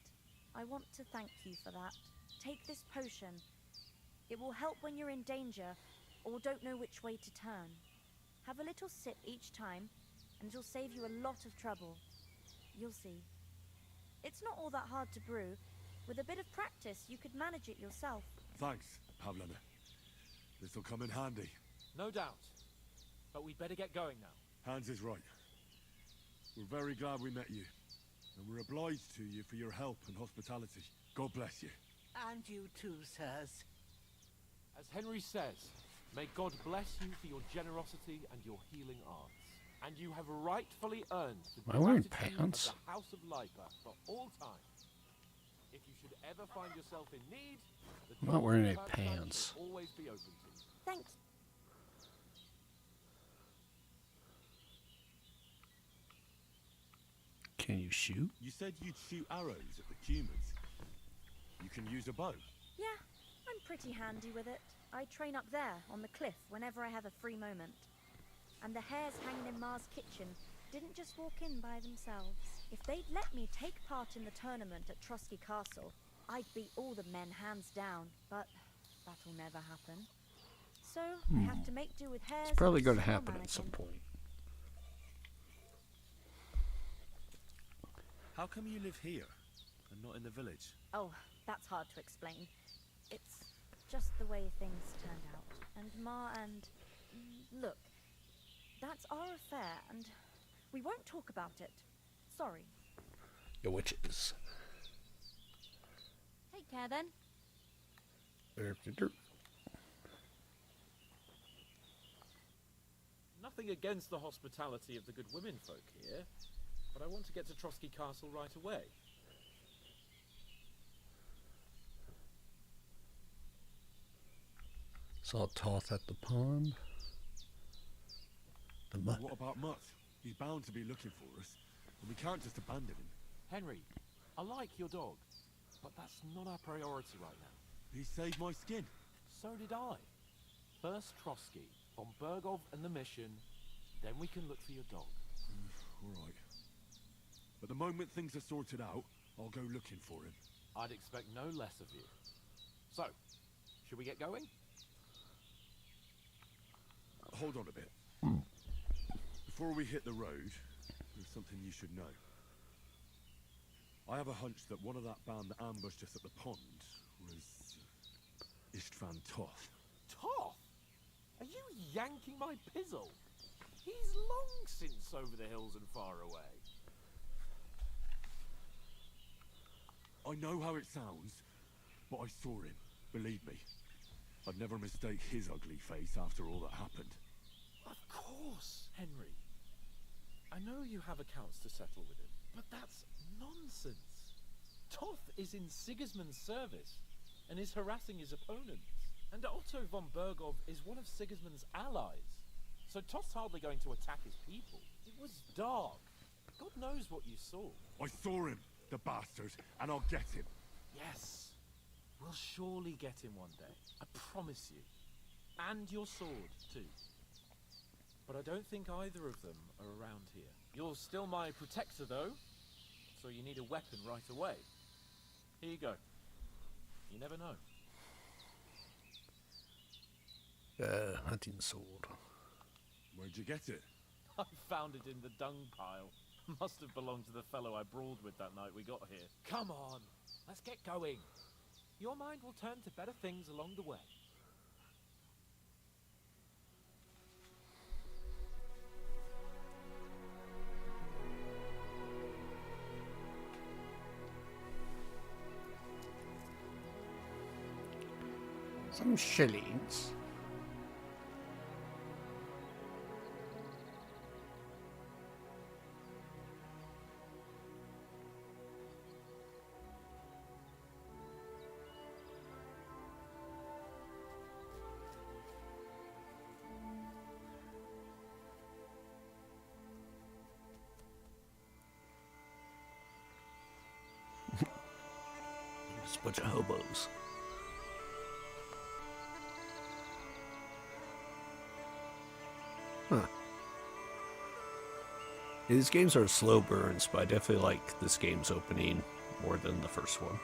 [SPEAKER 2] I want to thank you for that. Take this potion. It will help when you're in danger, or don't know which way to turn. Have a little sip each time, and it'll save you a lot of trouble. You'll see. It's not all that hard to brew. With a bit of practice, you could manage it yourself.
[SPEAKER 6] Thanks, Pavlena. This'll come in handy.
[SPEAKER 3] No doubt. But we'd better get going now.
[SPEAKER 6] Hans is right. We're very glad we met you. And we're obliged to you for your help and hospitality. God bless you.
[SPEAKER 14] And you too, sirs.
[SPEAKER 3] As Henry says, may God bless you for your generosity and your healing arts. And you have rightfully earned the
[SPEAKER 1] Am I wearing
[SPEAKER 3] gratitude
[SPEAKER 1] pants?
[SPEAKER 3] of the House of Lipa for all time. If you should ever find yourself in need, the
[SPEAKER 1] I'm not wearing
[SPEAKER 3] door
[SPEAKER 1] any
[SPEAKER 3] of Valentine's
[SPEAKER 1] pants.
[SPEAKER 3] will always be open to you.
[SPEAKER 2] Thanks.
[SPEAKER 1] Can you shoot?
[SPEAKER 6] You said you'd shoot arrows at the humans. You can use a bow.
[SPEAKER 2] Yeah, I'm pretty handy with it. I train up there, on the cliff, whenever I have a free moment. And the hares hanging in Ma's kitchen didn't just walk in by themselves. If they'd let me take part in the tournament at Trotsky Castle, I'd beat all the men hands down, but that'll never happen. So, I have to make do with hares.
[SPEAKER 1] It's probably
[SPEAKER 2] and
[SPEAKER 1] going to
[SPEAKER 2] small
[SPEAKER 1] happen at some
[SPEAKER 2] mannequin.
[SPEAKER 1] point.
[SPEAKER 8] How come you live here and not in the village?
[SPEAKER 2] Oh, that's hard to explain. It's just the way things turned out. And Ma and... Look, that's our affair, and we won't talk about it. Sorry.
[SPEAKER 1] The witches.
[SPEAKER 2] Take care, then.
[SPEAKER 3] Nothing against the hospitality of the good women folk here, but I want to get to Trotsky Castle right away.
[SPEAKER 1] Saw Toth at the pond. The mutt.
[SPEAKER 6] What about Mutt? He's bound to be looking for us, and we can't just abandon him.
[SPEAKER 3] Henry, I like your dog, but that's not our priority right now.
[SPEAKER 6] He saved my skin.
[SPEAKER 3] So did I. First Trotsky, von Bergov and the mission, then we can look for your dog.
[SPEAKER 6] All right. But the moment things are sorted out, I'll go looking for him.
[SPEAKER 3] I'd expect no less of you. So, should we get going?
[SPEAKER 6] Hold on a bit. Before we hit the road, there's something you should know. I have a hunch that one of that band that ambushed us at the pond was Istvan Toth.
[SPEAKER 3] Toth? Are you yanking my pizzle? He's long since over the hills and far away.
[SPEAKER 6] I know how it sounds, but I saw him. Believe me. I'd never mistake his ugly face after all that happened.
[SPEAKER 3] Of course, Henry. I know you have accounts to settle with him, but that's nonsense. Toth is in Sigismund's service and is harassing his opponents. And Otto von Bergov is one of Sigismund's allies. So Toth's hardly going to attack his people. It was dark. God knows what you saw.
[SPEAKER 6] I saw him, the bastard, and I'll get him.
[SPEAKER 3] Yes. We'll surely get him one day. I promise you. And your sword, too. But I don't think either of them are around here. You're still my protector, though. So you need a weapon right away. Here you go. You never know.
[SPEAKER 1] Hunting sword.
[SPEAKER 6] Where'd you get it?
[SPEAKER 3] I found it in the dung pile. Must have belonged to the fellow I brawled with that night we got here. Come on, let's get going. Your mind will turn to better things along the way.
[SPEAKER 1] Some shillings. Just a bunch of hobos. Huh. Yeah, these games are slow burns, but I definitely like this game's opening more than the first one.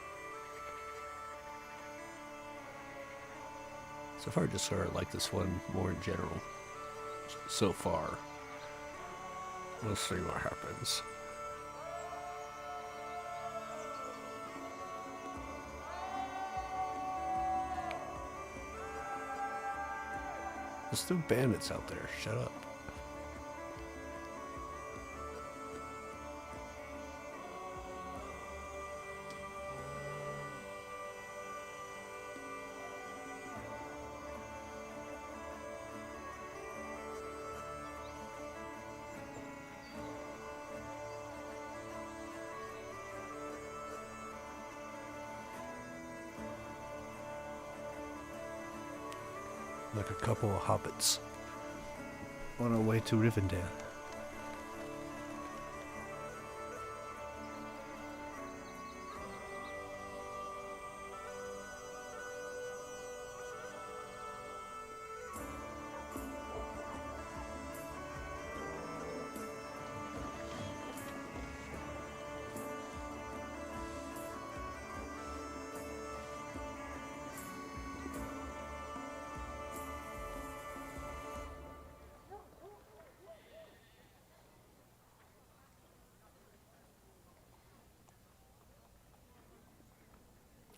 [SPEAKER 1] So far, just sort of like this one more in general. So far. We'll see what happens. There's still bandits out there. Shut up. Like a couple of hobbits on our way to Rivendell.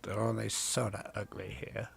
[SPEAKER 1] They're only sorta ugly here.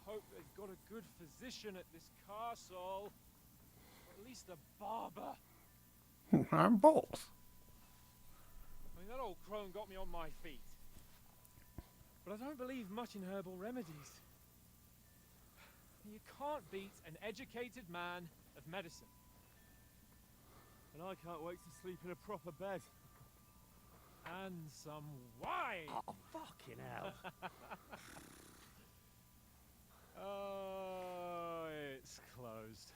[SPEAKER 3] Hope they've got a good physician at this castle. Or at least a barber.
[SPEAKER 1] I'm both.
[SPEAKER 3] I mean, that old crone got me on my feet. But I don't believe much in herbal remedies. You can't beat an educated man of medicine.
[SPEAKER 5] And I can't wait to sleep in a proper bed.
[SPEAKER 3] And some wine!
[SPEAKER 9] Oh, fucking hell.
[SPEAKER 3] Oh, it's closed.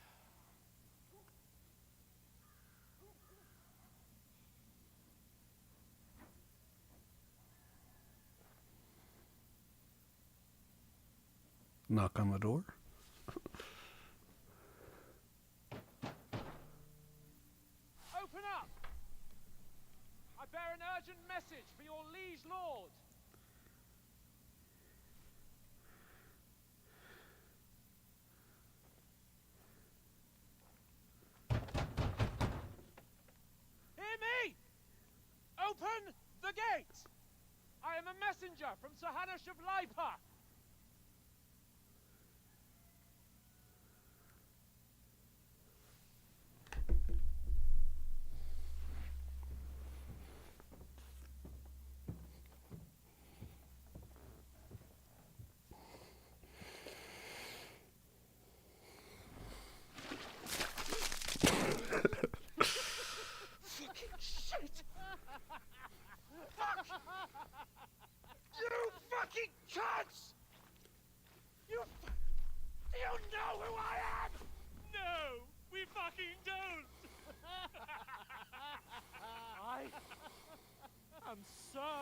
[SPEAKER 1] Knock on the door.
[SPEAKER 3] Open up! I bear an urgent message for your liege lord. Open the gate! I am a messenger from Sir Hanush of Leipa. You fucking cunts! Do you know who I am? No, we fucking don't! I am Sir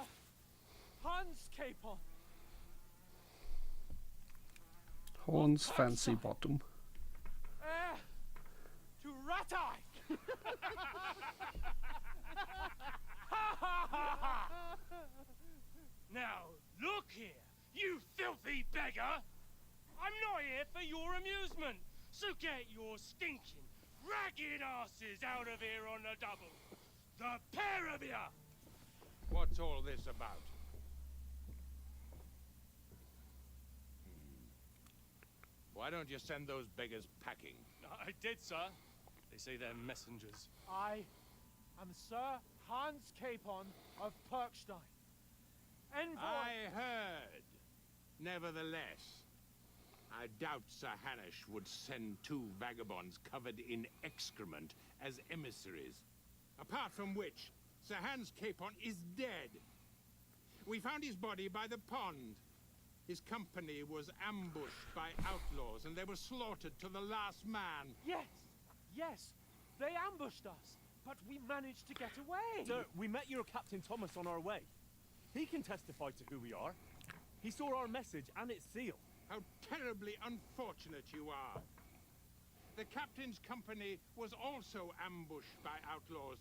[SPEAKER 3] Hans Capon.
[SPEAKER 1] Horns fancy bottom.
[SPEAKER 3] Heir to Ratai! Now, look here, you filthy beggar! I'm not here for your amusement, so get your stinking, ragged asses out of here on the double. The pair of you!
[SPEAKER 16] What's all this about? Why don't you send those beggars packing?
[SPEAKER 3] I did, sir. They say they're messengers. I am Sir Hans Capon of Perkstein. Envoy.
[SPEAKER 16] I heard. Nevertheless, I doubt Sir Hanush would send two vagabonds covered in excrement as emissaries. Apart from which,
[SPEAKER 10] Sir Hans Capon is dead. We found his body by the pond. His company was ambushed by outlaws, and they were slaughtered to the last man.
[SPEAKER 18] Yes! Yes! They ambushed us, but we managed to get away!
[SPEAKER 8] Sir, we met your Captain Thomas on our way. He can testify to who we are. He saw our message and its seal.
[SPEAKER 10] How terribly unfortunate you are. The captain's company was also ambushed by outlaws.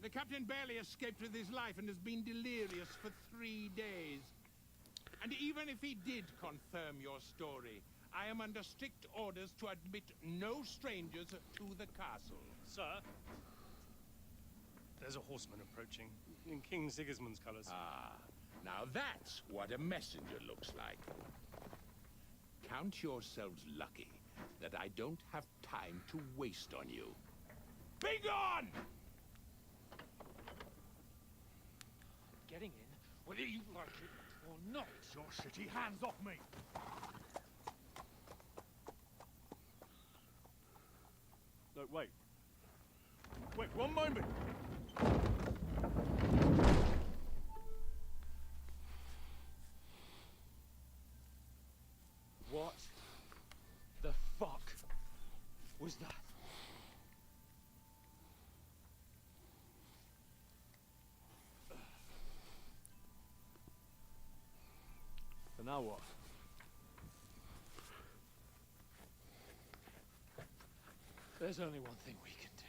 [SPEAKER 10] The captain barely escaped with his life and has been delirious for 3 days. And even if he did confirm your story, I am under strict orders to admit no strangers to the castle.
[SPEAKER 18] Sir, there's a horseman approaching, in King Sigismund's colours.
[SPEAKER 10] Ah, now that's what a messenger looks like. Count yourselves lucky that I don't have time to waste on you. Be gone!
[SPEAKER 18] Getting in, whether you like it or not.
[SPEAKER 16] Your shitty hands off me!
[SPEAKER 8] No, wait. Wait, one moment!
[SPEAKER 5] What the fuck was that?
[SPEAKER 8] So now what?
[SPEAKER 18] There's only one thing we can do.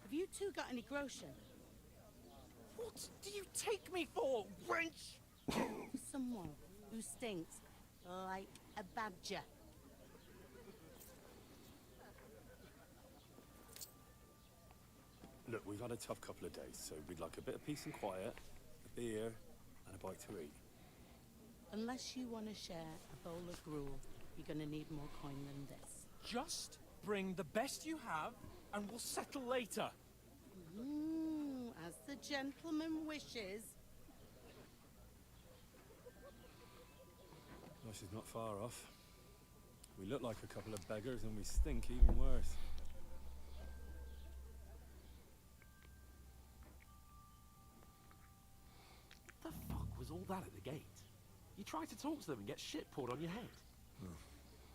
[SPEAKER 14] Have you two got any groschen?
[SPEAKER 5] What do you take me for, wench?
[SPEAKER 14] Someone who stinks like a badger.
[SPEAKER 8] Look, we've had a tough couple of days, so we'd like a bit of peace and quiet, a beer, and a bite to eat.
[SPEAKER 14] Unless you want to share a bowl of gruel, you're going to need more coin than this.
[SPEAKER 18] Just bring the best you have, and we'll settle later.
[SPEAKER 14] As the gentleman wishes.
[SPEAKER 8] Well, she's not far off. We look like a couple of beggars, and we stink even worse.
[SPEAKER 11] What the fuck was all that at the gate? You tried to talk to them and get shit poured on your head.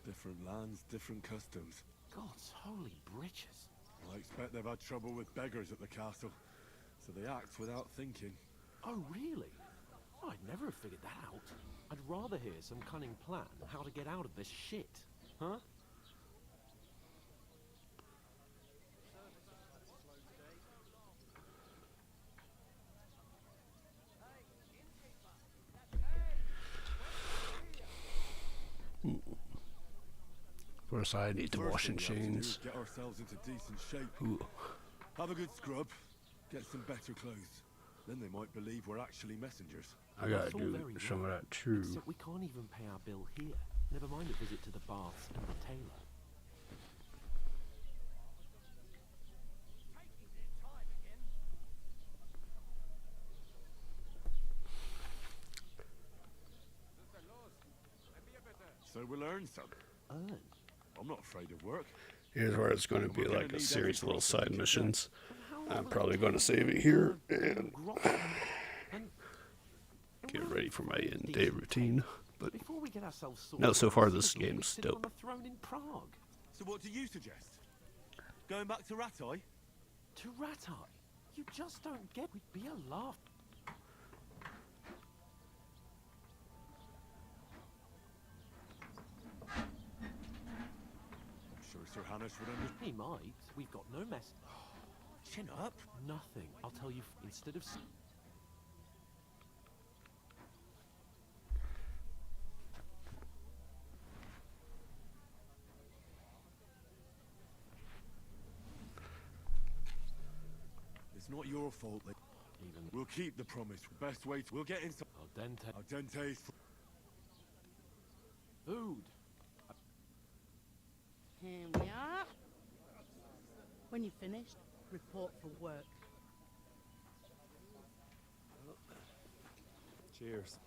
[SPEAKER 6] Different lands, different customs.
[SPEAKER 11] God's holy britches.
[SPEAKER 6] I expect they've had trouble with beggars at the castle, so they act without thinking.
[SPEAKER 11] Oh, really? I'd never have figured that out. I'd rather hear some cunning plan how to get out of this shit. Huh?
[SPEAKER 1] First, I need to wash in chains.
[SPEAKER 6] Get ourselves into decent shape.
[SPEAKER 1] Ooh.
[SPEAKER 6] Have a good scrub. Get some better clothes. Then they might believe we're actually messengers.
[SPEAKER 1] I gotta
[SPEAKER 11] That's all
[SPEAKER 1] do
[SPEAKER 11] very
[SPEAKER 1] some of
[SPEAKER 11] well,
[SPEAKER 1] that too.
[SPEAKER 11] Except we can't even pay our bill here. Never mind a visit to the baths and the tailor.
[SPEAKER 6] So we'll earn some.
[SPEAKER 11] Earn?
[SPEAKER 6] I'm not afraid of work.
[SPEAKER 1] Here's where it's going to be like a series of little side missions. I'm probably going to save it here and get ready for my end-day routine. But
[SPEAKER 11] Before we get ourselves sorted,
[SPEAKER 1] no, so far
[SPEAKER 11] we
[SPEAKER 1] this
[SPEAKER 11] could be
[SPEAKER 1] game's
[SPEAKER 11] sitting on
[SPEAKER 1] dope.
[SPEAKER 11] the throne in Prague.
[SPEAKER 7] So what do you suggest? Going back to Rattay?
[SPEAKER 11] To Rattay? You just don't get. We'd be a laugh.
[SPEAKER 6] I'm sure Sir Hanush would understand.
[SPEAKER 11] He might. We've got no mess.
[SPEAKER 7] Chin up.
[SPEAKER 11] Nothing. I'll tell you. Instead of.
[SPEAKER 6] It's not your fault that... and we'll keep the promise. Best way to... We'll get inside...
[SPEAKER 11] Al dente.
[SPEAKER 6] Al dente's...
[SPEAKER 11] Food.
[SPEAKER 20] Here we are. When you're finished, report for work.
[SPEAKER 11] Cheers.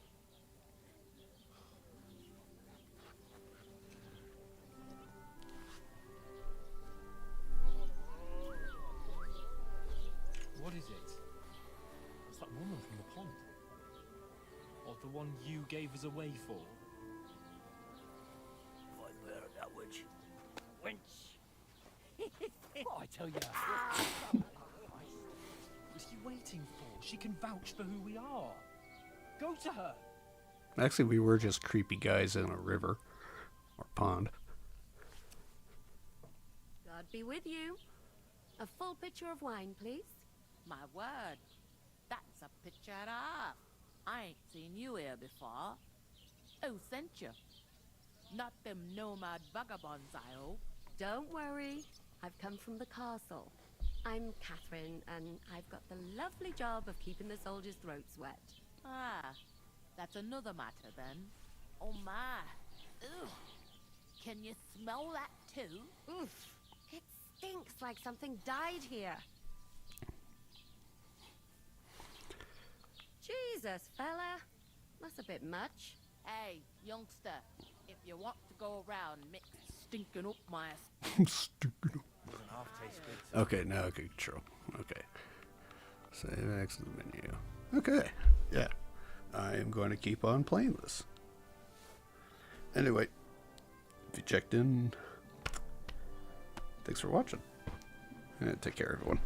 [SPEAKER 3] What is it? It's that woman from the pond. Or the one you gave us away for.
[SPEAKER 9] Right there, that witch. Wench.
[SPEAKER 3] What I tell you. What are you waiting for? She can vouch for who we are. Go to her.
[SPEAKER 1] Actually, we were just creepy guys in a river or pond.
[SPEAKER 21] God be with you. A full pitcher of wine, please.
[SPEAKER 14] My word, that's a picture and a half. I ain't seen you here before. Who sent you? Not them nomad vagabonds, I hope.
[SPEAKER 21] Don't worry. I've come from the castle. I'm Catherine, and I've got the lovely job of keeping the soldiers' throats wet.
[SPEAKER 14] Ah, that's another matter then. Oh my. Ugh. Can you smell that too?
[SPEAKER 21] Oof. It stinks like something died here. Jesus, fella. That's a bit much.
[SPEAKER 14] Hey, youngster, if you want to go around mix stinking up my...
[SPEAKER 1] Stinking up. Okay, now I can control. Okay. Save X to the menu. Okay, yeah. I am going to keep on playing this. Anyway, if you checked in, thanks for watching. And take care, everyone.